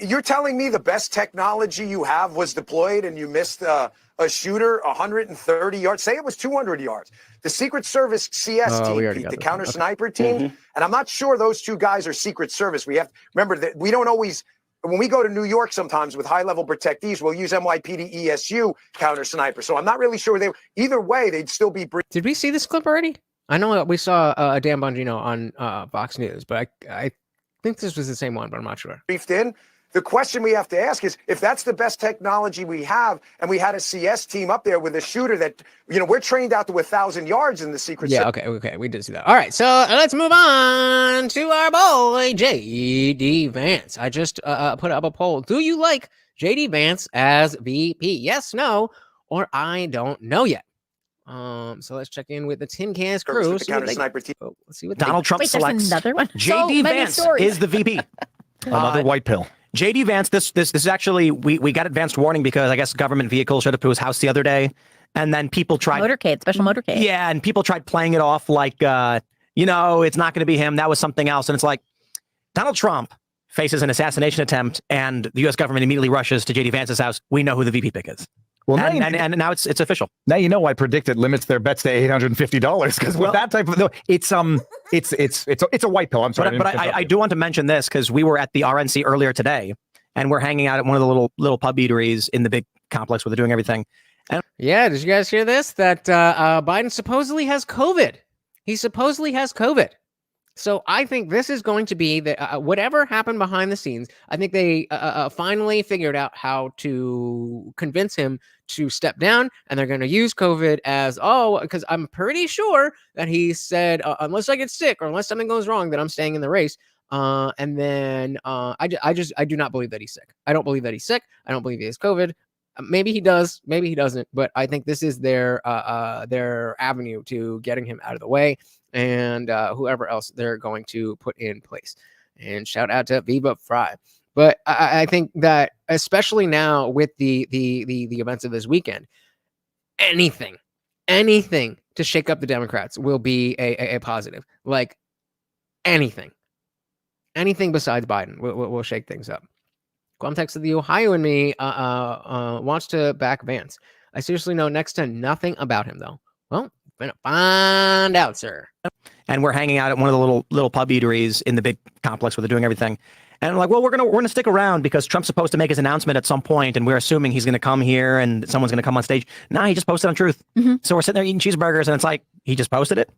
You're telling me the best technology you have was deployed and you missed a shooter 130 yards? Say it was 200 yards. The Secret Service CS team, Pete, the counter sniper team, and I'm not sure those two guys are Secret Service. We have remember that we don't always. When we go to New York sometimes with high-level protectees, we'll use NYPD ESU counter sniper. So I'm not really sure either way, they'd still be. Did we see this clip already? I know we saw Dan Bongino on Fox News, but I think this was the same one, but I'm not sure. Briefed in. The question we have to ask is, if that's the best technology we have, and we had a CS team up there with a shooter that, we're trained out to 1,000 yards in the Secret Service. Yeah, okay, we did see that. All right, so let's move on to our boy, JD Vance. I just put up a poll. Do you like JD Vance as VP? Yes, no, or I don't know yet. So let's check in with the Tin Cans crew. Let's see what Donald Trump selects another one. JD Vance is the VP. Another white pill. JD Vance, this is actually, we got advanced warning because I guess government vehicles showed up to his house the other day, and then people tried special motorcade. Yeah, and people tried playing it off like it's not going to be him. That was something else. And it's like, Donald Trump faces an assassination attempt, and the U.S. government immediately rushes to JD Vance's house. We know who the VP pick is. Well, and now it's official. Now you know why Predicted limits their bets to $850 because with that type of it's a white pill. I'm sorry, but I do want to mention this because we were at the RNC earlier today, and we're hanging out at one of the little pub eateries in the big complex where they're doing everything. And yeah, did you guys hear this? That Biden supposedly has COVID. He supposedly has COVID. So I think this is going to be the whatever happened behind the scenes. I think they finally figured out how to convince him to step down, and they're going to use COVID as because I'm pretty sure that he said unless I get sick or unless something goes wrong, that I'm staying in the race. And then I do not believe that he's sick. I don't believe that he's sick. I don't believe he has COVID. Maybe he does, maybe he doesn't, but I think this is their avenue to getting him out of the way, and whoever else they're going to put in place. And shout out to Viva Fry. But I think that especially now with the events of this weekend, anything to shake up the Democrats will be a positive. Like anything besides Biden will shake things up. Context of the Ohio in me wants to back Vance. I seriously know next to nothing about him, though. Well, gonna find out, sir. And we're hanging out at one of the little pub eateries in the big complex where they're doing everything. And I'm like, well, we're gonna stick around because Trump's supposed to make his announcement at some point, and we're assuming he's gonna come here and someone's gonna come on stage. Nah, he just posted on Truth. So we're sitting there eating cheeseburgers, and it's like he just posted it.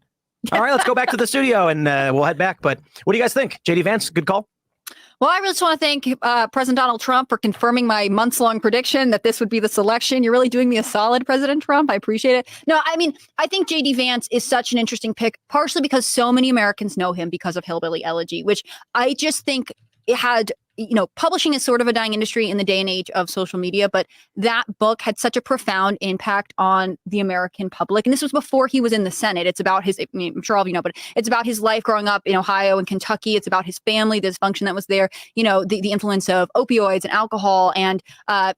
All right, let's go back to the studio and we'll head back. But what do you guys think? JD Vance, good call. Well, I really just want to thank President Donald Trump for confirming my months-long prediction that this would be the selection. You're really doing me a solid, President Trump. I appreciate it. No, I mean, I think JD Vance is such an interesting pick, partially because so many Americans know him because of Hillbilly Elegy, which I just think it had, publishing is sort of a dying industry in the day and age of social media, but that book had such a profound impact on the American public. And this was before he was in the Senate. It's about his, I'm sure all of you know, but it's about his life growing up in Ohio and Kentucky. It's about his family, the dysfunction that was there, the influence of opioids and alcohol, and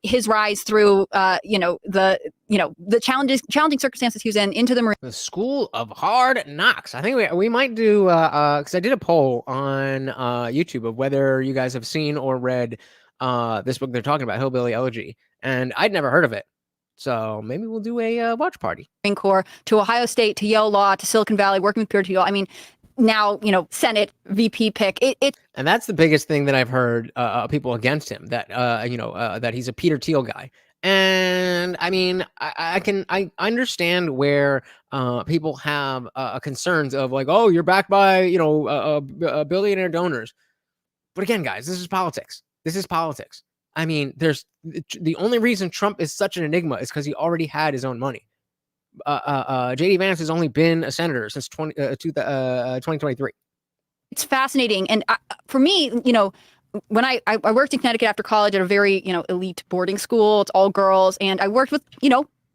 his rise through, the challenging circumstances he was in into the School of Hard Knocks. I think we might do, because I did a poll on YouTube of whether you guys have seen or read this book they're talking about, Hillbilly Elegy, and I'd never heard of it. So maybe we'll do a watch party. Marine Corps, to Ohio State, to Yale Law, to Silicon Valley, working with Peter Thiel. I mean, now, Senate VP pick. And that's the biggest thing that I've heard people against him, that, that he's a Peter Thiel guy. And I mean, I understand where people have concerns of like, oh, you're backed by, billionaire donors. But again, guys, this is politics. This is politics. I mean, the only reason Trump is such an enigma is because he already had his own money. JD Vance has only been a senator since 2023. It's fascinating. And for me, when I worked in Connecticut after college at a very, elite boarding school, it's all girls. And I worked with,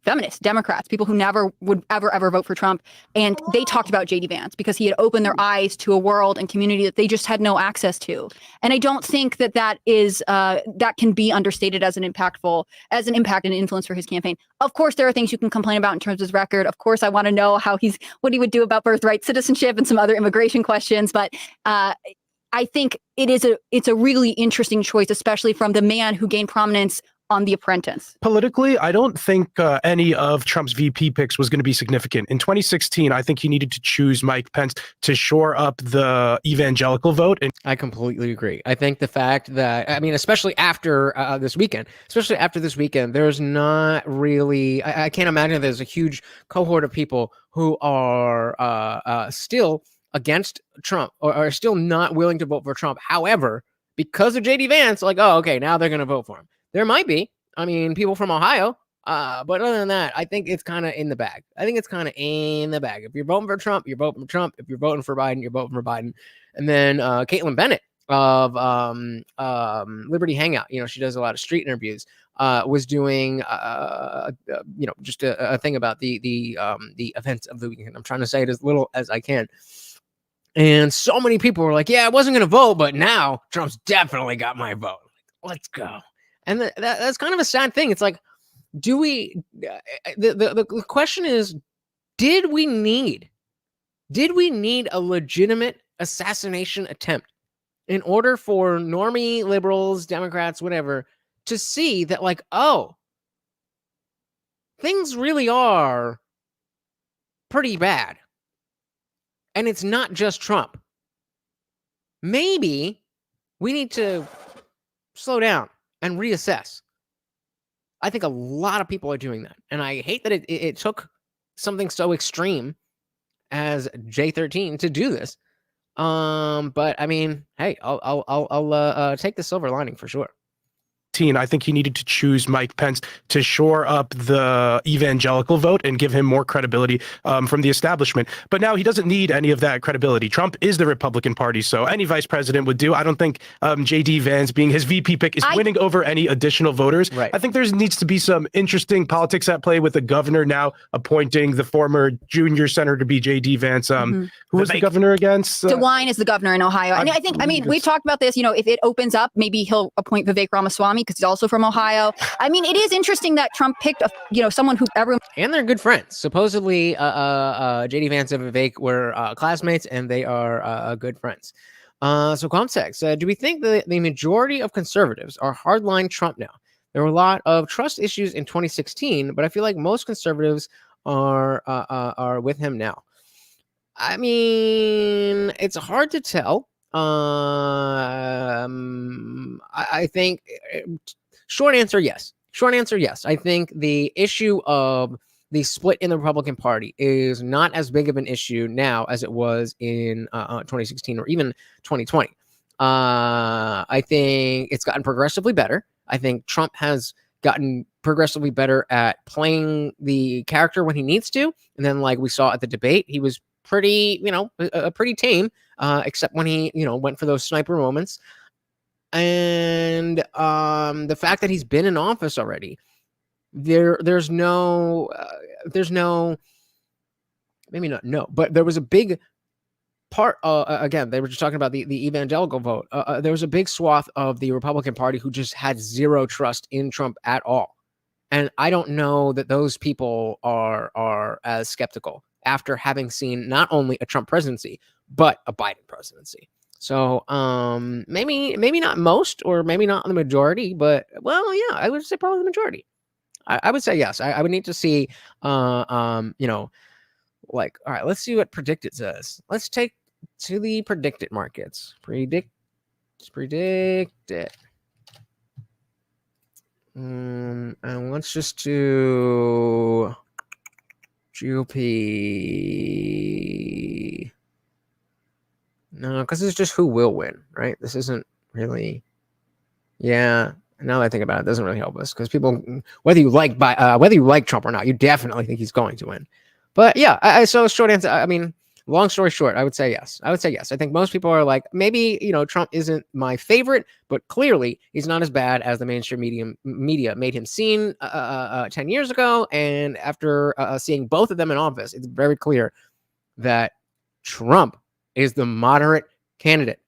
feminists, Democrats, people who never would ever vote for Trump. And they talked about JD Vance because he had opened their eyes to a world and community that they just had no access to. And I don't think that is, that can be understated as an impact and influence for his campaign. Of course, there are things you can complain about in terms of his record. Of course, I want to know what he would do about birthright citizenship and some other immigration questions. But, I think it's a really interesting choice, especially from the man who gained prominence on The Apprentice. Politically, I don't think any of Trump's VP picks was going to be significant. In 2016, I think he needed to choose Mike Pence to shore up the evangelical vote. And I completely agree. I think the fact that, especially after this weekend, there's not really, I can't imagine there's a huge cohort of people who are still against Trump or are still not willing to vote for Trump. However, because of JD Vance, like, oh, okay, now they're going to vote for him. There might be, people from Ohio, but other than that, I think it's kind of in the bag. If you're voting for Trump, you're voting for Trump. If you're voting for Biden, you're voting for Biden. And then Caitlin Bennett of Liberty Hangout, she does a lot of street interviews, was doing, just a thing about the events of the weekend. I'm trying to say it as little as I can. And so many people were like, yeah, I wasn't going to vote, but now Trump's definitely got my vote. Let's go. And that's kind of a sad thing. It's like, the question is, did we need a legitimate assassination attempt in order for normie liberals, Democrats, whatever, to see that like, oh, things really are pretty bad. And it's not just Trump. Maybe we need to slow down and reassess. I think a lot of people are doing that. And I hate that it took something so extreme as J13 to do this. But hey, I'll take the silver lining for sure. I think he needed to choose Mike Pence to shore up the evangelical vote and give him more credibility from the establishment. But now he doesn't need any of that credibility. Trump is the Republican Party, so any vice president would do. I don't think JD Vance being his VP pick is winning over any additional voters. Right. I think there needs to be some interesting politics at play with the governor now appointing the former junior senator to be JD Vance. Who was the governor against? DeWine is the governor in Ohio. And I mean, we talked about this, if it opens up, maybe he'll appoint Vivek Ramaswamy because he's also from Ohio. I mean, it is interesting that Trump picked, someone who everyone... And they're good friends. Supposedly, JD Vance and Vivek were classmates, and they are good friends. So context, do we think the majority of conservatives are hardline Trump now? There were a lot of trust issues in 2016, but I feel like most conservatives are with him now. I mean, it's hard to tell. I think short answer, yes. Short answer, yes. I think the issue of the split in the Republican Party is not as big of an issue now as it was in 2016 or even 2020. I think it's gotten progressively better. I think Trump has gotten progressively better at playing the character when he needs to. And then, like we saw at the debate, he was pretty, pretty tame, except when he, went for those sniper moments. And the fact that he's been in office already, there's no, maybe not, no, but there was a big part, again, they were just talking about the evangelical vote. There was a big swath of the Republican Party who just had zero trust in Trump at all. And I don't know that those people are as skeptical after having seen not only a Trump presidency, but a Biden presidency. So maybe not most, or maybe not the majority, but well, yeah, I would say probably the majority. I would say yes. I would need to see, like, all right, let's see what Predicted says. Let's take to the Predicted markets. Predict it. And let's just do GOP. No, because it's just who will win, right? This isn't really. Yeah. Now that I think about it, it doesn't really help us because people, whether you like Trump or not, you definitely think he's going to win. But yeah, so short answer. I mean, long story short, I would say yes. I think most people are like, maybe Trump isn't my favorite, but clearly he's not as bad as the mainstream media made him seem 10 years ago. And after seeing both of them in office, it's very clear that Trump is the moderate candidate.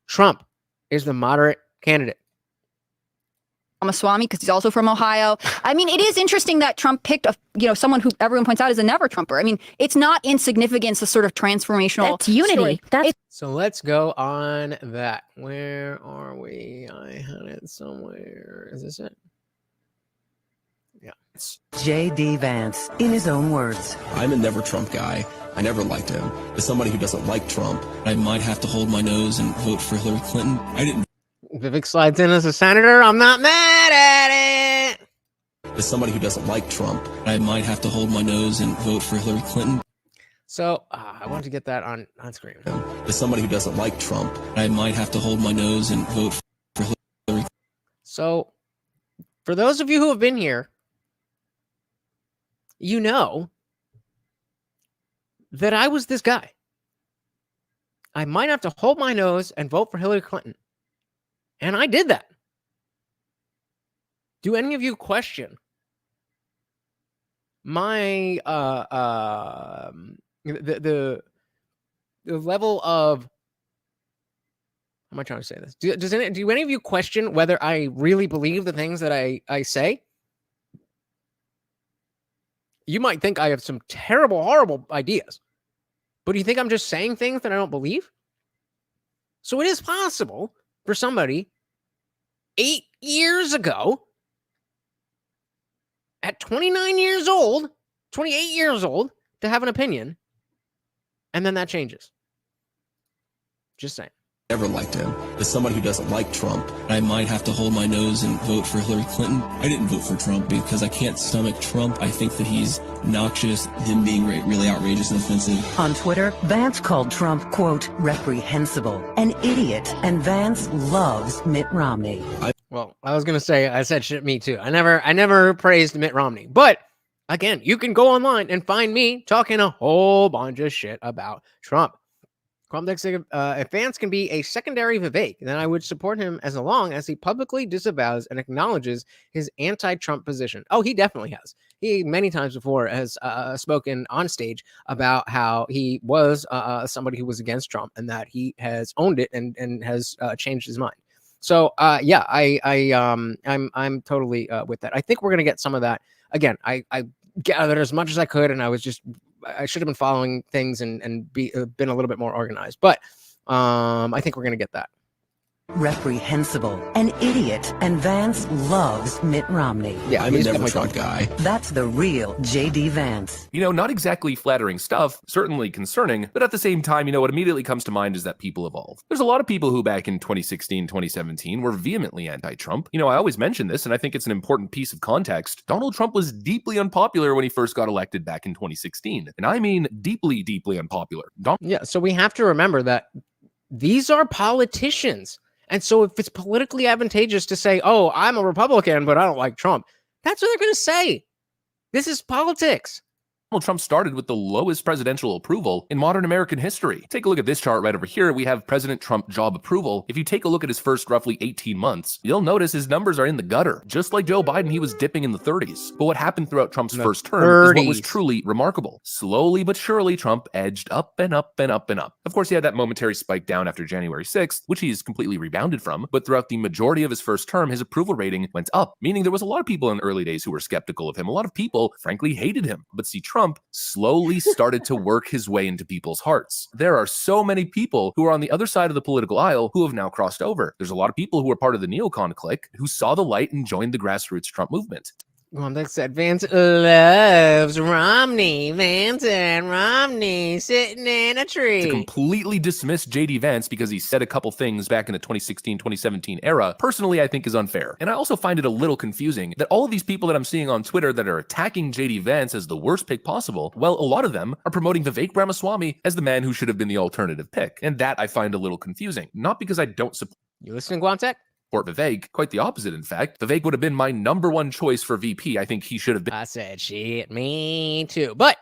Trump is the moderate candidate. Ramaswamy because he's also from Ohio. I mean, it is interesting that Trump picked someone who everyone points out is a never Trumper. I mean, it's not insignificance, a sort of transformational unity. So let's go on that. Where are we? I had it somewhere. Is this it? Yeah. JD Vance, in his own words. I'm a never Trump guy. I never liked him. As somebody who doesn't like Trump, I might have to hold my nose and vote for Hillary Clinton. I didn't. Vivek slides in as a senator. I'm not mad at it. As somebody who doesn't like Trump, I might have to hold my nose and vote for Hillary Clinton. So I wanted to get that on screen. As somebody who doesn't like Trump, I might have to hold my nose and vote for Hillary. So for those of you who have been here, you know that I was this guy. I might have to hold my nose and vote for Hillary Clinton. And I did that. Do any of you question my the level of, how am I trying to say this? Do any of you question whether I really believe the things that I say? You might think I have some terrible, horrible ideas, but do you think I'm just saying things that I don't believe? So it is possible for somebody 8 years ago at 29 years old, 28 years old, to have an opinion, and then that changes. Just saying. Never liked him. As somebody who doesn't like Trump, I might have to hold my nose and vote for Hillary Clinton. I didn't vote for Trump because I can't stomach Trump. I think that he's noxious, him being really outrageous and offensive. On Twitter, Vance called Trump, quote, reprehensible, an idiot, and Vance loves Mitt Romney. Well, I was gonna say I said shit. Me too. I never praised Mitt Romney, but again, you can go online and find me talking a whole bunch of shit about Trump. If Vance can be a secondary Vivek, then I would support him as long as he publicly disavows and acknowledges his anti-Trump position. Oh, he definitely has. He many times before has spoken on stage about how he was somebody who was against Trump and that he has owned it and has changed his mind. So yeah, I'm totally with that. I think we're gonna get some of that. Again, I gathered as much as I could, and I should have been following things and been a little bit more organized. But I think we're gonna get that. Reprehensible, an idiot, and Vance loves Mitt Romney. Yeah, I mean, He's he's never definitely Trump guy. That's the real JD Vance. You know, not exactly flattering stuff, certainly concerning, but at the same time, you know, what immediately comes to mind is that people evolve. There's a lot of people who back in 2016, 2017 were vehemently anti-Trump. You know, I always mention this, and I think it's an important piece of context. Donald Trump was deeply unpopular when he first got elected back in 2016. And I mean deeply, deeply unpopular. Yeah, so we have to remember that these are politicians. And so if it's politically advantageous to say, oh, I'm a Republican, but I don't like Trump, that's what they're going to say. This is politics. Donald Trump started with the lowest presidential approval in modern American history. Take a look at this chart right over here. We have President Trump job approval. If you take a look at his first roughly 18 months, you'll notice his numbers are in the gutter. Just like Joe Biden, he was dipping in the 30s. But what happened throughout Trump's first term is what was truly remarkable. Slowly but surely, Trump edged up and up and up and up. Of course, he had that momentary spike down after January 6th, which he's completely rebounded from. But throughout the majority of his first term, his approval rating went up, meaning there was a lot of people in the early days who were skeptical of him. A lot of people, frankly, hated him. But see, Trump slowly started to work his way into people's hearts. There are so many people who are on the other side of the political aisle who have now crossed over. There's a lot of people who are part of the neocon clique who saw the light and joined the grassroots Trump movement. Well, that said, Vance loves Romney. Vance and Romney sitting in a tree. To completely dismiss JD Vance because he said a couple things back in the 2016-2017 era, personally, I think is unfair. And I also find it a little confusing that all of these people that I'm seeing on Twitter that are attacking JD Vance as the worst pick possible, well, a lot of them are promoting Vivek Ramaswamy as the man who should have been the alternative pick. And that I find a little confusing. Not because I don't support... You listening, Guamtech? Vivek, quite the opposite, in fact. Vivek would have been my #1 choice for VP. I think he should have been. I said shit, me too. But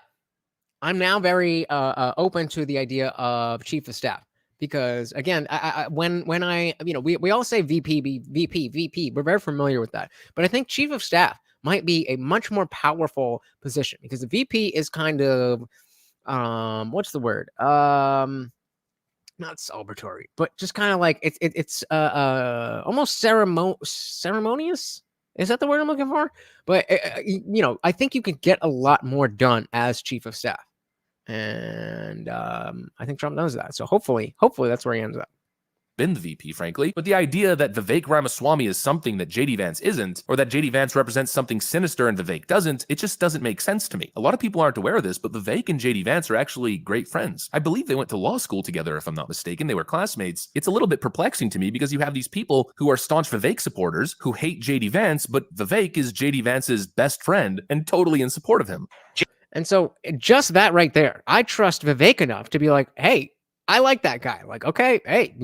I'm now very open to the idea of chief of staff because, again, when I you know, we all say VP, we're very familiar with that. But I think chief of staff might be a much more powerful position because the VP is kind of what's the word? Not celebratory, but just kind of like it's almost ceremonious. Is that the word I'm looking for? But you know, I think you can get a lot more done as chief of staff, and I think Trump knows that. So hopefully that's where he ends up. Been the VP, frankly, but the idea that Vivek Ramaswamy is something that JD Vance isn't, or that JD Vance represents something sinister and Vivek doesn't, it just doesn't make sense to me. A lot of people aren't aware of this, but Vivek and JD Vance are actually great friends. I believe they went to law school together, if I'm not mistaken. They were classmates. It's a little bit perplexing to me because you have these people who are staunch Vivek supporters who hate JD Vance, but Vivek is JD Vance's best friend and totally in support of him. And so just that right there, I trust Vivek enough to be like, hey, I like that guy. Like, okay, hey,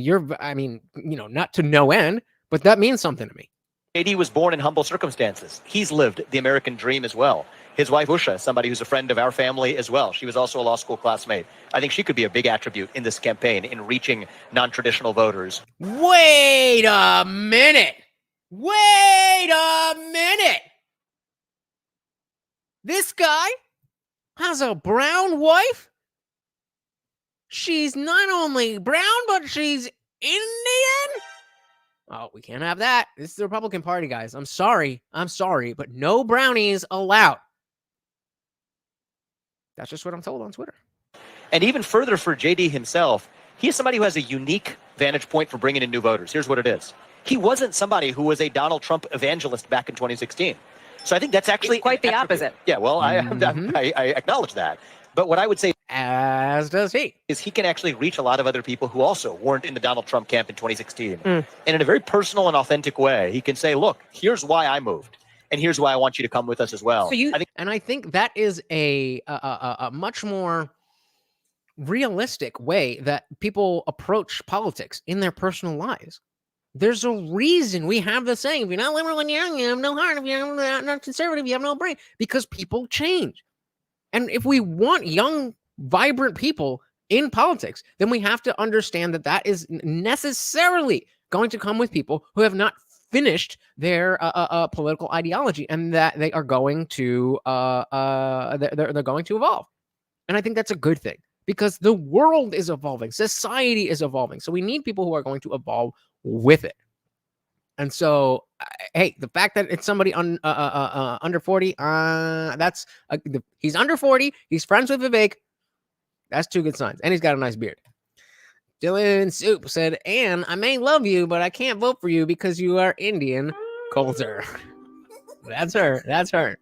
I mean, you know, not to no end, but that means something to me. JD was born in humble circumstances. He's lived the American dream as well. His wife, Usha, somebody who's a friend of our family as well. She was also a law school classmate. I think she could be a big attribute in this campaign in reaching non-traditional voters. Wait a minute. This guy has a brown wife? She's not only brown, but she's Indian? Oh, we can't have that. This is the Republican Party, guys. I'm sorry, but no brownies allowed. That's just what I'm told on Twitter. And even further for JD himself, he is somebody who has a unique vantage point for bringing in new voters. Here's what it is. He wasn't somebody who was a Donald Trump evangelist back in 2016. So I think that's actually quite the opposite. Yeah, well, I acknowledge that. But what I would say, as does he, is he can actually reach a lot of other people who also weren't in the Donald Trump camp in 2016. And in a very personal and authentic way, he can say, look, here's why I moved. And here's why I want you to come with us as well. So I think that is a much more realistic way that people approach politics in their personal lives. There's a reason we have the saying, if you're not liberal and young, you have no heart. If you're not conservative, you have no brain. Because people change. And if we want young, vibrant people in politics, then we have to understand that that is necessarily going to come with people who have not finished their political ideology, and that they are going to they're going to evolve. And I think that's a good thing, because the world is evolving, society is evolving. So we need people who are going to evolve with it. And so, hey, the fact that it's somebody under 40, that's he's under 40. He's friends with Vivek. That's two good signs. And he's got a nice beard. Dylan Soup said, Anne, I may love you, but I can't vote for you because you are Indian. Coulter. That's her. That's her.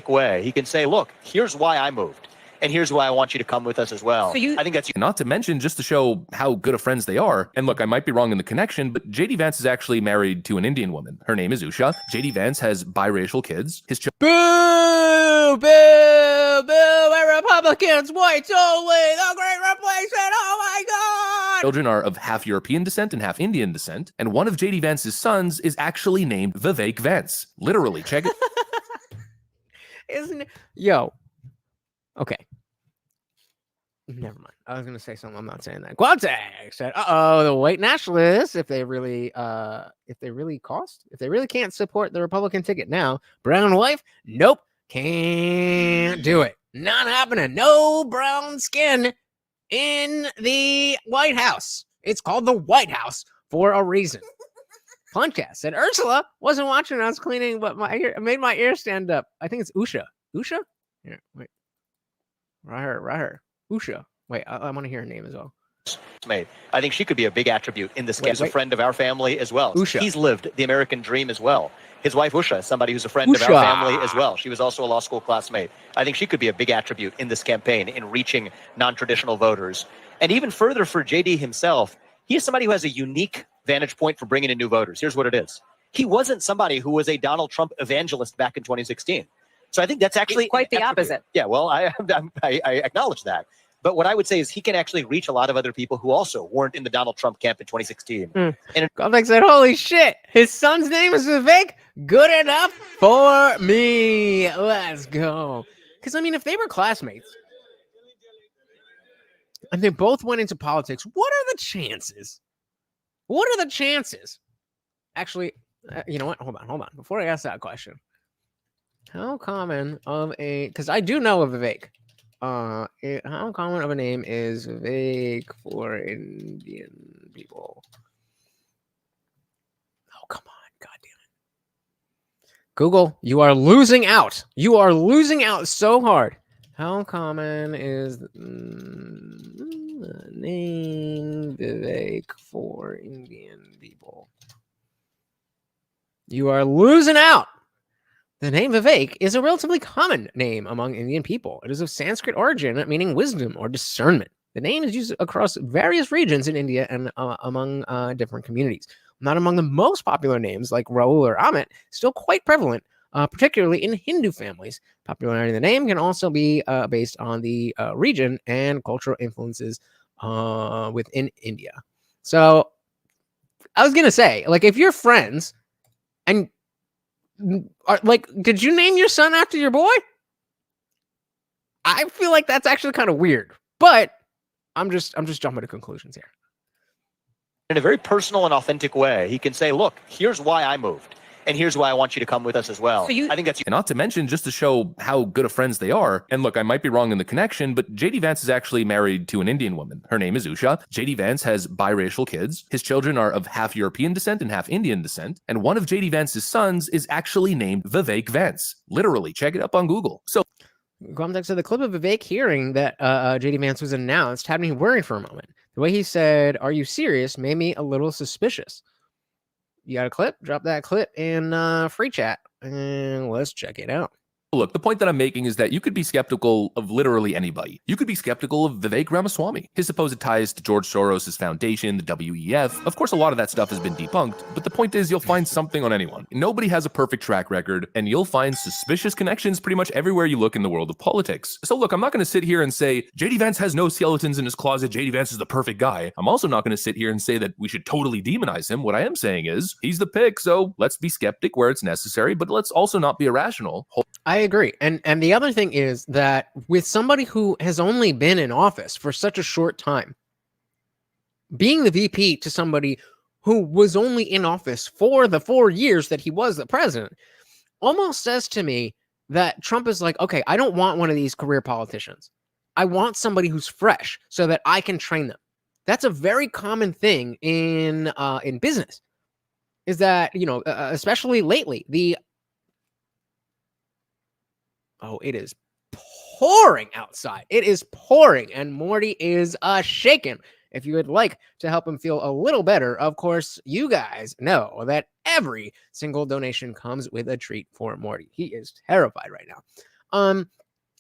Way. He can say, look, here's why I moved. And here's why I want you to come with us as well. So I think that's not to mention, just to show how good of friends they are. And look, I might be wrong in the connection, but JD Vance is actually married to an Indian woman. Her name is Usha. JD Vance has biracial kids. His Boo! Boo! Boo! We're Republicans! Whites only! The great replacement! Oh my God! children are of half European descent and half Indian descent. And one of JD Vance's sons is actually named Vivek Vance. Literally, check it. Isn't it? Yo. Okay. Never mind. I was going to say something. I'm not saying that. Quantek said, the white nationalists, if they really can't support the Republican ticket now, brown wife, nope, can't do it. Not happening. No brown skin in the White House. It's called the White House for a reason. Podcast said Ursula wasn't watching. I was cleaning, but I made my ear stand up. I think it's Usha. Usha? Here, wait. Right here. Usha. Wait, I want to hear her name as well. Made. I think she could be a big attribute in this case. A friend of our family as well. Usha. He's lived the American dream as well. His wife Usha, somebody who's a friend of our family as well. She was also a law school classmate. I think she could be a big attribute in this campaign in reaching non-traditional voters. And even further for JD himself, he is somebody who has a unique vantage point for bringing in new voters. Here's what it is. He wasn't somebody who was a Donald Trump evangelist back in 2016. So I think that's actually quite the opposite. Yeah, well, I acknowledge that. But what I would say is he can actually reach a lot of other people who also weren't in the Donald Trump camp in 2016. And Comperatore said, holy shit, his son's name is Vivek? Good enough for me. Let's go. Because, I mean, if they were classmates and they both went into politics, what are the chances? What are the chances? Actually, you know what? Hold on. Before I ask that question, how common of a... Because I do know of Vivek. How common of a name is Vivek for Indian people? Oh, come on. God damn it. Google, you are losing out. You are losing out so hard. How common is the name Vivek for Indian people? You are losing out. The name Vivek is a relatively common name among Indian people. It is of Sanskrit origin, meaning wisdom or discernment. The name is used across various regions in India and among different communities. Not among the most popular names like Raul or Amit, still quite prevalent, particularly in Hindu families. Popularity of the name can also be based on the region and cultural influences within India. So I was going to say, like, if you're friends and like, did you name your son after your boy? I feel like that's actually kind of weird, but I'm just jumping to conclusions here. In a very personal and authentic way, he can say, look, here's why I moved. And here's why I want you to come with us as well. I think that's... And not to mention, just to show how good of friends they are. And look, I might be wrong in the connection, but JD Vance is actually married to an Indian woman. Her name is Usha. JD Vance has biracial kids. His children are of half European descent and half Indian descent. And one of JD Vance's sons is actually named Vivek Vance. Literally, check it up on Google. So, Comperatore said the clip of Vivek hearing that JD Vance was announced had me worried for a moment. The way he said, "Are you serious?" made me a little suspicious. You got a clip? Drop that clip in free chat and let's check it out. Look, the point that I'm making is that you could be skeptical of literally anybody. You could be skeptical of Vivek Ramaswamy, his supposed ties to George Soros' foundation, the WEF. Of course, a lot of that stuff has been debunked, but the point is you'll find something on anyone. Nobody has a perfect track record, and you'll find suspicious connections pretty much everywhere you look in the world of politics. So look, I'm not going to sit here and say, JD Vance has no skeletons in his closet, JD Vance is the perfect guy. I'm also not going to sit here and say that we should totally demonize him. What I am saying is, he's the pick, so let's be skeptic where it's necessary, but let's also not be irrational. I agree. And the other thing is that with somebody who has only been in office for such a short time, being the VP to somebody who was only in office for the 4 years that he was the president almost says to me that Trump is like, okay, I don't want one of these career politicians. I want somebody who's fresh so that I can train them. That's a very common thing in business, is that, you know, especially lately, it is pouring outside. It is pouring, and Morty is shaken. If you would like to help him feel a little better, of course, you guys know that every single donation comes with a treat for Morty. He is terrified right now.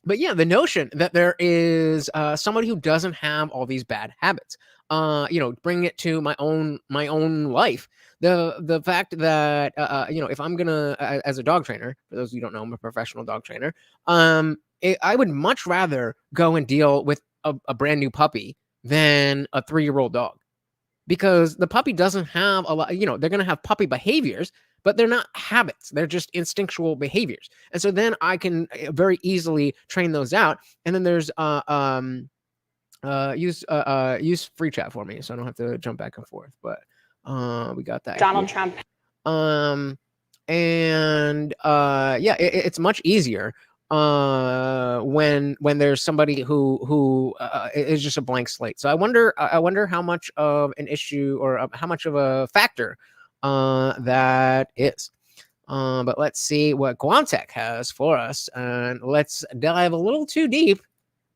But yeah, the notion that there is somebody who doesn't have all these bad habits, you know, bring it to my own life. The fact that you know, if I'm gonna as a dog trainer, for those of you who don't know, I'm a professional dog trainer. I would much rather go and deal with a brand new puppy than a 3-year-old dog, because the puppy doesn't have a lot. You know, they're gonna have puppy behaviors, but they're not habits. They're just instinctual behaviors. And so then I can very easily train those out. And then there's use free chat for me, so I don't have to jump back and forth. But we got that. Donald Trump. Yeah, it's much easier when there's somebody who is just a blank slate. So I wonder how much of an issue or how much of a factor that is. But let's see what Guantech has for us, and let's dive a little too deep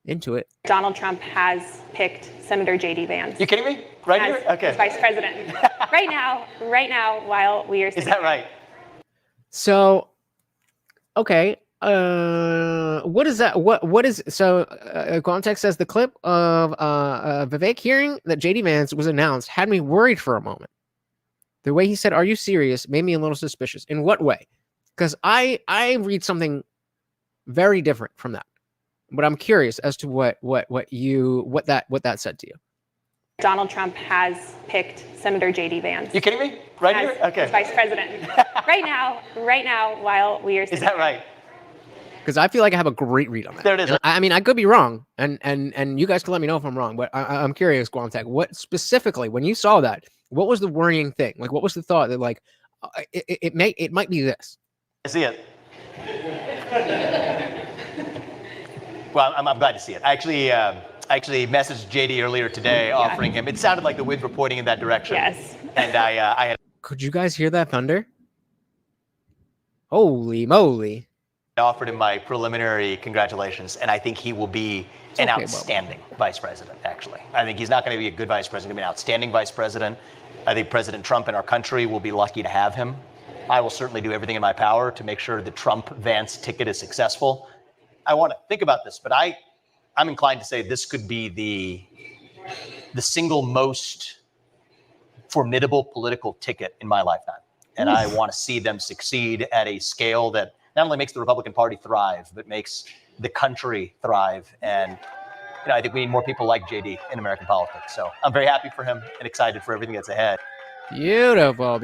into it. Donald Trump has picked Senator JD Vance. You kidding me? Right here? Okay. As vice president. right now, while we are sitting Is that right? So, okay. What is that? What is so? Guantech says the clip of Vivek hearing that JD Vance was announced had me worried for a moment. The way he said, "Are you serious?" made me a little suspicious. In what way? Because I read something very different from that. But I'm curious as to what that said to you. Donald Trump has picked Senator JD Vance. You kidding me? Right here? Okay. As vice president. right now, while we are sitting Is that right? Because I feel like I have a great read on that. There it is. And I mean, I could be wrong, and you guys can let me know if I'm wrong. But I'm curious, Guantech, what specifically, when you saw that, what was the worrying thing? Like, what was the thought that, like, it might be this? I see it. Well, I'm glad to see it. I actually messaged JD earlier today, offering him. It sounded like the winds were pointing in that direction. Yes. And I had. Could you guys hear that thunder? Holy moly! I offered him my preliminary congratulations, and I think he will be an outstanding vice president. Actually, I think he's not going to be a good vice president; he'll be an outstanding vice president. I think President Trump and our country will be lucky to have him. I will certainly do everything in my power to make sure the Trump-Vance ticket is successful. I want to think about this, but I'm inclined to say this could be the single most formidable political ticket in my lifetime. And I want to see them succeed at a scale that not only makes the Republican Party thrive, but makes the country thrive. And you know, I think we need more people like JD in American politics. So I'm very happy for him and excited for everything that's ahead. Beautiful.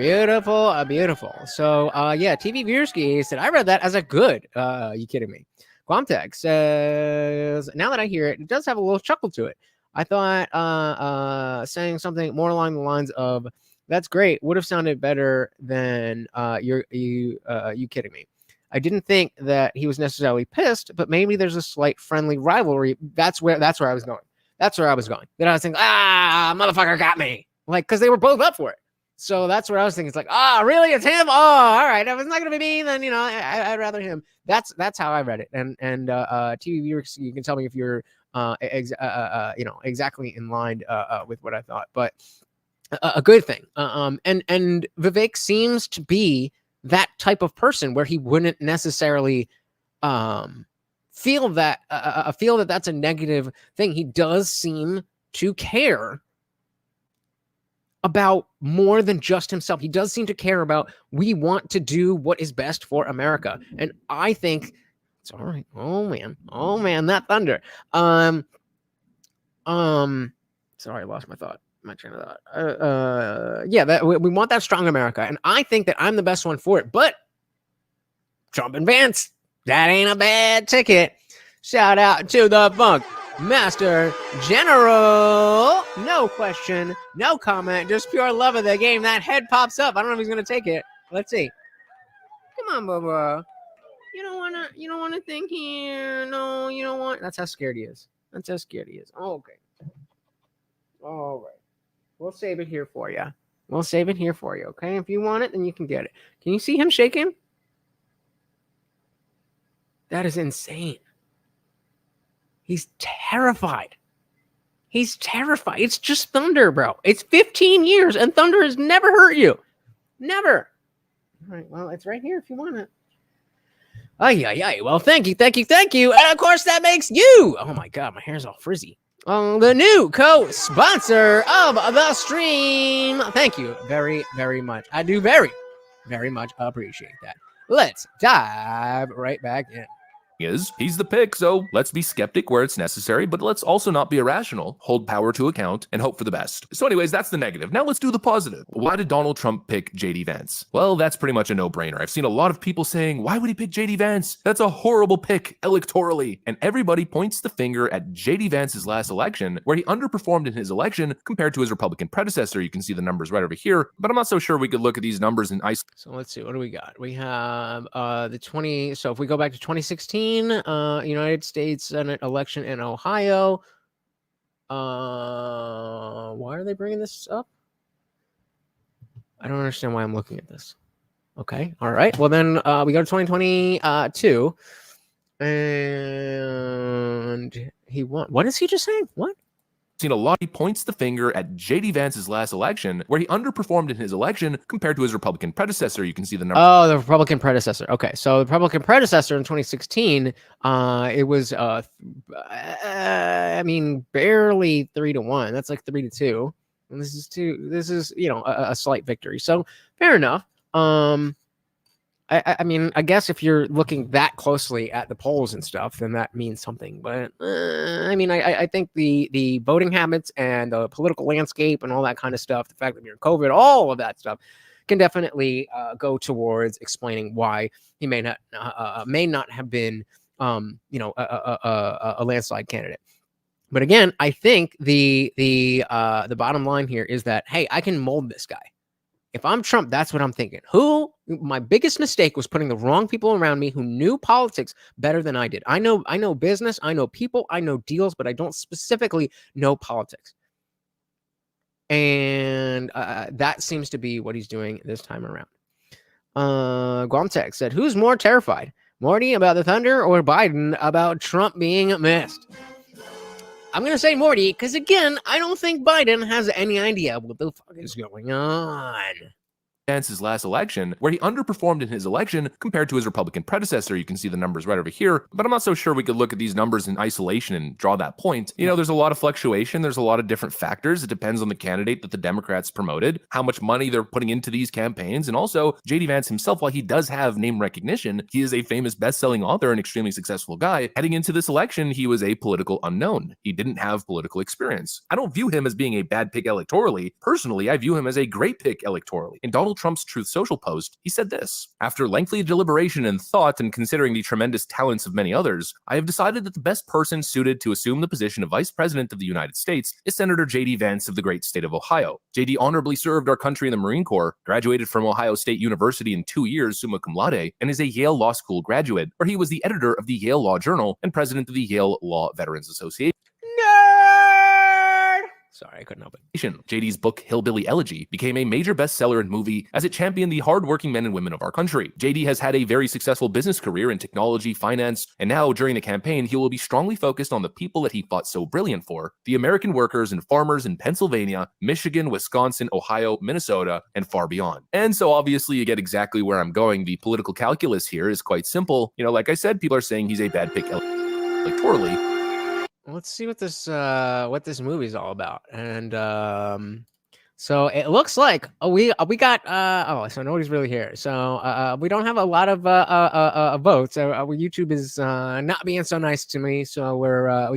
So, yeah, TV Viewerski said, I read that as a good. You kidding me? Quamtech says, now that I hear it, it does have a little chuckle to it. I thought saying something more along the lines of, that's great, would have sounded better than you kidding me. I didn't think that he was necessarily pissed, but maybe there's a slight friendly rivalry. That's where I was going. Then I was thinking, motherfucker got me. Like, because they were both up for it. So that's what I was thinking. It's like, really? It's him? Oh, all right. If it's not going to be me, then, I'd rather him. That's how I read it. And TV viewers, you can tell me if you're, exactly in line with what I thought. But a good thing. And Vivek seems to be that type of person where he wouldn't necessarily feel that that's a negative thing. He does seem to care about more than just himself. He does seem to care about, we want to do what is best for America. And I think it's all right. Oh man, that thunder. Sorry, I lost my thought. My train of thought. Yeah, that we want that strong America. And I think that I'm the best one for it. But Trump and Vance, that ain't a bad ticket. Shout out to the Funk Master General. No question, no comment, just pure love of the game. That head pops up. I don't know if he's gonna take it. Let's see. Come on, Bubba. You don't wanna think here. No, you don't want. That's how scared he is. Oh, okay. All right. We'll save it here for you. Okay? If you want it, then you can get it. Can you see him shaking? That is insane. He's terrified. It's just thunder, bro. It's 15 years, and thunder has never hurt you. Never. All right, well, it's right here if you want it. Ay. Well, thank you. And, of course, that makes you. Oh, my God, my hair's all frizzy. The new co-sponsor of the stream. Thank you very, very much. I do very, very much appreciate that. Let's dive right back in. He's the pick, so let's be skeptic where it's necessary, but let's also not be irrational, hold power to account, and hope for the best. So anyways, that's the negative. Now let's do the positive. Why did Donald Trump pick JD Vance? Well, that's pretty much a no-brainer. I've seen a lot of people saying, why would he pick JD Vance? That's a horrible pick electorally. And everybody points the finger at JD Vance's last election, where he underperformed in his election compared to his Republican predecessor. You can see the numbers right over here, but I'm not so sure we could look at these numbers in isolation. So let's see, what do we got? We have so if we go back to 2016, United States Senate election in Ohio. Why are they bringing this up? I don't understand why I'm looking at this. Okay, all right. Well, then we go to 2022, and he won. What is he just saying? What? Seen a lot. He points the finger at JD Vance's last election, where he underperformed in his election compared to his Republican predecessor. You can see the numbers. Oh, the Republican predecessor. Okay, so the Republican predecessor in 2016, it was barely 3-1. That's like 3-2, and this is a slight victory. So fair enough. I guess if you're looking that closely at the polls and stuff, then that means something. But I think the voting habits and the political landscape and all that kind of stuff, the fact that you're in COVID, all of that stuff can definitely go towards explaining why he may not have been a landslide candidate. But again, I think the bottom line here is that, hey, I can mold this guy. If I'm Trump, that's what I'm thinking. My biggest mistake was putting the wrong people around me who knew politics better than I did. I know business, I know people, I know deals, but I don't specifically know politics. And that seems to be what he's doing this time around. Guamtech said, who's more terrified? Morty about the thunder or Biden about Trump being missed? I'm going to say Morty, because again, I don't think Biden has any idea what the fuck is going on. Vance's last election, where he underperformed in his election compared to his Republican predecessor. You can see the numbers right over here, but I'm not so sure we could look at these numbers in isolation and draw that point. There's a lot of fluctuation. There's a lot of different factors. It depends on the candidate that the Democrats promoted, how much money they're putting into these campaigns, and also JD Vance himself, while he does have name recognition, he is a famous best-selling author and extremely successful guy. Heading into this election, he was a political unknown. He didn't have political experience. I don't view him as being a bad pick electorally. Personally, I view him as a great pick electorally. In Donald Trump's Truth Social post, he said this: after lengthy deliberation and thought and considering the tremendous talents of many others, I have decided that the best person suited to assume the position of Vice President of the United States is Senator JD Vance of the great state of Ohio. JD honorably served our country in the Marine Corps, graduated from Ohio State University in 2 years summa cum laude, and is a Yale Law School graduate, where he was the editor of the Yale Law Journal and president of the Yale Law Veterans Association. Sorry, I couldn't help it. JD's book Hillbilly Elegy became a major bestseller and movie as it championed the hardworking men and women of our country. JD has had a very successful business career in technology, finance, and now during the campaign, he will be strongly focused on the people that he fought so brilliant for, the American workers and farmers in Pennsylvania, Michigan, Wisconsin, Ohio, Minnesota, and far beyond. And so obviously you get exactly where I'm going. The political calculus here is quite simple. You know, like I said, people are saying he's a bad pick electorally. Let's see what this movie's all about. And so it looks like we got so nobody's really here. So we don't have a lot of votes. YouTube is not being so nice to me. So we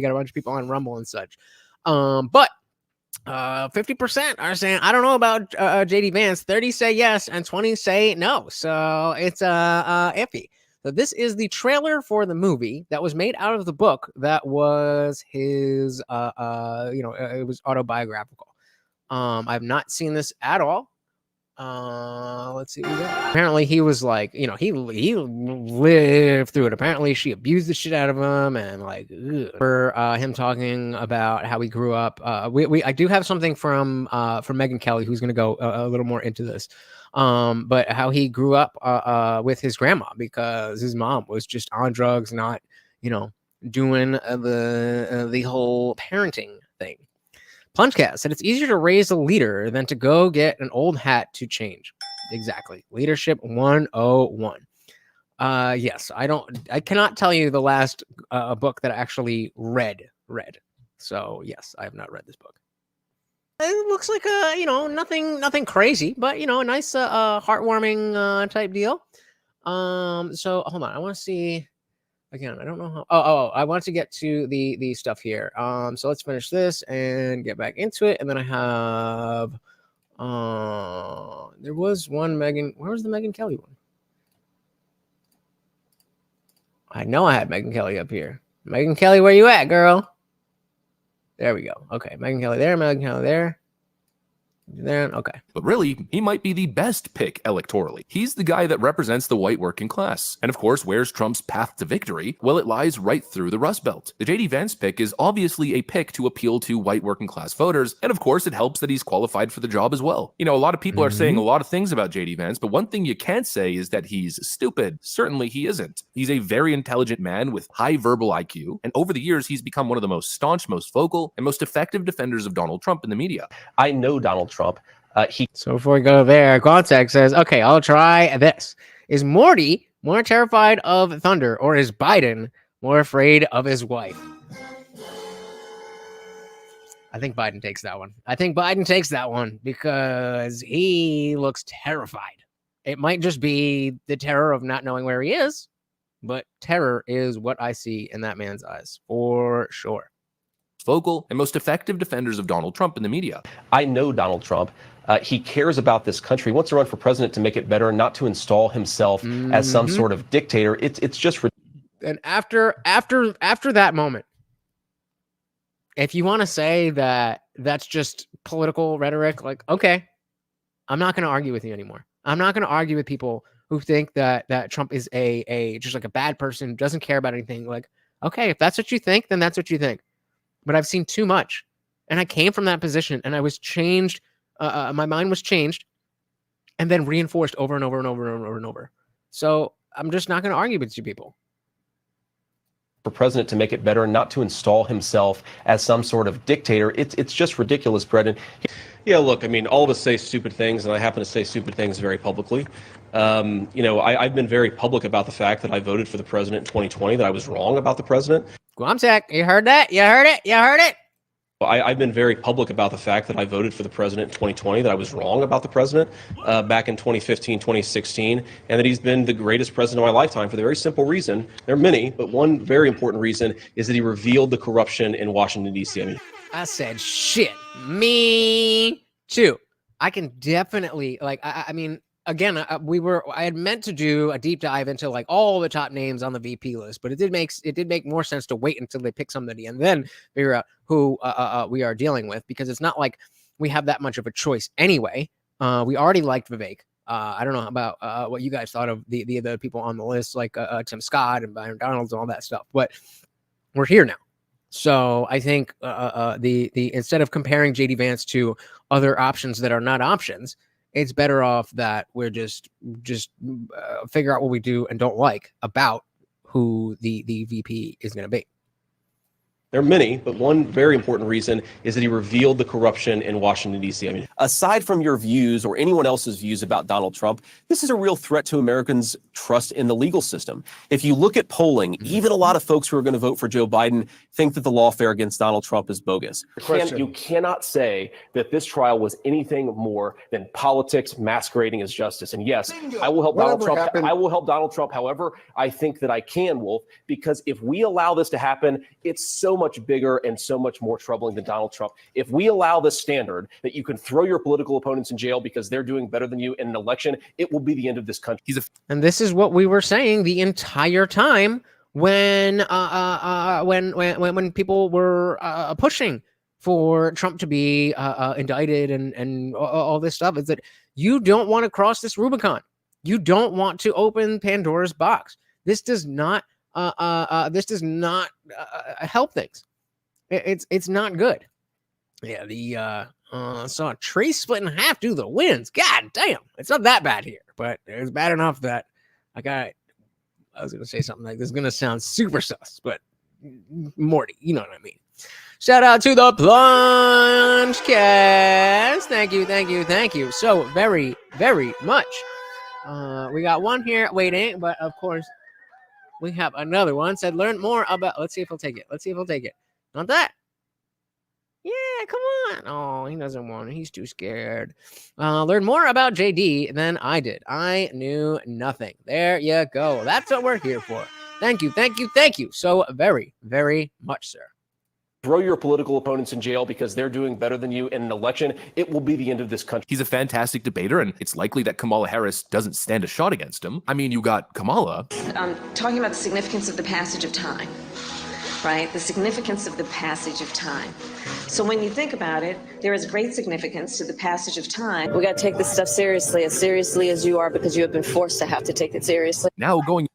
got a bunch of people on Rumble and such. But 50% are saying I don't know about JD Vance. 30 say yes and 20 say no. So it's iffy. So this is the trailer for the movie that was made out of the book that was his, it was autobiographical. I've not seen this at all. Let's see. Apparently he was like, he lived through it. Apparently she abused the shit out of him and like, for him talking about how he grew up. I do have something from Megyn Kelly, who's going to go a little more into this. But how he grew up with his grandma because his mom was just on drugs, not, doing the whole parenting thing. Punchcast said it's easier to raise a leader than to go get an old hat to change. Exactly. Leadership 101. Yes, I cannot tell you the last book that I actually read. So yes, I have not read this book. It looks like nothing crazy, but a nice heartwarming type deal. So hold on, I want to see again. I don't know how. I want to get to the stuff here. So let's finish this and get back into it, and then I have there was one Megyn. Where was the Megyn Kelly one? I know I had Megyn Kelly up here. Megyn Kelly, where you at, girl? There we go. Okay, Megyn Kelly there, Megyn Kelly there. Then okay. But really, he might be the best pick electorally. He's the guy that represents the white working class. And of course, where's Trump's path to victory? Well, it lies right through the Rust Belt. The JD Vance pick is obviously a pick to appeal to white working class voters, and of course, it helps that he's qualified for the job as well. A lot of people are saying a lot of things about JD Vance, but one thing you can't say is that he's stupid. Certainly he isn't. He's a very intelligent man with high verbal IQ, and over the years, he's become one of the most staunch, most vocal, and most effective defenders of Donald Trump in the media. I know Donald Trump. So before we go there, Quantek says, okay, I'll try this. Is Morty more terrified of thunder, or is Biden more afraid of his wife? I think Biden takes that one. Because he looks terrified. It might just be the terror of not knowing where he is, but terror is what I see in that man's eyes, for sure. Vocal and most effective defenders of Donald Trump in the media. I know Donald Trump. He cares about this country. He wants to run for president to make it better, not to install himself as some sort of dictator. It's just. And after that moment, if you want to say that that's just political rhetoric, like, okay, I'm not going to argue with you anymore. I'm not going to argue with people who think that Trump is a just like a bad person, doesn't care about anything. Like, okay, if that's what you think, then that's what you think. But I've seen too much, and I came from that position, and I was changed. My mind was changed, and then reinforced over and over and over and over and over. So I'm just not going to argue with you people. For president to make it better, not to install himself as some sort of dictator. It's just ridiculous, Brendan. Yeah, look, I mean, all of us say stupid things, and I happen to say stupid things very publicly. I've been very public about the fact that I voted for the president in 2020, that I was wrong about the president. Guamsack, you heard that? You heard it? I've been very public about the fact that I voted for the president in 2020, that I was wrong about the president back in 2015, 2016, and that he's been the greatest president of my lifetime for the very simple reason. There are many, but one very important reason is that he revealed the corruption in Washington, D.C. I said, shit, me too. I can definitely, again, I had meant to do a deep dive into like all the top names on the VP list, but it did make more sense to wait until they pick somebody and then figure out who we are dealing with, because it's not like we have that much of a choice anyway. We already liked Vivek. I don't know about what you guys thought of the people on the list, like Tim Scott and Byron Donalds and all that stuff, but we're here now. So I think the instead of comparing JD Vance to other options that are not options, it's better off that we're just figure out what we do and don't like about who the VP is going to be. There are many, but one very important reason is that he revealed the corruption in Washington, D.C. I mean, aside from your views or anyone else's views about Donald Trump, this is a real threat to Americans' trust in the legal system. If you look at polling, even a lot of folks who are going to vote for Joe Biden think that the lawfare against Donald Trump is bogus. You cannot say that this trial was anything more than politics masquerading as justice. And yes, I will help Donald Trump. I will help Donald Trump however I think that I can, Wolf, because if we allow this to happen, it's so much bigger and so much more troubling than Donald Trump. If we allow this standard that you can throw your political opponents in jail because they're doing better than you in an election, it will be the end of this country. And this is what we were saying the entire time when people were pushing for Trump to be indicted and all this stuff, is that you don't want to cross this Rubicon. You don't want to open Pandora's box. This does not help things. It's not good. Yeah, saw a tree split in half due to the winds. God damn, it's not that bad here, but it's bad enough that I was gonna say something like this is gonna sound super sus, but Morty, you know what I mean. Shout out to the Plunge Cast. Thank you so very, very much. We got one here waiting, but of course we have another one. Said learn more about. Let's see if he'll take it. Not that. Yeah, come on. Oh, he doesn't want it. He's too scared. Learn more about JD than I did. I knew nothing. There you go. That's what we're here for. Thank you so very, very much, sir. Throw your political opponents in jail because they're doing better than you in an election, it will be the end of this country. He's a fantastic debater, and it's likely that Kamala Harris doesn't stand a shot against him. I mean, you got Kamala. Talking about the significance of the passage of time, right? The significance of the passage of time. So when you think about it, there is great significance to the passage of time. We got to take this stuff seriously as you are, because you have been forced to have to take it seriously. Now going...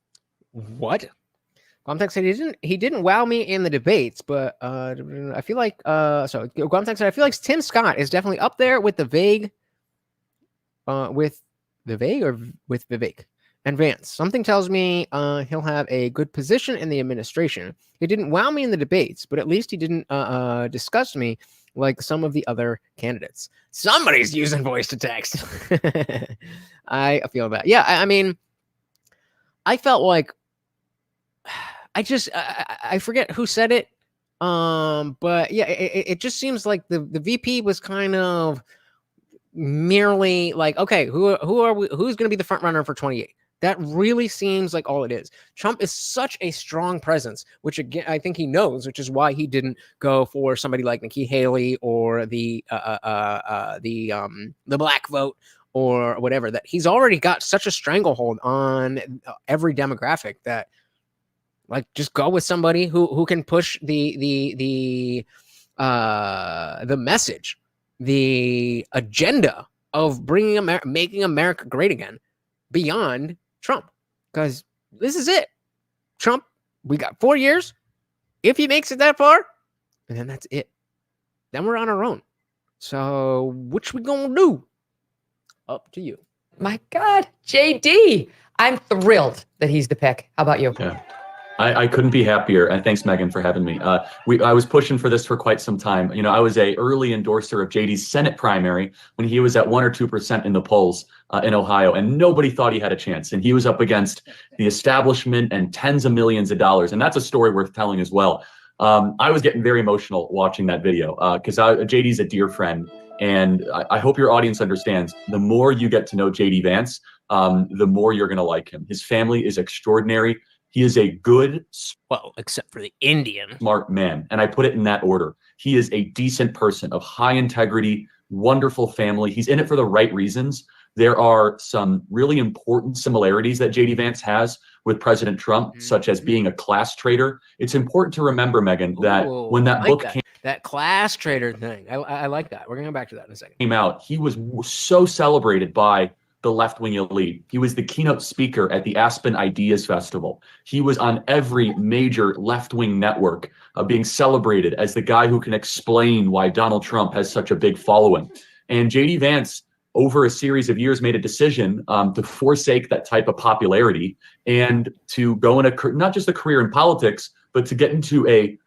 What? Guamtech said he didn't wow me in the debates, but I feel like Guamtech said I feel like Tim Scott is definitely up there with the vague or with Vivek and Vance. Something tells me he'll have a good position in the administration. He didn't wow me in the debates, but at least he didn't discuss me like some of the other candidates. Somebody's using voice to text. I feel that. Yeah, I mean, I felt like I forget who said it. But yeah, it just seems like the VP was kind of merely like, okay, who's going to be the front runner for 28? That really seems like all it is. Trump is such a strong presence, which again, I think he knows, which is why he didn't go for somebody like Nikki Haley or the black vote or whatever. That he's already got such a stranglehold on every demographic that, like, just go with somebody who can push the message, the agenda of making America great again beyond Trump, because this is it. Trump, we got 4 years. If he makes it that far, and then that's it. Then we're on our own. So which we gonna do? Up to you. My God, JD, I'm thrilled that he's the pick. How about you? Yeah. I couldn't be happier, and thanks, Megan, for having me. I was pushing for this for quite some time. You know, I was a early endorser of JD's Senate primary when he was at 1 or 2% in the polls in Ohio, and nobody thought he had a chance. And he was up against the establishment and tens of millions of dollars, and that's a story worth telling as well. I was getting very emotional watching that video because JD's a dear friend, and I hope your audience understands. The more you get to know JD Vance, the more you're going to like him. His family is extraordinary. He is a good, well, except for the Indian, smart man. And I put it in that order. He is a decent person of high integrity, wonderful family. He's in it for the right reasons. There are some really important similarities that JD Vance has with President Trump, such as being a class traitor. It's important to remember, Megan, that when that book that class traitor thing, I like that. We're going to go back to that in a second. Came out, he was so celebrated by the left-wing elite. He was the keynote speaker at the Aspen Ideas Festival. He was on every major left-wing network, being celebrated as the guy who can explain why Donald Trump has such a big following. And JD Vance, over a series of years, made a decision to forsake that type of popularity and to go in not just a career in politics, but to get into a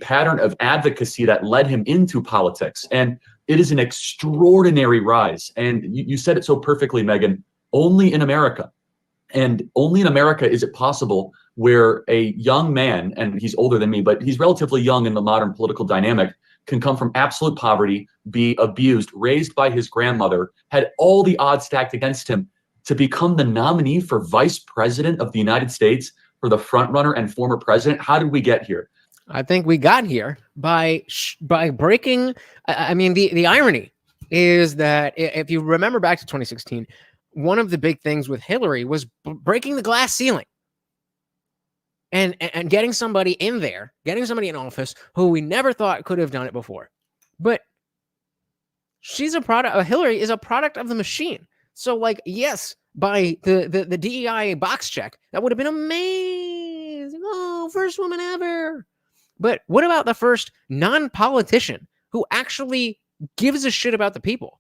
pattern of advocacy that led him into politics. And it is an extraordinary rise. And you said it so perfectly, Megan, only in America. And only in America is it possible where a young man, and he's older than me, but he's relatively young in the modern political dynamic, can come from absolute poverty, be abused, raised by his grandmother, had all the odds stacked against him to become the nominee for vice president of the United States, for the front runner and former president. How did we get here? I think we got here by breaking. I mean, the irony is that if you remember back to 2016, one of the big things with Hillary was breaking the glass ceiling and getting somebody in there, getting somebody in office who we never thought could have done it before. But she's a product. Hillary is a product of the machine. So, like, yes, by the DEI box check, that would have been amazing. Oh, first woman ever. But what about the first non-politician who actually gives a shit about the people?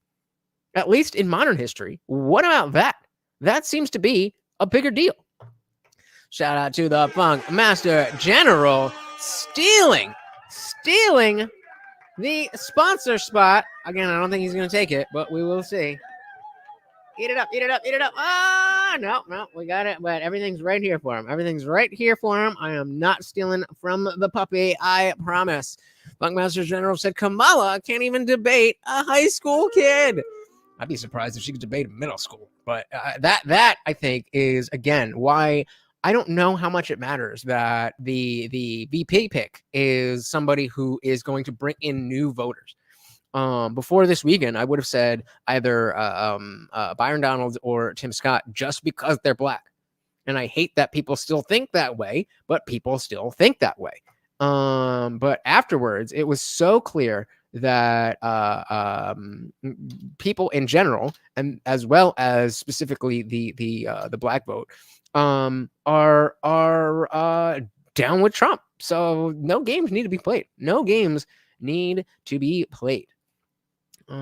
At least in modern history. What about that? That seems to be a bigger deal. Shout out to the Funk Master General stealing the sponsor spot. Again, I don't think he's going to take it, but we will see. Eat it up, eat it up, eat it up. Ah, no, we got it. But everything's right here for him. Everything's right here for him. I am not stealing from the puppy, I promise. Funkmaster General said Kamala can't even debate a high school kid. I'd be surprised if she could debate a middle school. But that I think is, again, why I don't know how much it matters that the VP pick is somebody who is going to bring in new voters. Before this weekend, I would have said either Byron Donalds or Tim Scott just because they're black. And I hate that people still think that way, but people still think that way. But afterwards, it was so clear that people in general, and as well as specifically the black vote, are down with Trump. So no games need to be played. No games need to be played. Did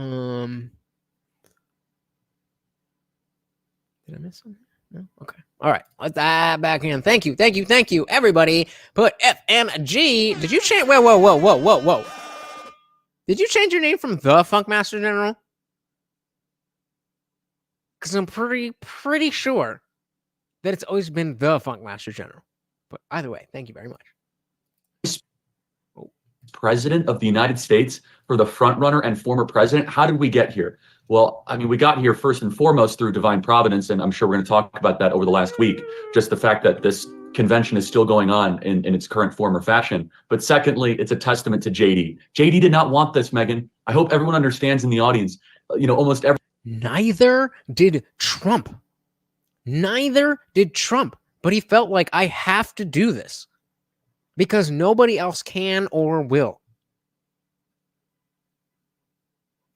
I miss something? No? Okay. All right. Let's dive back in. Thank you, everybody. Put FMG. Did you change? Whoa. Did you change your name from the Funkmaster General? Because I'm pretty sure that it's always been the Funkmaster General. But either way, thank you very much. President of the United States, for the front runner and former president. How did we get here? Well, I mean, we got here first and foremost through divine providence, and I'm sure we're going to talk about that over the last week. Just the fact that this convention is still going on in its current form or fashion. But secondly, it's a testament to JD. JD did not want this, Megan. I hope everyone understands in the audience. Almost every. Neither did Trump. But he felt like, I have to do this because nobody else can or will.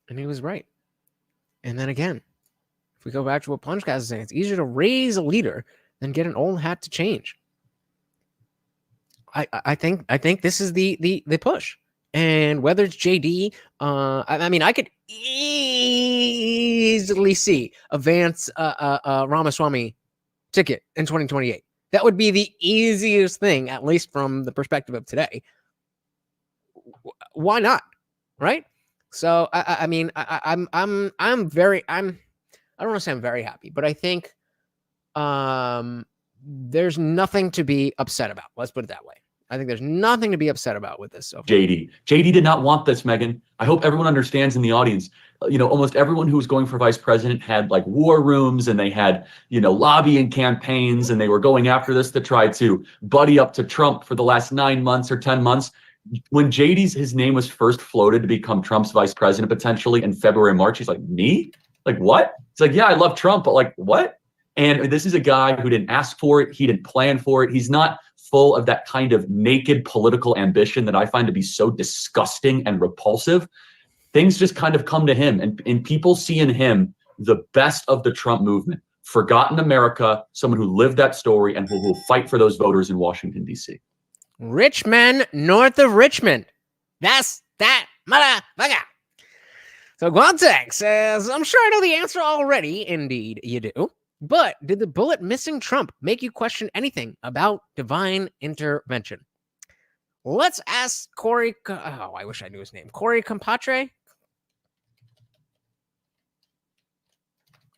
And he was right. And then again, if we go back to what Punchcast is saying, it's easier to raise a leader than get an old hat to change. I think this is the push. And whether it's JD, I mean, I could easily see a Vance Ramaswamy ticket in 2028. That would be the easiest thing, at least from the perspective of today. Why not? Right? So I mean, I'm very, I don't want to say I'm very happy, but I think there's nothing to be upset about. Let's put it that way. I think there's nothing to be upset about with this. So JD did not want this, Megan. I hope everyone understands in the audience. Almost everyone who was going for vice president had like war rooms, and they had, lobbying campaigns, and they were going after this to try to buddy up to Trump for the last 9 months or 10 months. When his name was first floated to become Trump's vice president potentially in February, March, he's like, me? Like, what? It's like, yeah, I love Trump, but like, what? And this is a guy who didn't ask for it. He didn't plan for it. He's not full of that kind of naked political ambition that I find to be so disgusting and repulsive. Things just kind of come to him, and people see in him the best of the Trump movement. Forgotten America, someone who lived that story and who will fight for those voters in Washington, D.C. Rich men north of Richmond. That's that motherfucker. So Guantech says, I'm sure I know the answer already. Indeed, you do. But did the bullet missing Trump make you question anything about divine intervention? Let's ask Corey. Oh, I wish I knew his name. Corey Comperatore.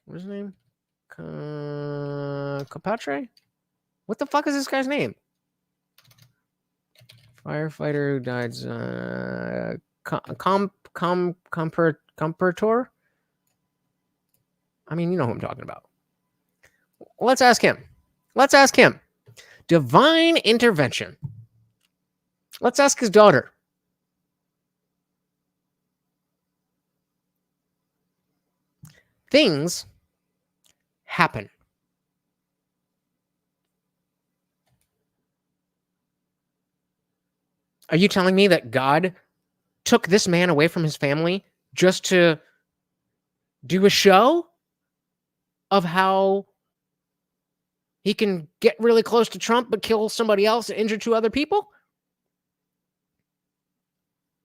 What's his name? Comperatore? What the fuck is this guy's name? Firefighter who died. Comperatore? I mean, you know who I'm talking about. Let's ask him. Let's ask him. Divine intervention. Let's ask his daughter. Things happen. Are you telling me that God took this man away from his family just to do a show of how he can get really close to Trump but kill somebody else and injure 2 other people?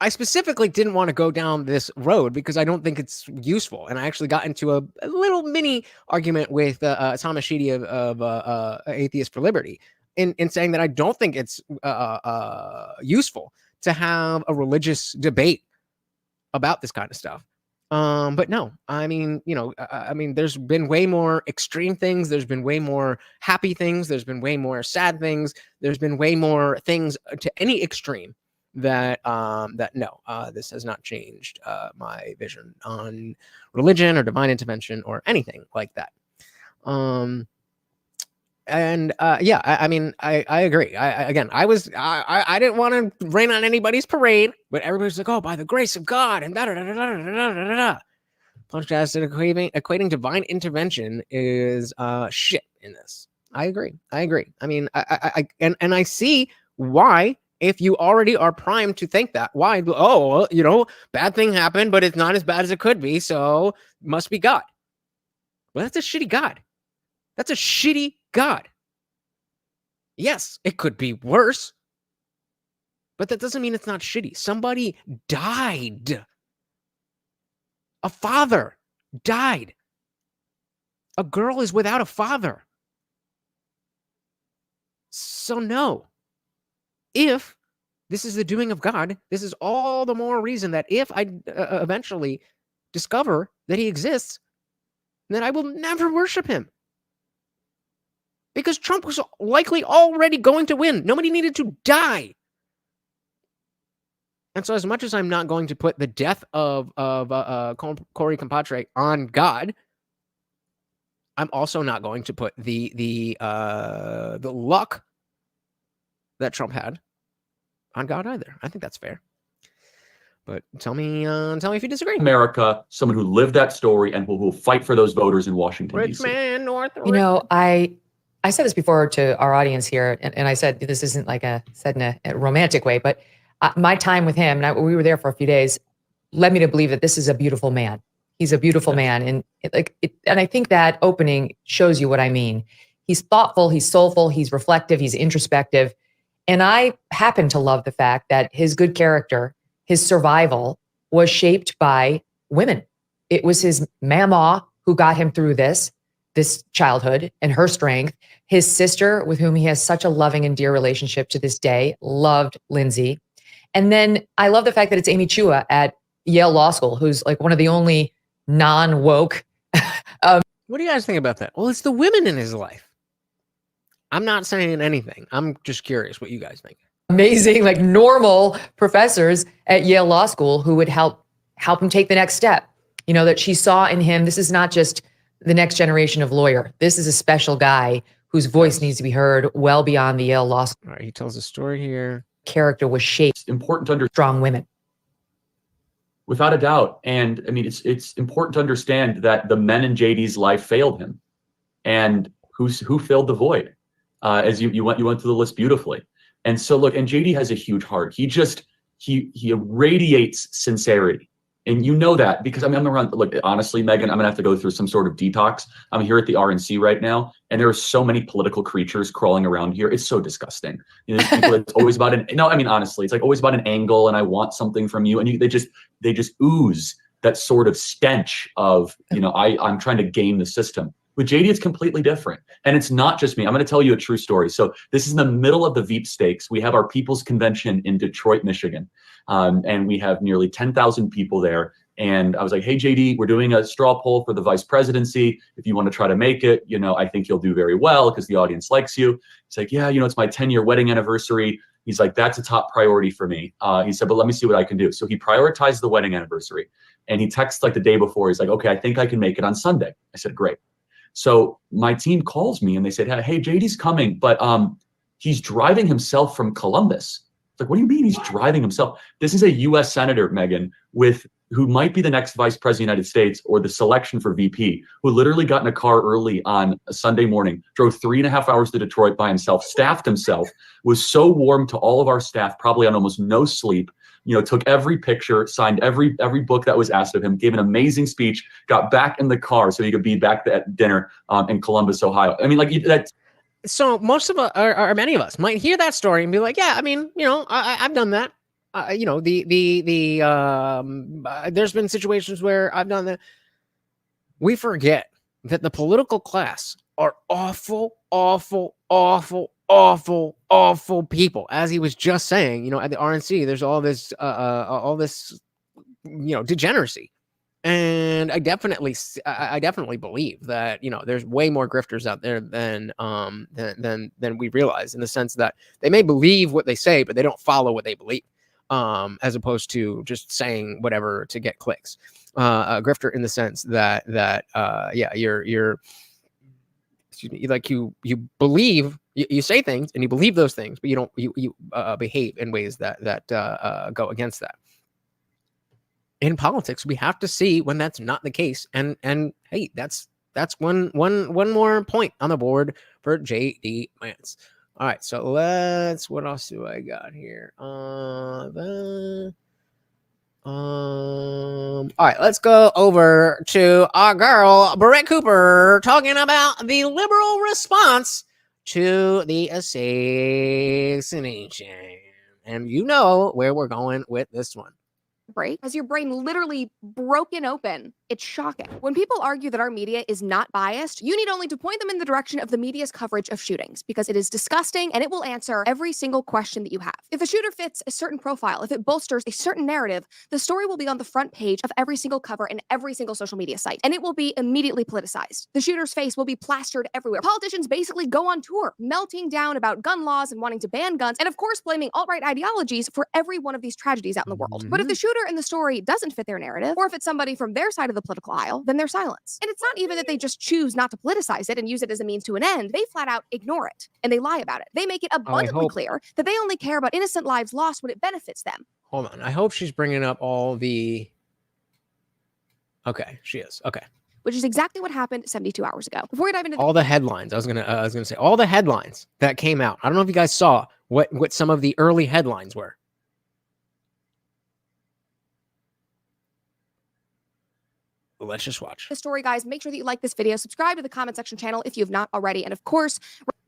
I specifically didn't want to go down this road because I don't think it's useful. And I actually got into a little mini argument with Thomas Sheedy of Atheists for Liberty in saying that I don't think it's useful to have a religious debate about this kind of stuff. But no, I mean, you know, I mean, there's been way more extreme things. There's been way more happy things. There's been way more sad things. There's been way more things to any extreme that this has not changed my vision on religion or divine intervention or anything like that. I mean, I agree. I didn't want to rain on anybody's parade, but everybody's like, oh, by the grace of God and Punchcast equating divine intervention is shit in this. I agree. I mean, I see why. If you already are primed to think that, why? Oh, well, you know, bad thing happened, but it's not as bad as it could be, so must be God. Well, that's a shitty God. That's a shitty God. Yes, it could be worse, but that doesn't mean it's not shitty. Somebody died. A father died. A girl is without a father. So no. If this is the doing of God, this is all the more reason that if I eventually discover that he exists, then I will never worship him. Because Trump was likely already going to win. Nobody needed to die. And so as much as I'm not going to put the death of Corey Comperatore on God, I'm also not going to put the luck that Trump had on God either. I think that's fair. But tell me if you disagree. America, someone who lived that story and who will fight for those voters in Washington, Rich D.C. man, north. You know, I said this before to our audience here, and I said this isn't like said in a romantic way, but my time with him, and we were there for a few days, led me to believe that this is a beautiful man. He's a beautiful man, and and I think that opening shows you what I mean. He's thoughtful, he's soulful, he's reflective, he's introspective. And I happen to love the fact that his good character, his survival, was shaped by women. It was his mama who got him through this childhood and her strength. His sister, with whom he has such a loving and dear relationship to this day, loved Lindsay. And then I love the fact that it's Amy Chua at Yale Law School, who's like one of the only non-woke. What do you guys think about that? Well, it's the women in his life. I'm not saying anything. I'm just curious what you guys think. Amazing, like normal professors at Yale Law School who would help him take the next step. You know, that she saw in him, this is not just the next generation of lawyer. This is a special guy whose voice needs to be heard well beyond the Yale Law School. All right, he tells a story here. Character was shaped. It's important to understand strong women. Without a doubt. And I mean, it's important to understand that the men in JD's life failed him. And who filled the void? As you went through the list beautifully. And so look, and JD has a huge heart. He radiates sincerity. And you know that because I'm around. Look, honestly, Megan, I'm gonna have to go through some sort of detox. I'm here at the RNC right now, and there are so many political creatures crawling around here. It's so disgusting. You know, people, it's always about honestly, it's like always about an angle, and I want something from you, and they just ooze that sort of stench of, I'm trying to game the system. With JD, it's completely different. And it's not just me. I'm going to tell you a true story. So this is in the middle of the Veep Stakes. We have our People's Convention in Detroit, Michigan. And we have nearly 10,000 people there. And I was like, hey, JD, we're doing a straw poll for the vice presidency. If you want to try to make it, I think you'll do very well because the audience likes you. It's like, yeah, it's my 10-year wedding anniversary. He's like, that's a top priority for me. He said, but let me see what I can do. So he prioritized the wedding anniversary. And he texts like the day before. He's like, okay, I think I can make it on Sunday. I said, great. So my team calls me and they said, hey, JD's coming, but he's driving himself from Columbus. It's like, what do you mean he's driving himself? This is a U.S. Senator, Megan, who might be the next vice president of the United States or the selection for VP, who literally got in a car early on a Sunday morning, drove 3.5 hours to Detroit by himself, staffed himself, was so warm to all of our staff, probably on almost no sleep, took every picture, signed every book that was asked of him, gave an amazing speech, got back in the car so he could be back at dinner in Columbus, Ohio. I mean, like So most of us, or many of us, might hear that story and be like, yeah, I mean, I've done that. There's been situations where I've done that. We forget that the political class are awful, awful, awful, awful, awful people. As he was just saying, at the RNC, there's all this degeneracy. And I definitely believe that, there's way more grifters out there than we realize, in the sense that they may believe what they say, but they don't follow what they believe. As opposed to just saying whatever to get clicks. A grifter in the sense that you're excuse me, like you believe, you say things and you believe those things, but you behave in ways that go against that. In politics, we have to see when that's not the case, and hey, that's one more point on the board for JD Vance. All right, so what else do I got here? All right, let's go over to our girl, Brett Cooper, talking about the liberal response to the assassination. And you know where we're going with this one. Break has your brain literally broken open. It's shocking. When people argue that our media is not biased, you need only to point them in the direction of the media's coverage of shootings, because it is disgusting and it will answer every single question that you have. If a shooter fits a certain profile, if it bolsters a certain narrative, the story will be on the front page of every single cover and every single social media site, and it will be immediately politicized. The shooter's face will be plastered everywhere. Politicians basically go on tour, melting down about gun laws and wanting to ban guns, and of course blaming alt-right ideologies for every one of these tragedies out in the world. But if the shooter in the story doesn't fit their narrative, or if it's somebody from their side of the political aisle, then they're silenced. And it's not even that they just choose not to politicize it and use it as a means to an end. They flat out ignore it, and they lie about it. They make it abundantly clear that they only care about innocent lives lost when it benefits them. Hold on, I hope she's bringing up all the... Okay, she is. Okay. Which is exactly what happened 72 hours ago. Before we dive into all the headlines, I was gonna say all the headlines that came out. I don't know if you guys saw what some of the early headlines were. Let's just watch the story, guys. Make sure that you like this video, subscribe to the comment section channel if you have not already, and of course,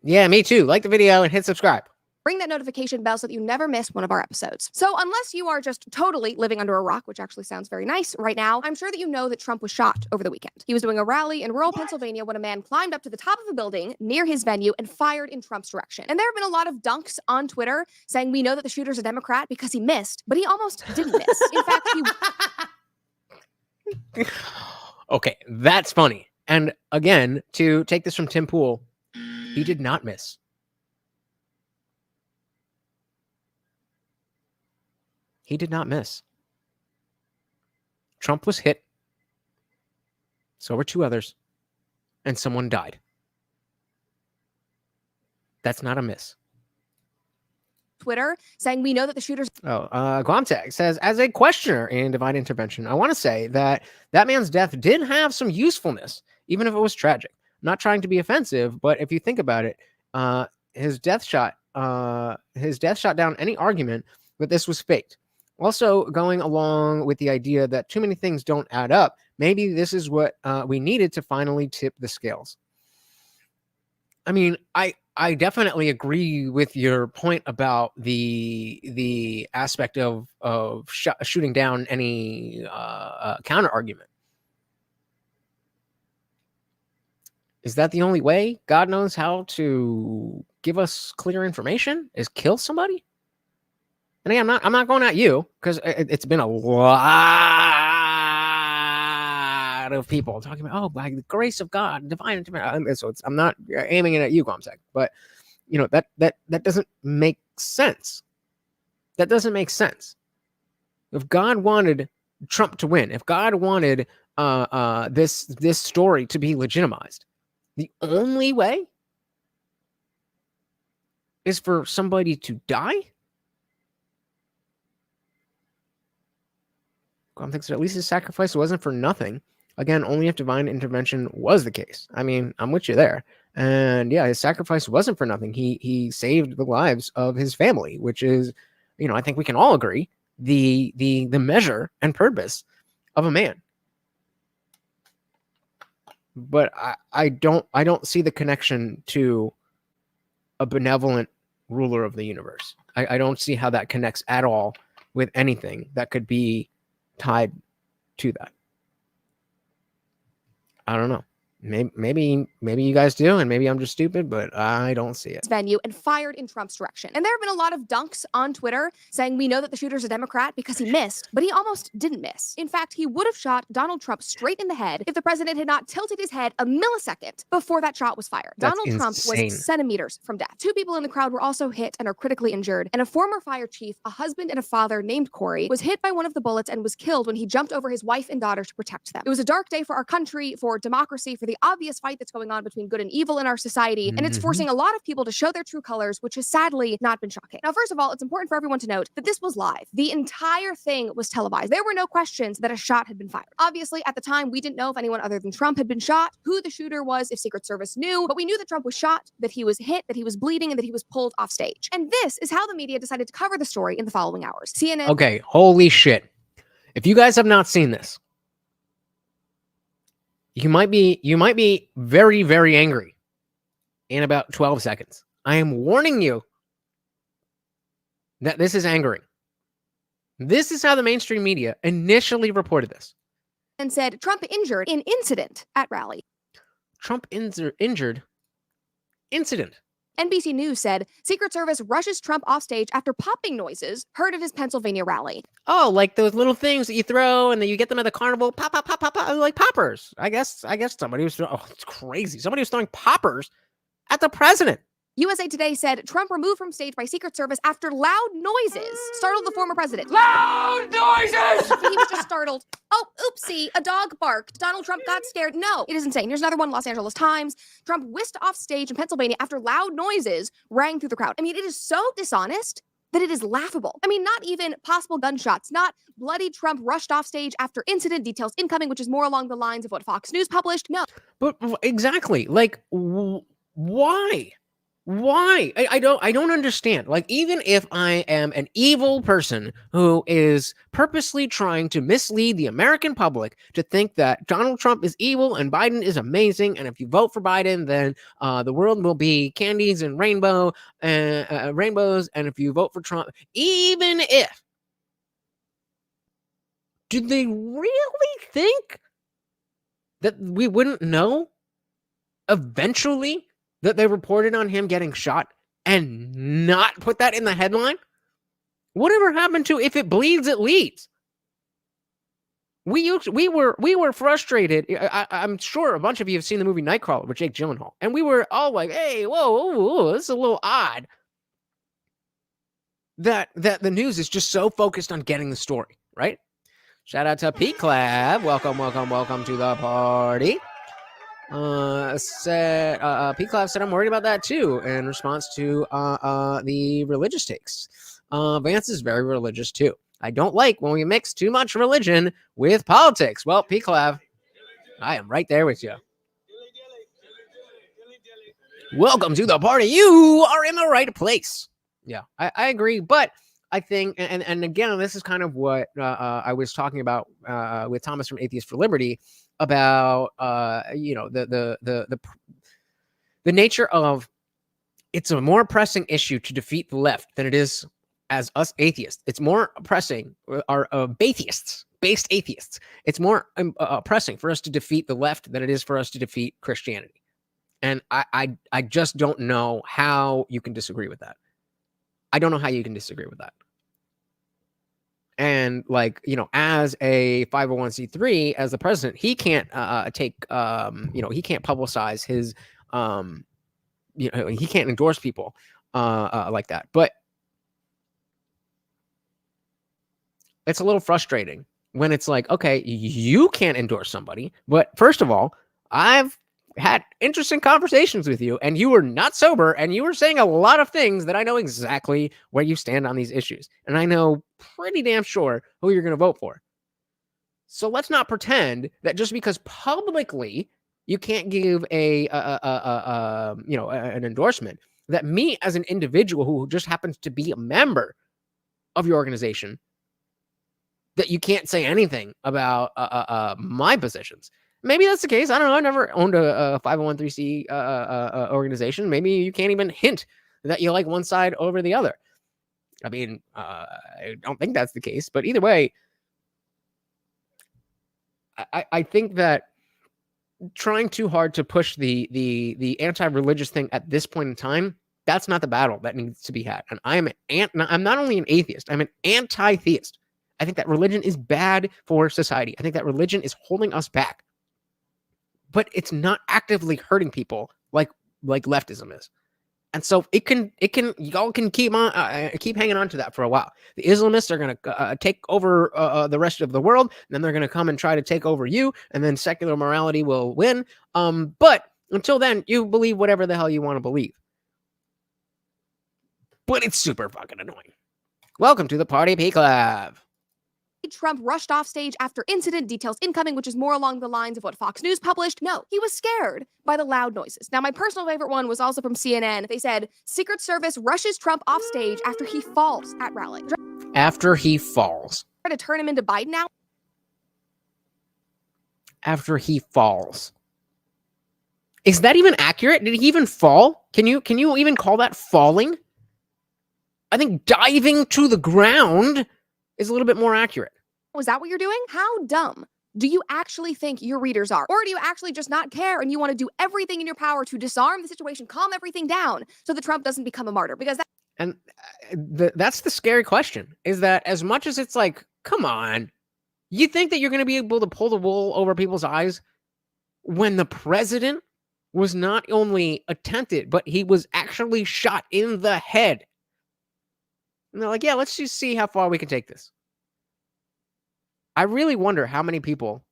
yeah, me too. Like the video and hit subscribe. Ring that notification bell so that you never miss one of our episodes. So unless you are just totally living under a rock, which actually sounds very nice right now, I'm sure that you know that Trump was shot over the weekend. He was doing a rally in rural Pennsylvania when a man climbed up to the top of a building near his venue and fired in Trump's direction. And there have been a lot of dunks on Twitter saying we know that the shooter's a Democrat because he missed, but he almost didn't miss. In fact, he... Okay, that's funny. And again, to take this from Tim Pool, he did not miss. He did not miss. Trump was hit. So were two others. And someone died. That's not a miss. Twitter saying we know that the shooters... Guamtag says, as a questioner in divine intervention, I want to say that that man's death did have some usefulness, even if it was tragic. I'm not trying to be offensive, but if you think about it, his death shot down any argument that this was faked. Also, going along with the idea that too many things don't add up, maybe this is what we needed to finally tip the scales. I mean, I definitely agree with your point about the aspect of shooting down any counter argument. Is that the only way God knows how to give us clear information? Is kill somebody? And again, I'm not going at you, because it's been a lot of people talking about, oh, by the grace of God, divine intervention. So I'm not aiming it at you, Comsec, but you know, that doesn't make sense. That doesn't make sense. If God wanted Trump to win, if God wanted this story to be legitimized, the only way is for somebody to die. God thinks that at least his sacrifice wasn't for nothing. Again, only if divine intervention was the case. I mean, I'm with you there. And yeah, his sacrifice wasn't for nothing. He saved the lives of his family, which is, you know, I think we can all agree, the measure and purpose of a man. But I don't see the connection to a benevolent ruler of the universe. I don't see how that connects at all with anything that could be tied to that. I don't know. Maybe you guys do, and maybe I'm just stupid, but I don't see it. Venue and fired in Trump's direction. And there have been a lot of dunks on Twitter saying we know that the shooter's a Democrat because he missed, but he almost didn't miss. In fact, he would have shot Donald Trump straight in the head if the president had not tilted his head a millisecond before that shot was fired. That's Donald Trump insane. was centimeters from death. 2 people in the crowd were also hit and are critically injured. And a former fire chief, a husband and a father named Corey, was hit by one of the bullets and was killed when he jumped over his wife and daughter to protect them. It was a dark day for our country, for democracy, for the obvious fight that's going on between good and evil in our society, and it's forcing a lot of people to show their true colors, which has sadly not been shocking. Now, first of all, it's important for everyone to note that this was live. The entire thing was televised. There were no questions that a shot had been fired. Obviously, at the time, we didn't know if anyone other than Trump had been shot, who the shooter was, if Secret Service knew, but we knew that Trump was shot, that he was hit, that he was bleeding, and that he was pulled off stage. And this is how the media decided to cover the story in the following hours. CNN. Okay, holy shit. If you guys have not seen this, you might be very, very angry in about 12 seconds. I am warning you that this is angering. This is how the mainstream media initially reported this. And said Trump injured in incident at rally. Trump injured incident. NBC News said Secret Service rushes Trump off stage after popping noises heard at his Pennsylvania rally. Oh, like those little things that you throw and then you get them at the carnival. Pop, pop, pop, pop, pop, like poppers. I guess somebody was throwing, oh, it's crazy. Somebody was throwing poppers at the president. USA Today said Trump removed from stage by Secret Service after loud noises startled the former president. Loud noises! He was just startled. Oh, oopsie, a dog barked. Donald Trump got scared. No, it is insane. Here's another one, Los Angeles Times. Trump whisked off stage in Pennsylvania after loud noises rang through the crowd. I mean, it is so dishonest that it is laughable. I mean, not even possible gunshots, not bloody Trump rushed off stage after incident, details incoming, which is more along the lines of what Fox News published. No. But exactly, like, why? Why? I don't understand. Like, even if I am an evil person who is purposely trying to mislead the American public to think that Donald Trump is evil and Biden is amazing, and if you vote for Biden, then the world will be candies and rainbows, and if you vote for Trump, even if, do they really think that we wouldn't know eventually that they reported on him getting shot and not put that in the headline? Whatever happened to if it bleeds, it leads? We were frustrated. I'm sure a bunch of you have seen the movie Nightcrawler with Jake Gyllenhaal, and we were all like, "Hey, whoa, this is a little odd." That the news is just so focused on getting the story right. Shout out to Pete Clav. Welcome to the party. P. Clav said, I'm worried about that too, in response to the religious takes. Vance is very religious too. I don't like when we mix too much religion with politics. Well, P. Clav, I am right there with you. Welcome to the party. You are in the right place. Yeah, I agree. But I think, and again, this is kind of what I was talking about with Thomas from Atheists for Liberty about the nature of it's a more pressing issue to defeat the left than it is as us atheists. It's more pressing, our based atheists. It's more pressing for us to defeat the left than it is for us to defeat Christianity. And I just don't know how you can disagree with that. I don't know how you can disagree with that. And as a 501c3, as the president, he can't he can't publicize his, he can't endorse people like that. But it's a little frustrating when it's like, okay, you can't endorse somebody, but first of all, I've had interesting conversations with you and you were not sober and you were saying a lot of things that I know exactly where you stand on these issues. And I know pretty damn sure who you're going to vote for. So let's not pretend that just because publicly you can't give an endorsement, that me as an individual who just happens to be a member of your organization, that you can't say anything about my positions. Maybe that's the case. I don't know. I never owned a 501c organization. Maybe you can't even hint that you like one side over the other. I mean, I don't think that's the case. But either way, I think that trying too hard to push the anti-religious thing at this point in time, that's not the battle that needs to be had. And I'm not only an atheist, I'm an anti-theist. I think that religion is bad for society. I think that religion is holding us back. But it's not actively hurting people like leftism is. And so y'all can keep hanging on to that for a while. The Islamists are going to take over the rest of the world, and then they're going to come and try to take over you, and then secular morality will win. But until then, you believe whatever the hell you want to believe. But it's super fucking annoying. Welcome to the Party P Club. Trump rushed off stage after incident, details incoming, which is more along the lines of what Fox News published. No, he was scared by the loud noises. Now, my personal favorite one was also from CNN. They said, Secret Service rushes Trump off stage after he falls at rally. After he falls. Try to turn him into Biden now? After he falls. Is that even accurate? Did he even fall? Can you even call that falling? I think diving to the ground is a little bit more accurate. Was that what you're doing? How dumb do you actually think your readers are? Or do you actually just not care and you want to do everything in your power to disarm the situation, calm everything down so that Trump doesn't become a martyr? Because that's the scary question, is that as much as it's like, come on, you think that you're going to be able to pull the wool over people's eyes when the president was not only attempted, but he was actually shot in the head. And they're like, yeah, let's just see how far we can take this. I really wonder how many people,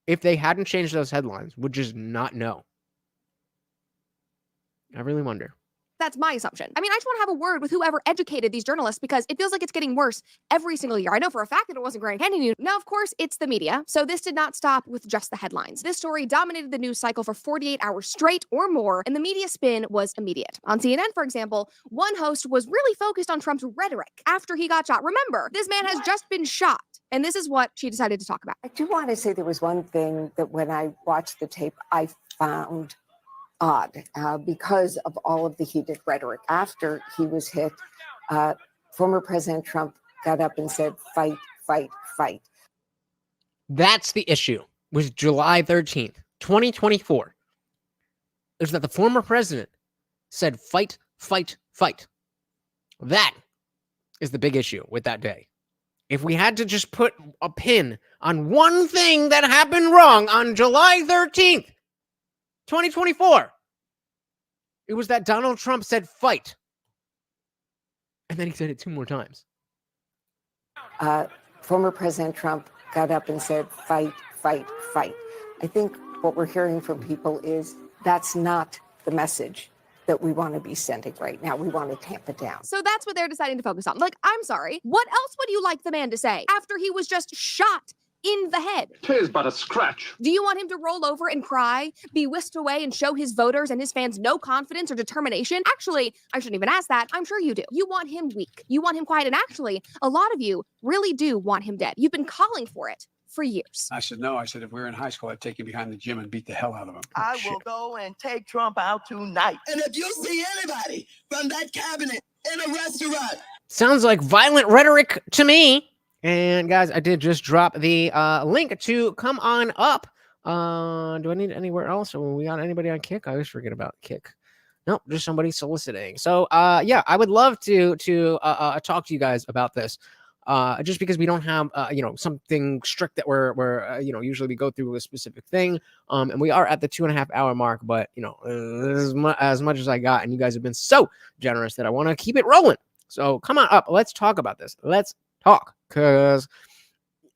if they hadn't changed those headlines, would just not know. I really wonder. That's my assumption. I mean, I just want to have a word with whoever educated these journalists because it feels like it's getting worse every single year. I know for a fact that it wasn't Grand Canyon. Now, of course, it's the media. So this did not stop with just the headlines. This story dominated the news cycle for 48 hours straight or more, and the media spin was immediate. On CNN, for example, one host was really focused on Trump's rhetoric after he got shot. Remember, this man has just been shot. And this is what she decided to talk about. I do want to say there was one thing that when I watched the tape, I found odd because of all of the heated rhetoric. After he was hit, former President Trump got up and said, fight, fight, fight. That's the issue with July 13th, 2024, is that the former president said, fight, fight, fight. That is the big issue with that day. If we had to just put a pin on one thing that happened wrong on July 13th, 2024, it was that Donald Trump said fight. And then he said it 2 more times. Former President Trump got up and said, fight, fight, fight. I think what we're hearing from people is that's not the message that we want to be sending right now. We want to tamp it down. So that's what they're deciding to focus on. Like, I'm sorry. What else would you like the man to say after he was just shot in the head. 'Tis but a scratch. Do you want him to roll over and cry, be whisked away, and show his voters and his fans no confidence or determination? Actually, I shouldn't even ask that. I'm sure you do. You want him weak. You want him quiet. And actually, a lot of you really do want him dead. You've been calling for it for years. I said, no. I said, if we were in high school, I'd take you behind the gym and beat the hell out of him. I will go and take Trump out tonight. And if you see anybody from that cabinet in a restaurant. Sounds like violent rhetoric to me. And guys, I did just drop the link to come on up. Do I need anywhere else? Or we got anybody on Kick? I always forget about Kick. Nope, just somebody soliciting. So yeah, I would love to talk to you guys about this. Just because we don't have something strict that we're usually we go through a specific thing, and we are at the 2.5 hour mark, but as much as I got, and you guys have been so generous that I want to keep it rolling. So come on up, let's talk about this. Let's talk, because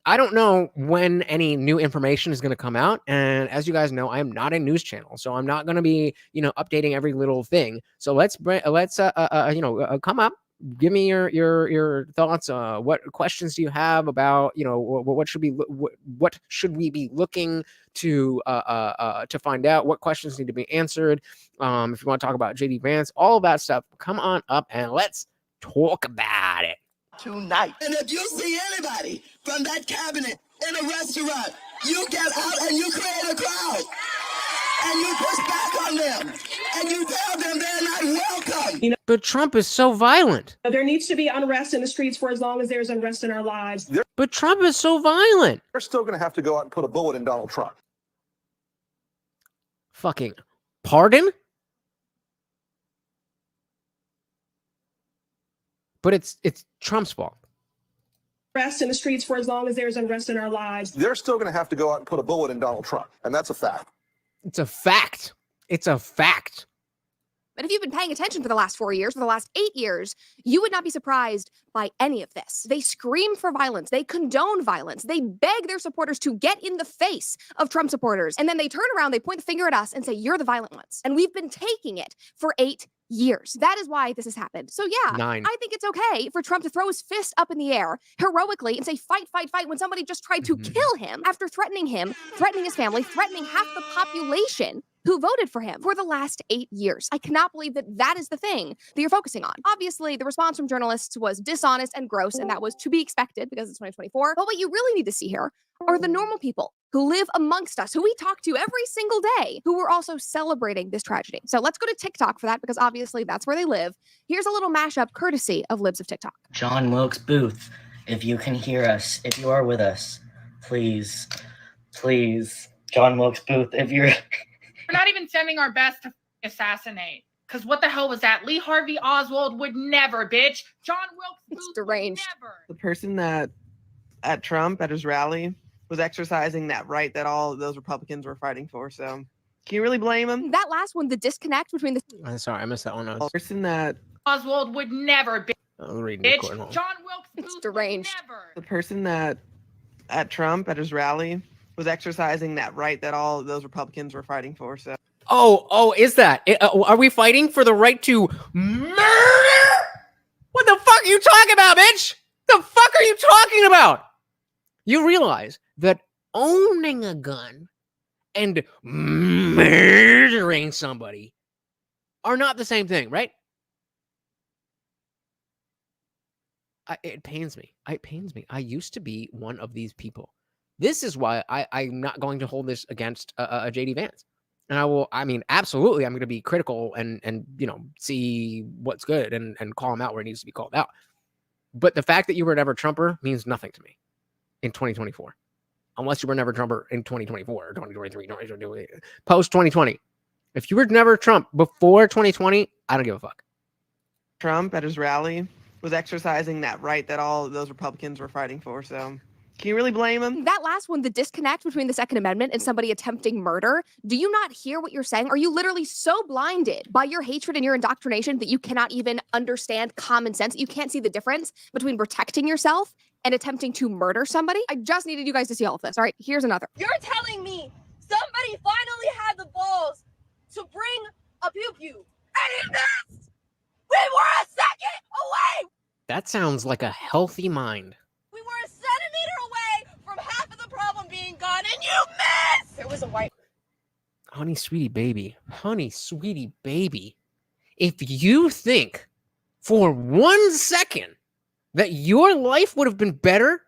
I don't know when any new information is going to come out, and as you guys know, I am not a news channel, so I'm not going to be updating every little thing. So let's come up. Give me your thoughts. What questions do you have about what should we be looking to find out? What questions need to be answered? If you want to talk about JD Vance, all of that stuff, come on up and let's talk about it Tonight. And if you see anybody from that cabinet in a restaurant, you get out and you create a crowd. And you push back on them. And you tell them they're not welcome. But Trump is so violent. There needs to be unrest in the streets for as long as there's unrest in our lives. But Trump is so violent. They're still going to have to go out and put a bullet in Donald Trump. Fucking pardon? But it's Trump's fault. Unrest in the streets for as long as there's unrest in our lives. They're still going to have to go out and put a bullet in Donald Trump. And that's a fact. It's a fact. It's a fact. But if you've been paying attention for the last 4 years, for the last 8 years, you would not be surprised by any of this. They scream for violence. They condone violence. They beg their supporters to get in the face of Trump supporters. And then they turn around, they point the finger at us and say, you're the violent ones. And we've been taking it for 8 years. That is why this has happened. So yeah, 9. I think it's okay for Trump to throw his fist up in the air heroically and say, fight, fight, fight, when somebody just tried to kill him after threatening him, threatening his family, threatening half the population who voted for him for the last 8 years. I cannot believe that that is the thing that you're focusing on. Obviously, the response from journalists was dishonest and gross, and that was to be expected because it's 2024. But what you really need to see here are the normal people who live amongst us, who we talk to every single day, who were also celebrating this tragedy. So let's go to TikTok for that, because obviously that's where they live. Here's a little mashup courtesy of Libs of TikTok. John Wilkes Booth, if you can hear us, if you are with us, please, John Wilkes Booth, if you're... We're not even sending our best to assassinate. Because what the hell was that? Lee Harvey Oswald would never, bitch. John Wilkes Booth it's deranged. Would never. The person that at Trump at his rally was exercising that right that all of those Republicans were fighting for. So can you really blame him? That last one, the disconnect between the... Sorry, I missed that one. The person that Oswald would never, bitch. John Wilkes Booth it's deranged. Would never. The person that at Trump at his rally was exercising that right that all of those Republicans were fighting for. So is that are we fighting for the right to murder? What the fuck are you talking about, bitch? The fuck are you talking about? You realize that owning a gun and murdering somebody are not the same thing, right? It pains me. It pains me. I used to be one of these people. This is why I'm not going to hold this against JD Vance. And absolutely, I'm going to be critical and see what's good and call him out where it needs to be called out. But the fact that you were never Trumper means nothing to me in 2024. Unless you were never Trumper in 2024 or 2023, post 2020. If you were never Trump before 2020, I don't give a fuck. Trump at his rally was exercising that right that all of those Republicans were fighting for. So can you really blame him? That last one, the disconnect between the Second Amendment and somebody attempting murder. Do you not hear what you're saying? Are you literally so blinded by your hatred and your indoctrination that you cannot even understand common sense? You can't see the difference between protecting yourself and attempting to murder somebody? I just needed you guys to see all of this. All right, here's another. You're telling me somebody finally had the balls to bring a pew-pew, and he missed! We were a second That sounds like a healthy mind. We were a centimeter away from half of the was a white. Honey, sweetie baby. Honey, sweetie baby. If you think for 1 second that your life would have been better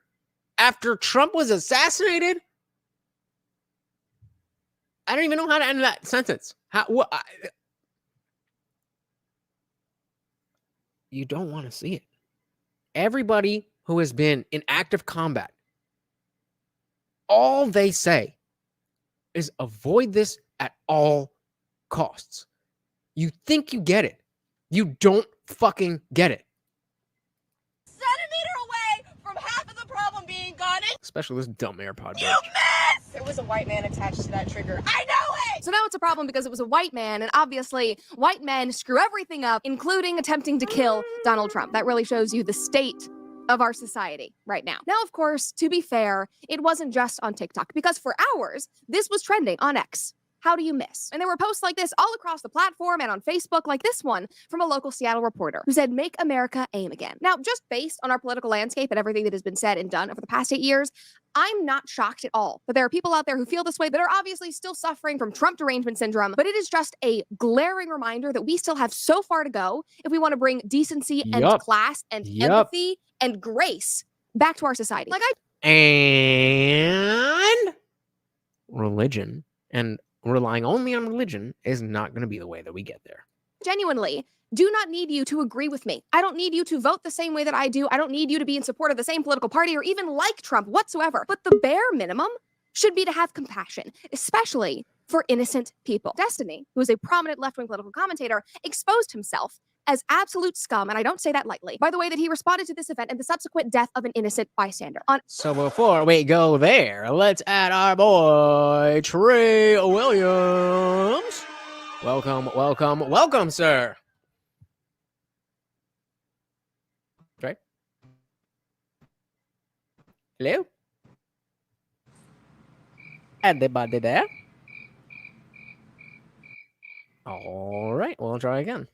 after Trump was assassinated, I don't even know how to end that sentence. You don't want to see it. Everybody who has been in active combat, all they say is avoid this at all costs. You think you get it. You don't fucking get it. Centimeter away from half of the problem being gone. Especially this dumb AirPod. You missed! There was a white man attached to that trigger. I know it! So now it's a problem because it was a white man, and obviously white men screw everything up, including attempting to kill Donald Trump. That really shows you the state of our society right now. Now, of course, to be fair, it wasn't just on TikTok, because for hours, this was trending on X. How do you miss? And there were posts like this all across the platform and on Facebook, like this one from a local Seattle reporter who said, "Make America aim again." Now, just based on our political landscape and everything that has been said and done over the past 8 years, I'm not shocked at all that there are people out there who feel this way that are obviously still suffering from Trump derangement syndrome. But it is just a glaring reminder that we still have so far to go if we want to bring decency and class and empathy and grace back to our society. And religion and relying only on religion is not going to be the way that we get there. Genuinely do not need you to agree with me. I don't need you to vote the same way that I do. I don't need you to be in support of the same political party or even like Trump whatsoever. But the bare minimum should be to have compassion, especially for innocent people. Destiny, who is a prominent left-wing political commentator, exposed himself as absolute scum, and I don't say that lightly, by the way that he responded to this event and the subsequent death of an innocent bystander. So before we go there, let's add our boy, Trey Williams. Welcome, welcome, welcome, sir. Trey? Hello? Anybody there? All right, we'll try again.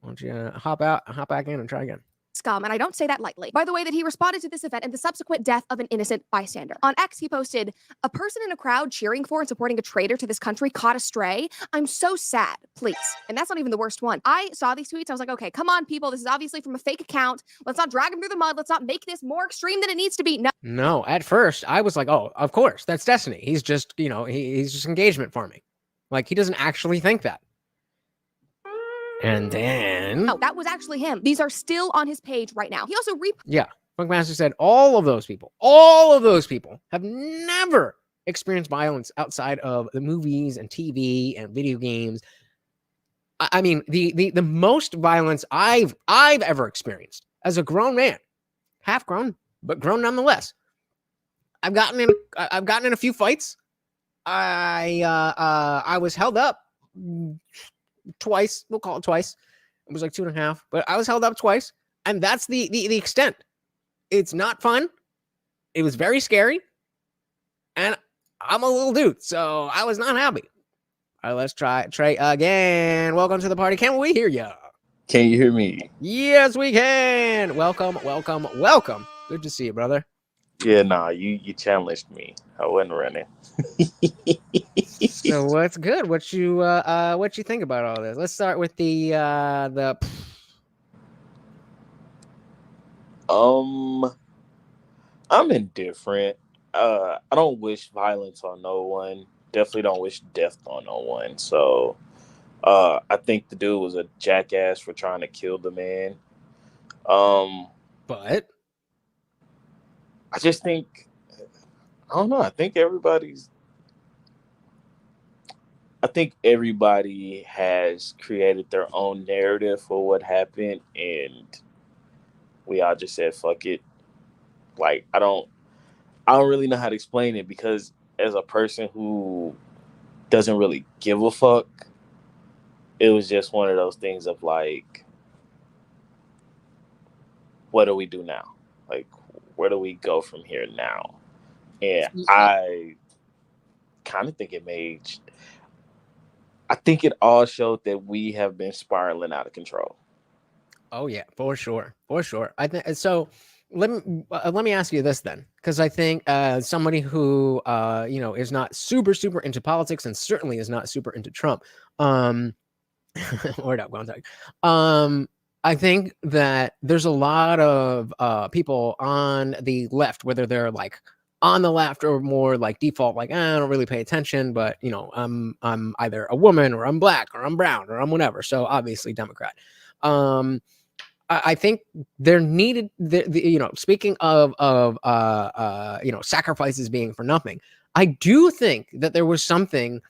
Why don't you hop back in and try again. Scum, and I don't say that lightly, by the way that he responded to this event and the subsequent death of an innocent bystander. On X, he posted, "A person in a crowd cheering for and supporting a traitor to this country caught astray. I'm so sad, please." And that's not even the worst one. I saw these tweets. I was like, okay, come on, people. This is obviously from a fake account. Let's not drag him through the mud. Let's not make this more extreme than it needs to be. No, at first, I was like, oh, of course, that's Destiny. He's just, he's just engagement farming. Like, he doesn't actually think that. And then... No, that was actually him. These are still on his page right now. He also Yeah. Funkmaster said all of those people have never experienced violence outside of the movies and TV and video games. I mean, the most violence I've ever experienced as a grown man, half grown, but grown nonetheless. I've gotten in a few fights. I was held up twice. We'll call it twice. It was like 2.5, but I was held up twice, and that's the extent. It's not fun. It was very scary, and I'm a little dude, so I was not happy. All right, let's try Trey again. Welcome to the party. Can we hear you? Can you hear me? Yes, we can. Welcome, welcome, welcome. Good to see you, brother. Yeah, nah, you challenged me. I wasn't running. So what's good? What you think about all this? Let's start with the I'm indifferent. I don't wish violence on no one. Definitely don't wish death on no one. So I think the dude was a jackass for trying to kill the man. But I just think, I don't know. I think everybody has created their own narrative for what happened, and we all just said, fuck it. Like, I don't really know how to explain it, because as a person who doesn't really give a fuck, it was just one of those things of like, what do we do now? Like, where do we go from here now? And I kind of think I think it all showed that we have been spiraling out of control. Oh yeah, for sure. I think so. let me ask you this then, because I think somebody who is not super into politics and certainly is not super into Trump, word up, contact. I think that there's a lot of people on the left, whether they're like on the left or more like default, like I don't really pay attention, but I'm either a woman or I'm black or I'm brown or I'm whatever. So obviously Democrat. I think there needed speaking of sacrifices being for nothing. I do think that there was something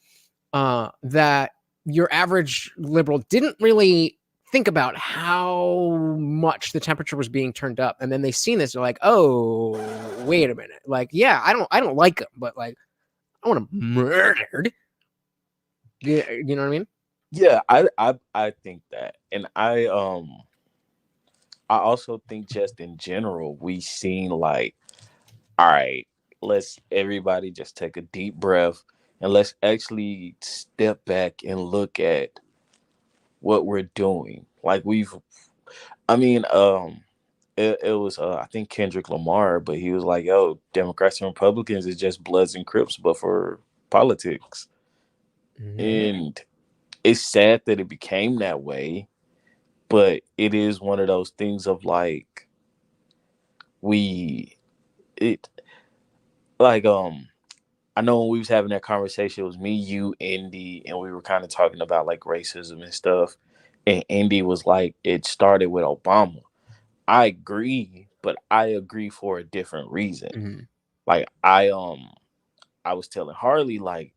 that your average liberal didn't really think about, how much the temperature was being turned up, and then they seen this, they're like, oh, wait a minute, like, yeah, I don't like him, but like, I want him murdered. Yeah, you know what I mean? Yeah, I think that, and I also think just in general, we seen like, all right, let's everybody just take a deep breath and let's actually step back and look at what we're doing. Like it was I think Kendrick Lamar, but he was like, yo, Democrats and Republicans is just Bloods and Crips, but for politics. And it's sad that it became that way. But it is one of those things of like, I know when we was having that conversation, it was me, you, Indy, and we were kind of talking about like racism and stuff. And Indy was like, it started with Obama. I agree, but I agree for a different reason. Like I was telling Harley, like,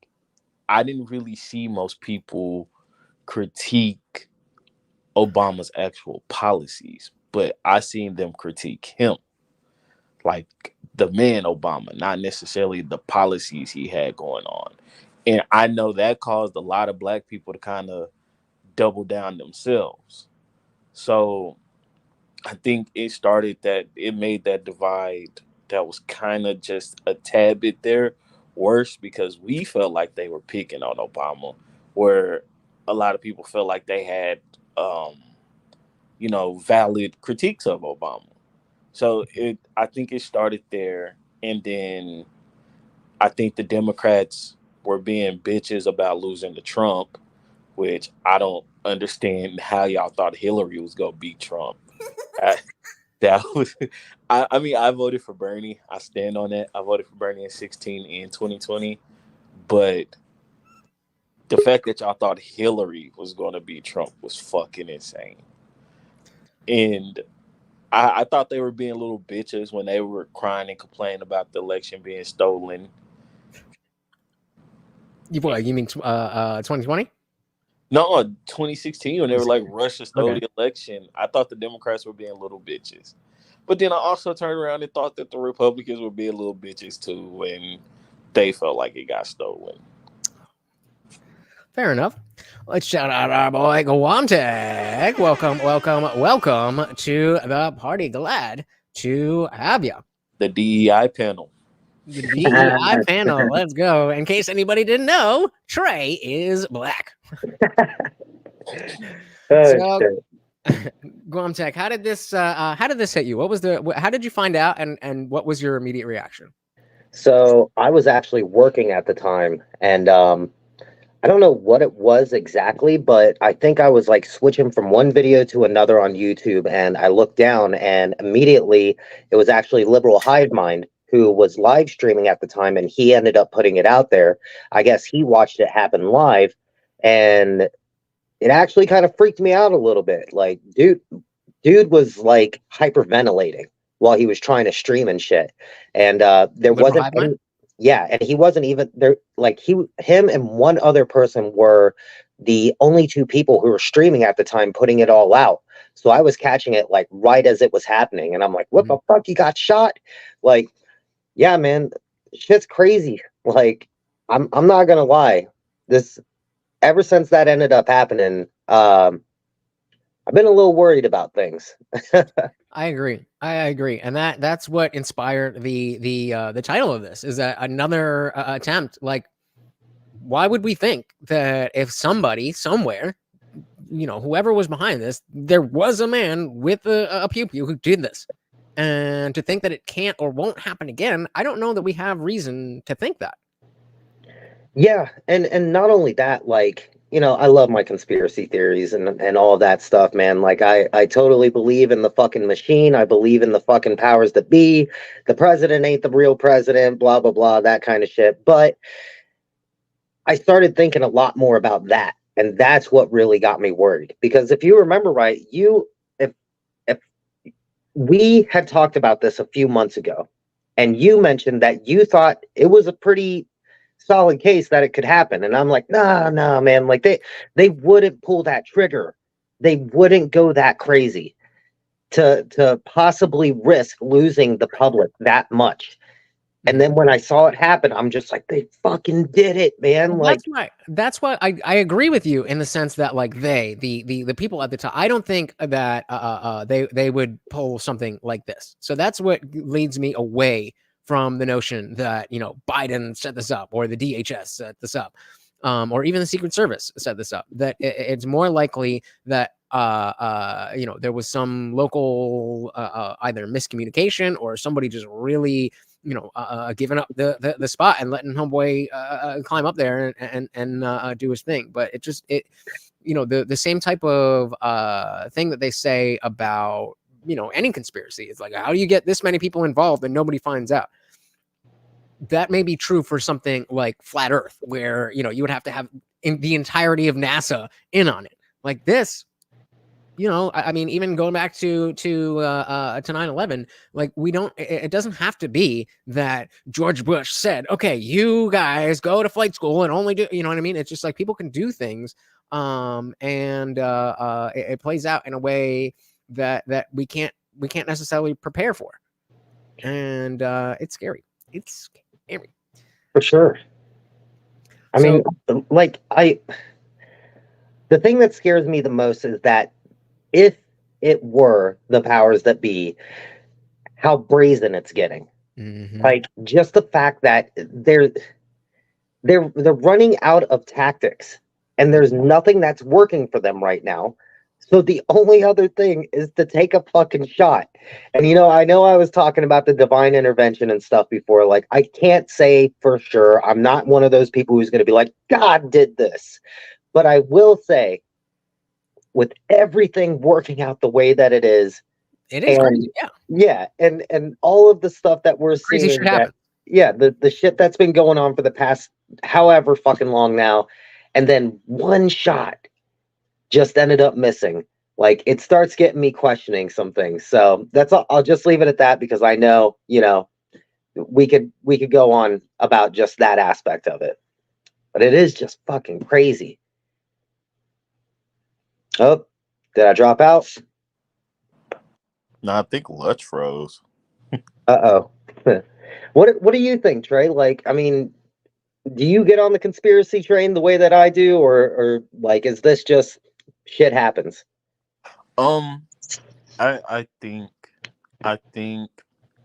I didn't really see most people critique Obama's actual policies, but I seen them critique him, like the man Obama, not necessarily the policies he had going on. And I know that caused a lot of black people to kind of double down themselves. So I think it made that divide that was kind of just a tad bit there worse, because we felt like they were picking on Obama, where a lot of people felt like they had valid critiques of Obama. So I think it started there, and then I think the Democrats were being bitches about losing to Trump, which I don't understand how y'all thought Hillary was gonna beat Trump. I voted for Bernie. I stand on that. I voted for Bernie in 2016 and 2020, but the fact that y'all thought Hillary was going to beat Trump was fucking insane. And I thought they were being little bitches when they were crying and complaining about the election being stolen. You mean 2020? No, 2016, when they were like, Russia stole the election. I thought the Democrats were being little bitches. But then I also turned around and thought that the Republicans were being little bitches too when they felt like it got stolen. Fair enough. Let's shout out our boy Guamtech. Welcome to the party. Glad to have you. The DEI panel. The DEI panel. Let's go. In case anybody didn't know, Trey is black. So, Guamtech, how did this hit you? How did you find out, and what was your immediate reaction? So I was actually working at the time, and I don't know what it was exactly, but I think I was like switching from one video to another on YouTube, and I looked down, and immediately it was actually Liberal Hive Mind who was live streaming at the time, and he ended up putting it out there. I guess he watched it happen live, and it actually kind of freaked me out a little bit. Like, dude was like hyperventilating while he was trying to stream and shit. And there wasn't any, yeah, and he wasn't even there. Like him and one other person were the only two people who were streaming at the time, putting it all out. So I was catching it like right as it was happening, and I'm like, "What the fuck? You got shot?" Like, yeah, man, shit's crazy. Like, I'm not gonna lie. This, ever since that ended up happening, I've been a little worried about things. I agree, and that's what inspired the title of this. Is that another attempt? Like, why would we think that if somebody somewhere, whoever was behind this, there was a man with a pew pew who did this? And to think that it can't or won't happen again, I don't know that we have reason to think that. Yeah, and not only that, like, you know, I love my conspiracy theories and all of that stuff, man. Like, I totally believe in the fucking machine. I believe in the fucking powers that be. The president ain't the real president, blah, blah, blah, that kind of shit. But I started thinking a lot more about that. And that's what really got me worried. Because if you remember right, if we had talked about this a few months ago, and you mentioned that you thought it was a pretty solid case that it could happen. And I'm like, nah, man, like they wouldn't pull that trigger. They wouldn't go that crazy to possibly risk losing the public that much. And then when I saw it happen, I'm just like, they fucking did it, man. Well, Like, that's why I agree with you in the sense that, like, the people at the top, I don't think that they would pull something like this. So that's what leads me away from the notion that, you know, Biden set this up, or the DHS set this up, or even the Secret Service set this up. That it's more likely that you know, there was some local either miscommunication, or somebody just really, you know, giving up the spot and letting homeboy climb up there and do his thing. But it you know, the same type of thing that they say about, you know, any conspiracy. It's like, how do you get this many people involved and nobody finds out? That may be true for something like flat Earth, where, you know, you would have to have the entirety of NASA in on it. Like this, you know, I mean, even going back to 9/11, like, we don't, it doesn't have to be that George Bush said, okay, you guys go to flight school and only do, you know what I mean? It's just like, people can do things, and it plays out in a way that we can't necessarily prepare for. And it's scary. It's scary. for sure. I mean, like, the thing that scares me the most is that if it were the powers that be, how brazen it's getting. Like, just the fact that they're running out of tactics, and there's nothing that's working for them right now. So the only other thing is to take a fucking shot. And, you know I was talking about the divine intervention and stuff before. Like, I can't say for sure. I'm not one of those people who's going to be like, God did this. But I will say, with everything working out the way that it is crazy, yeah, and all of the stuff that we're Crazy seeing, shit happen. the shit that's been going on for the past however fucking long now, and then one shot just ended up missing. Like, it starts getting me questioning some things. So that's all. I'll just leave it at that, because I know, you know, we could go on about just that aspect of it, but it is just fucking crazy. Oh, did I drop out? No, I think Lutch froze. Uh-oh. What do you think, Trey? Like, I mean, do you get on the conspiracy train the way that I do, or like, is this just shit happens? I think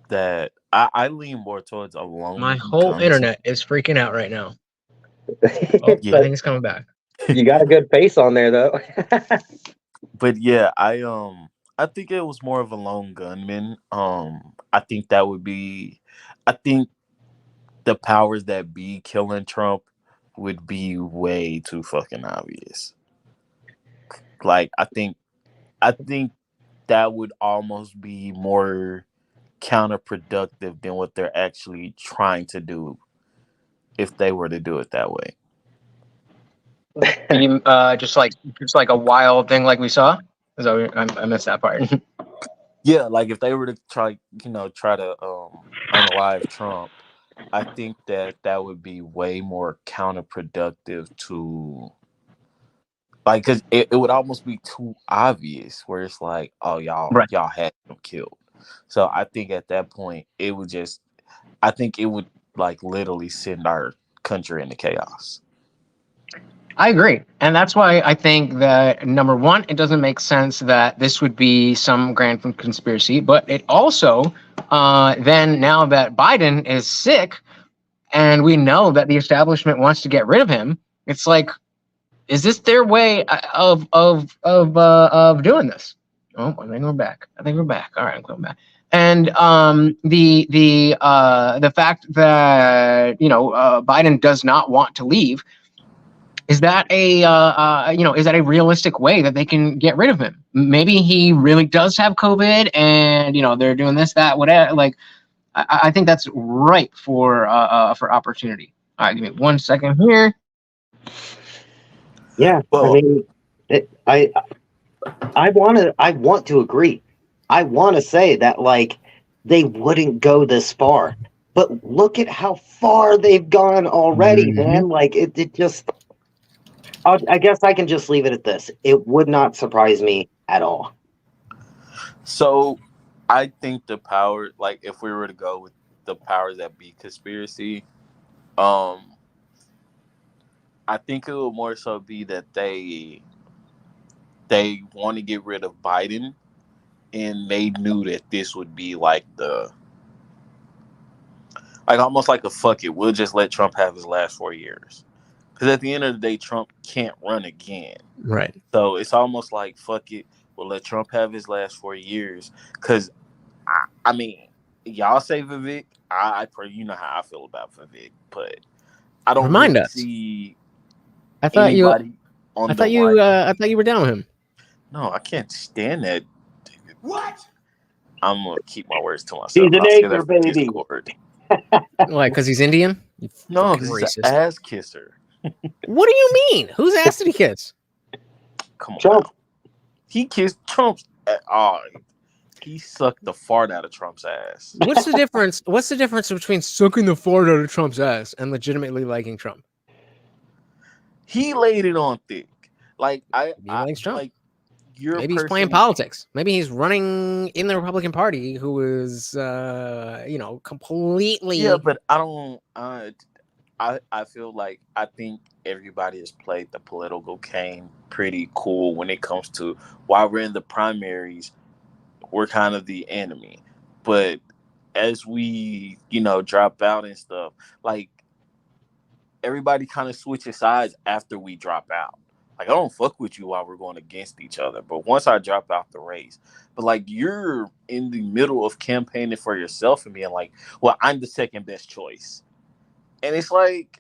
that I lean more towards a long. My whole internet is freaking out right now. Oh, Yeah. I think it's coming back. You got a good face on there, though. But yeah, I think it was more of a lone gunman. I think that would be. I think the powers that be killing Trump would be way too fucking obvious. Like, I think that would almost be more counterproductive than what they're actually trying to do if they were to do it that way. You, just like a wild thing like we saw. So I missed that part. Yeah, like if they were to try to unalive Trump, I think that would be way more counterproductive to, like, because it would almost be too obvious, where it's like, oh, y'all had him killed. So I think at that point it would like literally send our country into chaos. I agree. And that's why I think that, number one, it doesn't make sense that this would be some grand conspiracy. But it also, then now that Biden is sick and we know that the establishment wants to get rid of him, it's like, is this their way of doing this? Oh, I think we're back. All right, I'm going back. And the fact that Biden does not want to leave, is that a realistic way that they can get rid of him? Maybe he really does have COVID, and they're doing this, that, whatever. Like, I think that's ripe for opportunity. All right, give me 1 second here. Yeah, I mean, I want to agree. I want to say that like they wouldn't go this far, but look at how far they've gone already, man. Like it just. I guess I can just leave it at this. It would not surprise me at all. So, I think the power, like, if we were to go with the powers that be conspiracy, I think it would more so be that they want to get rid of Biden, and they knew that this would be like almost like a fuck it, we'll just let Trump have his last 4 years. Because at the end of the day, Trump can't run again. Right. So it's almost like, fuck it, we'll let Trump have his last 4 years. Because, I mean, y'all say Vivek. You know how I feel about Vivek. But I don't really see anybody on the right. I thought you were down with him. No, I can't stand that. What? I'm going to keep my words to myself. He's an I'll say that acre, for baby. Discord. Why? Because he's Indian? No, because he's an ass kisser. What do you mean? Whose ass did he kiss? Come on. Trump. He kissed Trump's. He sucked the fart out of Trump's ass. What's the difference? What's the difference between sucking the fart out of Trump's ass and legitimately liking Trump? He laid it on thick. Like he likes Trump. Like maybe he's playing politics. Maybe he's running in the Republican Party, who is completely. Yeah, but I don't. I feel like I think everybody has played the political game pretty cool when it comes to while we're in the primaries, we're kind of the enemy. But as we, drop out and stuff, like everybody kind of switches sides after we drop out. Like, I don't fuck with you while we're going against each other. But once I drop out the race, but like you're in the middle of campaigning for yourself and being like, well, I'm the second best choice. And it's like,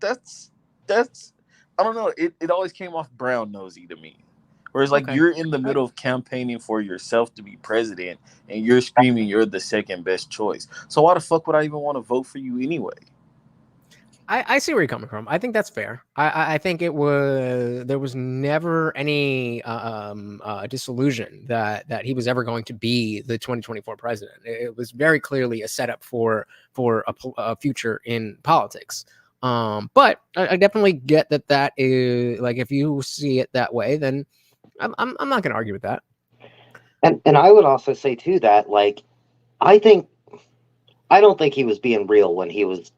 that's I don't know. It always came off brown nosy to me. Whereas like you're in the middle of campaigning for yourself to be president and you're screaming you're the second best choice. So why the fuck would I even want to vote for you anyway? I see where you're coming from. I think that's fair. I think there was never any disillusion that he was ever going to be the 2024 president. It was very clearly a setup for a future in politics. But I definitely get that is like, if you see it that way, then I'm not going to argue with that. And I would also say too that like I don't think he was being real when he was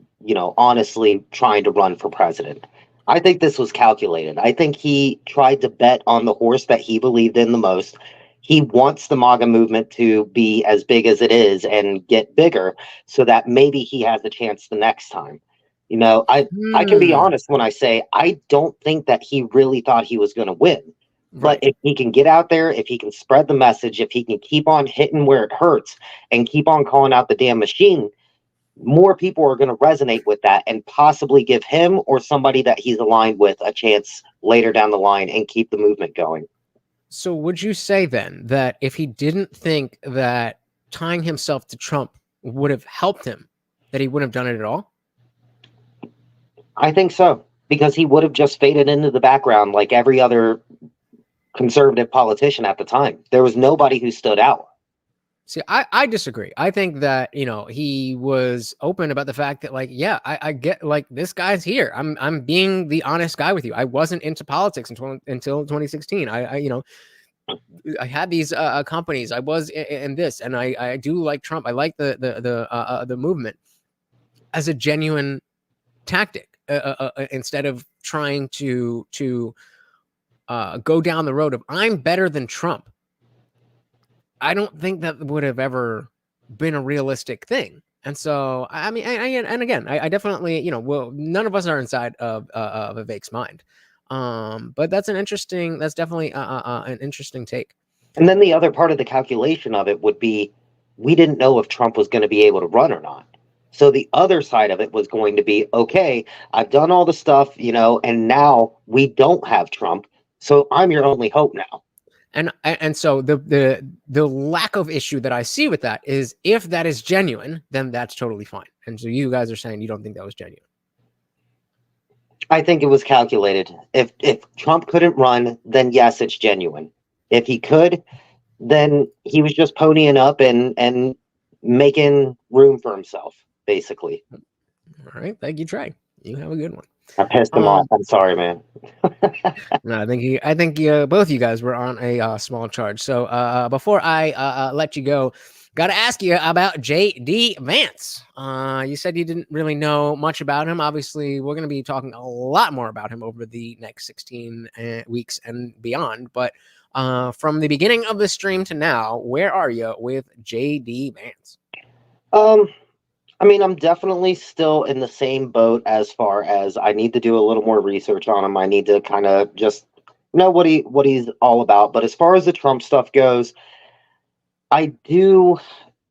honestly trying to run for president. I think this was calculated. I think he tried to bet on the horse that he believed in the most. He wants the MAGA movement to be as big as it is and get bigger so that maybe he has a chance the next time. I can be honest when I say I don't think that he really thought he was going to win. But if he can get out there, if he can spread the message, if he can keep on hitting where it hurts and keep on calling out the damn machine, more people are going to resonate with that and possibly give him or somebody that he's aligned with a chance later down the line and keep the movement going. So would you say then that if he didn't think that tying himself to Trump would have helped him, that he wouldn't have done it at all? I think so, because he would have just faded into the background like every other conservative politician at the time. There was nobody who stood out. See, I disagree. I think that, he was open about the fact that like, yeah, I get like this guy's here. I'm being the honest guy with you. I wasn't into politics until 2016. I had these companies. I was in this, and I do like Trump. I like the movement as a genuine tactic instead of trying to go down the road of I'm better than Trump. I don't think that would have ever been a realistic thing. And so, I mean, and again, I definitely, well, none of us are inside of Vivek's mind. But that's definitely an interesting take. And then the other part of the calculation of it would be we didn't know if Trump was going to be able to run or not. So the other side of it was going to be, okay, I've done all the stuff, and now we don't have Trump. So I'm your only hope now. And so the lack of issue that I see with that is, if that is genuine, then that's totally fine. And so you guys are saying you don't think that was genuine. I think it was calculated. If Trump couldn't run, then yes, it's genuine. If he could, then he was just ponying up and making room for himself, basically. All right. Thank you, Trey. You have a good one. I pissed him off. I'm sorry, man. No, I think both of you guys were on a small charge. So before I let you go, got to ask you about JD Vance. You said you didn't really know much about him. Obviously, we're going to be talking a lot more about him over the next 16 weeks and beyond. But from the beginning of the stream to now, where are you with JD Vance? I mean, I'm definitely still in the same boat as far as I need to do a little more research on him. I need to kind of just know what he's all about. But as far as the Trump stuff goes, I do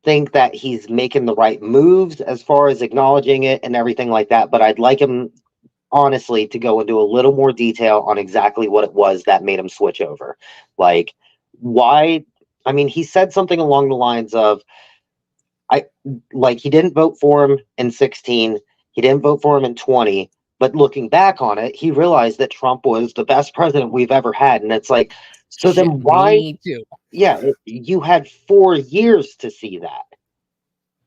think that he's making the right moves as far as acknowledging it and everything like that. But I'd like him, honestly, to go into a little more detail on exactly what it was that made him switch over. Like, why? I mean, he said something along the lines of, he didn't vote for him in 16. He didn't vote for him in 20. But looking back on it, he realized that Trump was the best president we've ever had. And it's like, so then why? Me too. Yeah, you had 4 years to see that.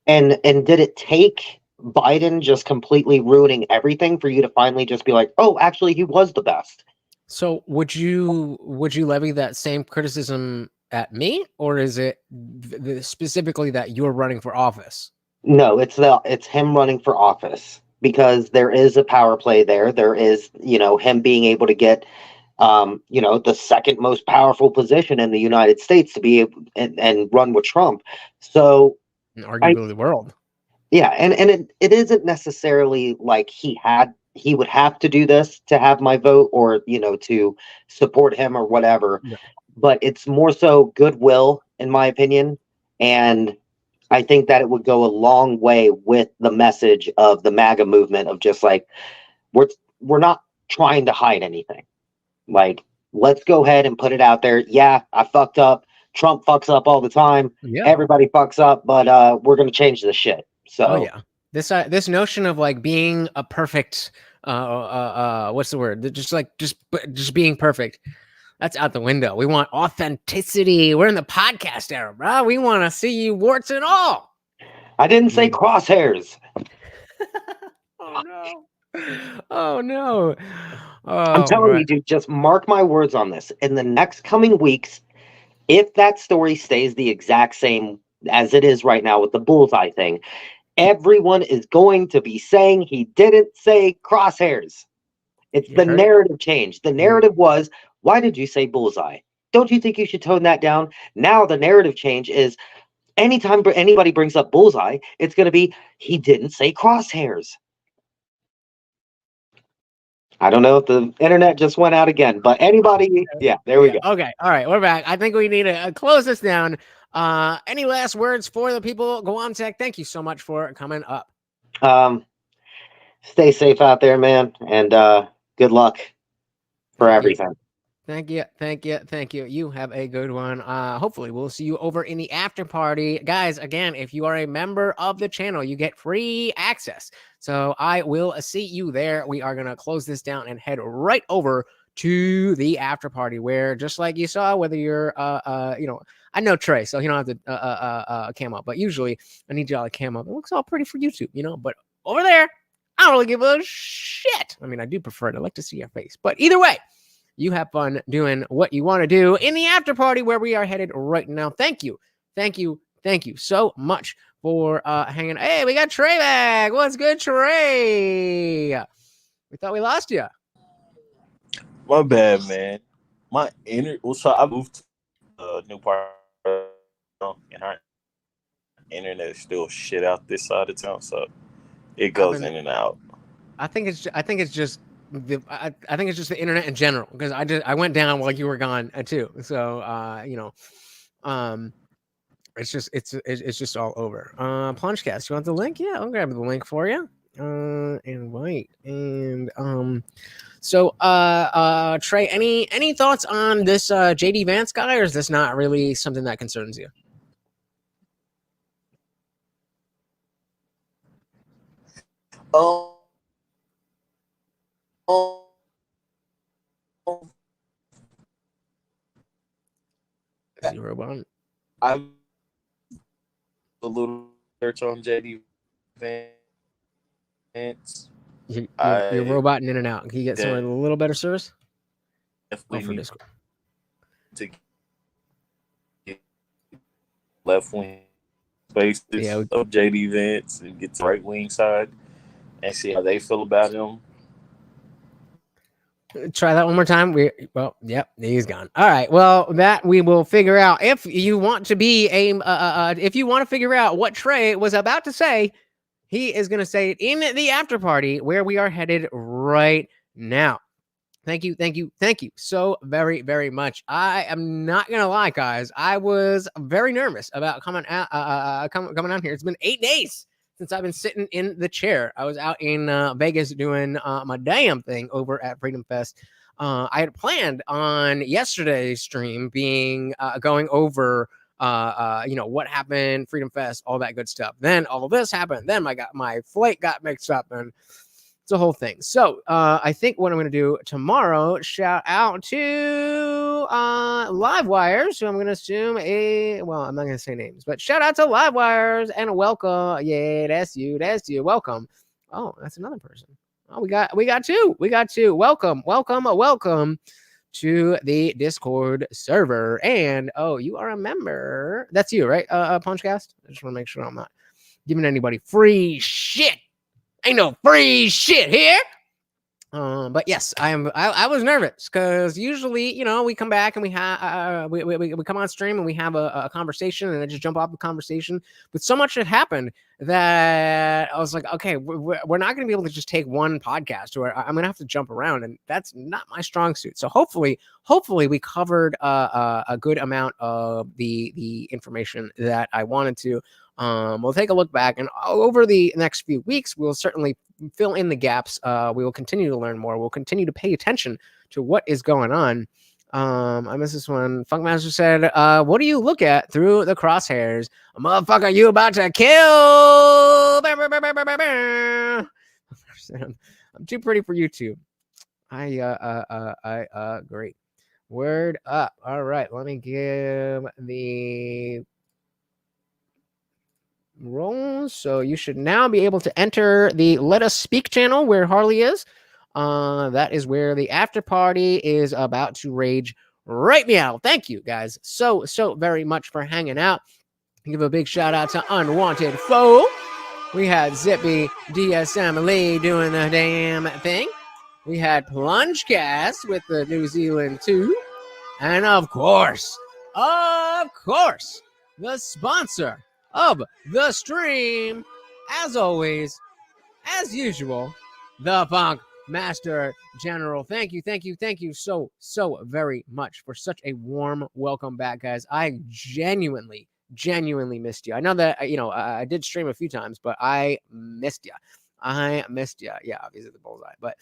And did it take Biden just completely ruining everything for you to finally just be like, oh, actually, he was the best? So would you levy that same criticism at me, or is it specifically that you're running for office? No, it's him running for office, because there is a power play there. There is, him being able to get, the second most powerful position in the United States to be able and run with Trump. So arguably the world. Yeah, and it isn't necessarily like he would have to do this to have my vote, or to support him or whatever. Yeah. But it's more so goodwill, in my opinion. And I think that it would go a long way with the message of the MAGA movement of just like, we're not trying to hide anything. Like, let's go ahead and put it out there. Yeah, I fucked up. Trump fucks up all the time. Yeah. Everybody fucks up, but we're going to change the shit. So, oh yeah, this notion of like being a perfect, what's the word? Just being perfect. That's out the window. We want authenticity. We're in the podcast era, bro. We want to see you warts and all. I didn't say crosshairs. Oh no. Oh no. I'm telling you, dude, just mark my words on this. In the next coming weeks, if that story stays the exact same as it is right now with the bullseye thing, everyone is going to be saying he didn't say crosshairs. It's the narrative change. The narrative was, why did you say bullseye? Don't you think you should tone that down? Now the narrative change is, anytime anybody brings up bullseye, it's going to be, he didn't say crosshairs. I don't know if the internet just went out again, but anybody, yeah, there we go. Okay, all right, we're back. I think we need to close this down. Any last words for the people? Go on, Tech. Thank you so much for coming up. Stay safe out there, man, and good luck for everything. Thank you. You have a good one. Hopefully we'll see you over in the after party. Guys, again, if you are a member of the channel, you get free access. So I will see you there. We are going to close this down and head right over to the after party, where just like you saw, whether you're I know Trey, so you don't have to cam up, but usually I need y'all to cam up. It looks all pretty for YouTube, but over there, I don't really give a shit. I mean, I do prefer it. I like to see your face, but either way, you have fun doing what you want to do in the after party, where we are headed right now. Thank you so much for hanging. Hey, we got Trey back. What's good, Trey? We thought we lost you. My bad, man. So I moved to a new part, and our internet is still shit out this side of town, so it goes in and out. I think it's just the internet in general, because I went down while you were gone too. So It's just all over. Plungecast, you want the link? Yeah, I'll grab the link for you. Invite and So Trey, any thoughts on this JD Vance guy, or is this not really something that concerns you? Is he a robot? I'm a little search on JD Vance. You're roboting in and out. Can you get somewhere with a little better service? Definitely for Discord. To get left wing spaces of JD Vance and get to the right wing side and see how they feel about him. Try that one more time. Yep, he's gone. All right. Well, that we will figure out. If you want to be if you want to figure out what Trey was about to say, he is going to say it in the after party where we are headed right now. Thank you so very, very much. I am not gonna lie, guys. I was very nervous about coming on here. It's been 8 days since I've been sitting in the chair. I was out in Vegas doing my damn thing over at FreedomFest. I had planned on yesterday's stream being going over what happened, FreedomFest, all that good stuff. Then all of this happened. Then my flight got mixed up and it's a whole thing. So I think what I'm going to do tomorrow, shout out to Livewires, who I'm going to assume I'm not going to say names, but shout out to Livewires and welcome. Yeah, that's you. Welcome. Oh, that's another person. Oh, we got two. Welcome to the Discord server. And you are a member. That's you, right? Punchcast. I just want to make sure I'm not giving anybody free shit. Ain't no free shit here. But yes, I was nervous because usually, we come back and we have we come on stream and we have a conversation and I just jump off the conversation. But so much had happened that I was like, okay, we're not going to be able to just take one podcast, or I'm going to have to jump around, and that's not my strong suit. So hopefully we covered a good amount of the information that I wanted to. We'll take a look back, and over the next few weeks, we'll certainly fill in the gaps. We will continue to learn more. We'll continue to pay attention to what is going on. I missed this one. Funkmaster said, what do you look at through the crosshairs? A motherfucker you about to kill? I'm too pretty for YouTube. Great. Word up. All right, let me give the roll. So you should now be able to enter the Let Us Speak channel where Harley is. That is where the after party is about to rage right meow. Thank you guys so very much for hanging out. Give a big shout out to Unwanted Foe. We had Zippy DSM Lee doing the damn thing. We had Plungecast with the New Zealand 2. And of course, the sponsor of the stream, as always, as usual, the Funk Master General. Thank you so very much for such a warm welcome back, guys. I genuinely missed you. I know that I did stream a few times, but I missed you. Yeah, obviously the bullseye, but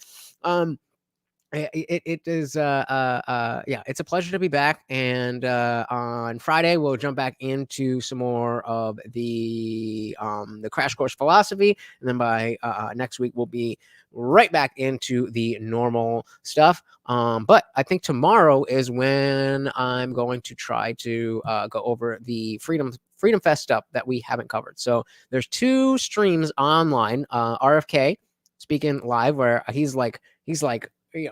it is it's a pleasure to be back. And on Friday we'll jump back into some more of the crash course philosophy, and then by next week we'll be right back into the normal stuff. But I think tomorrow is when I'm going to try to go over the Freedom Fest stuff that we haven't covered. So there's 2 streams online. RFK speaking live, where he's like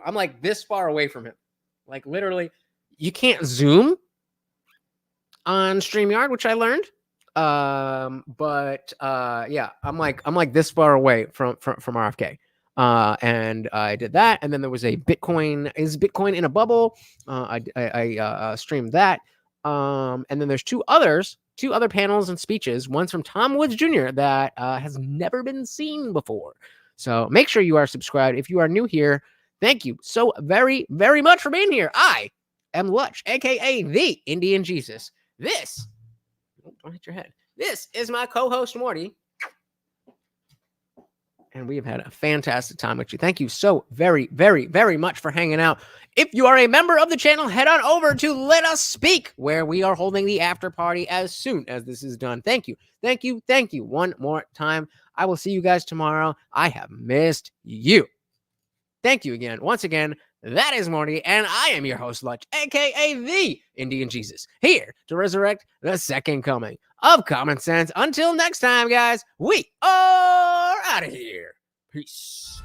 I'm like this far away from him. Like literally, you can't zoom on StreamYard, which I learned. But I'm like this far away from RFK. And I did that, and then there was a Bitcoin in a bubble. I streamed that. And then there's two other panels and speeches. One's from Tom Woods Jr. that has never been seen before. So make sure you are subscribed. If you are new here, thank you so very, very much for being here. I am Lutch, aka the Indian Jesus. This Don't hit your head. This is my co-host, Morty. And we have had a fantastic time with you. Thank you so very, very, very much for hanging out. If you are a member of the channel, head on over to Let Us Speak, where we are holding the after party as soon as this is done. Thank you. Thank you. Thank you one more time. I will see you guys tomorrow. I have missed you. Thank you again. Once again, that is Morty, and I am your host, Lunch, a.k.a. the Indian Jesus, here to resurrect the second coming of common sense. Until next time, guys, we are out of here. Peace.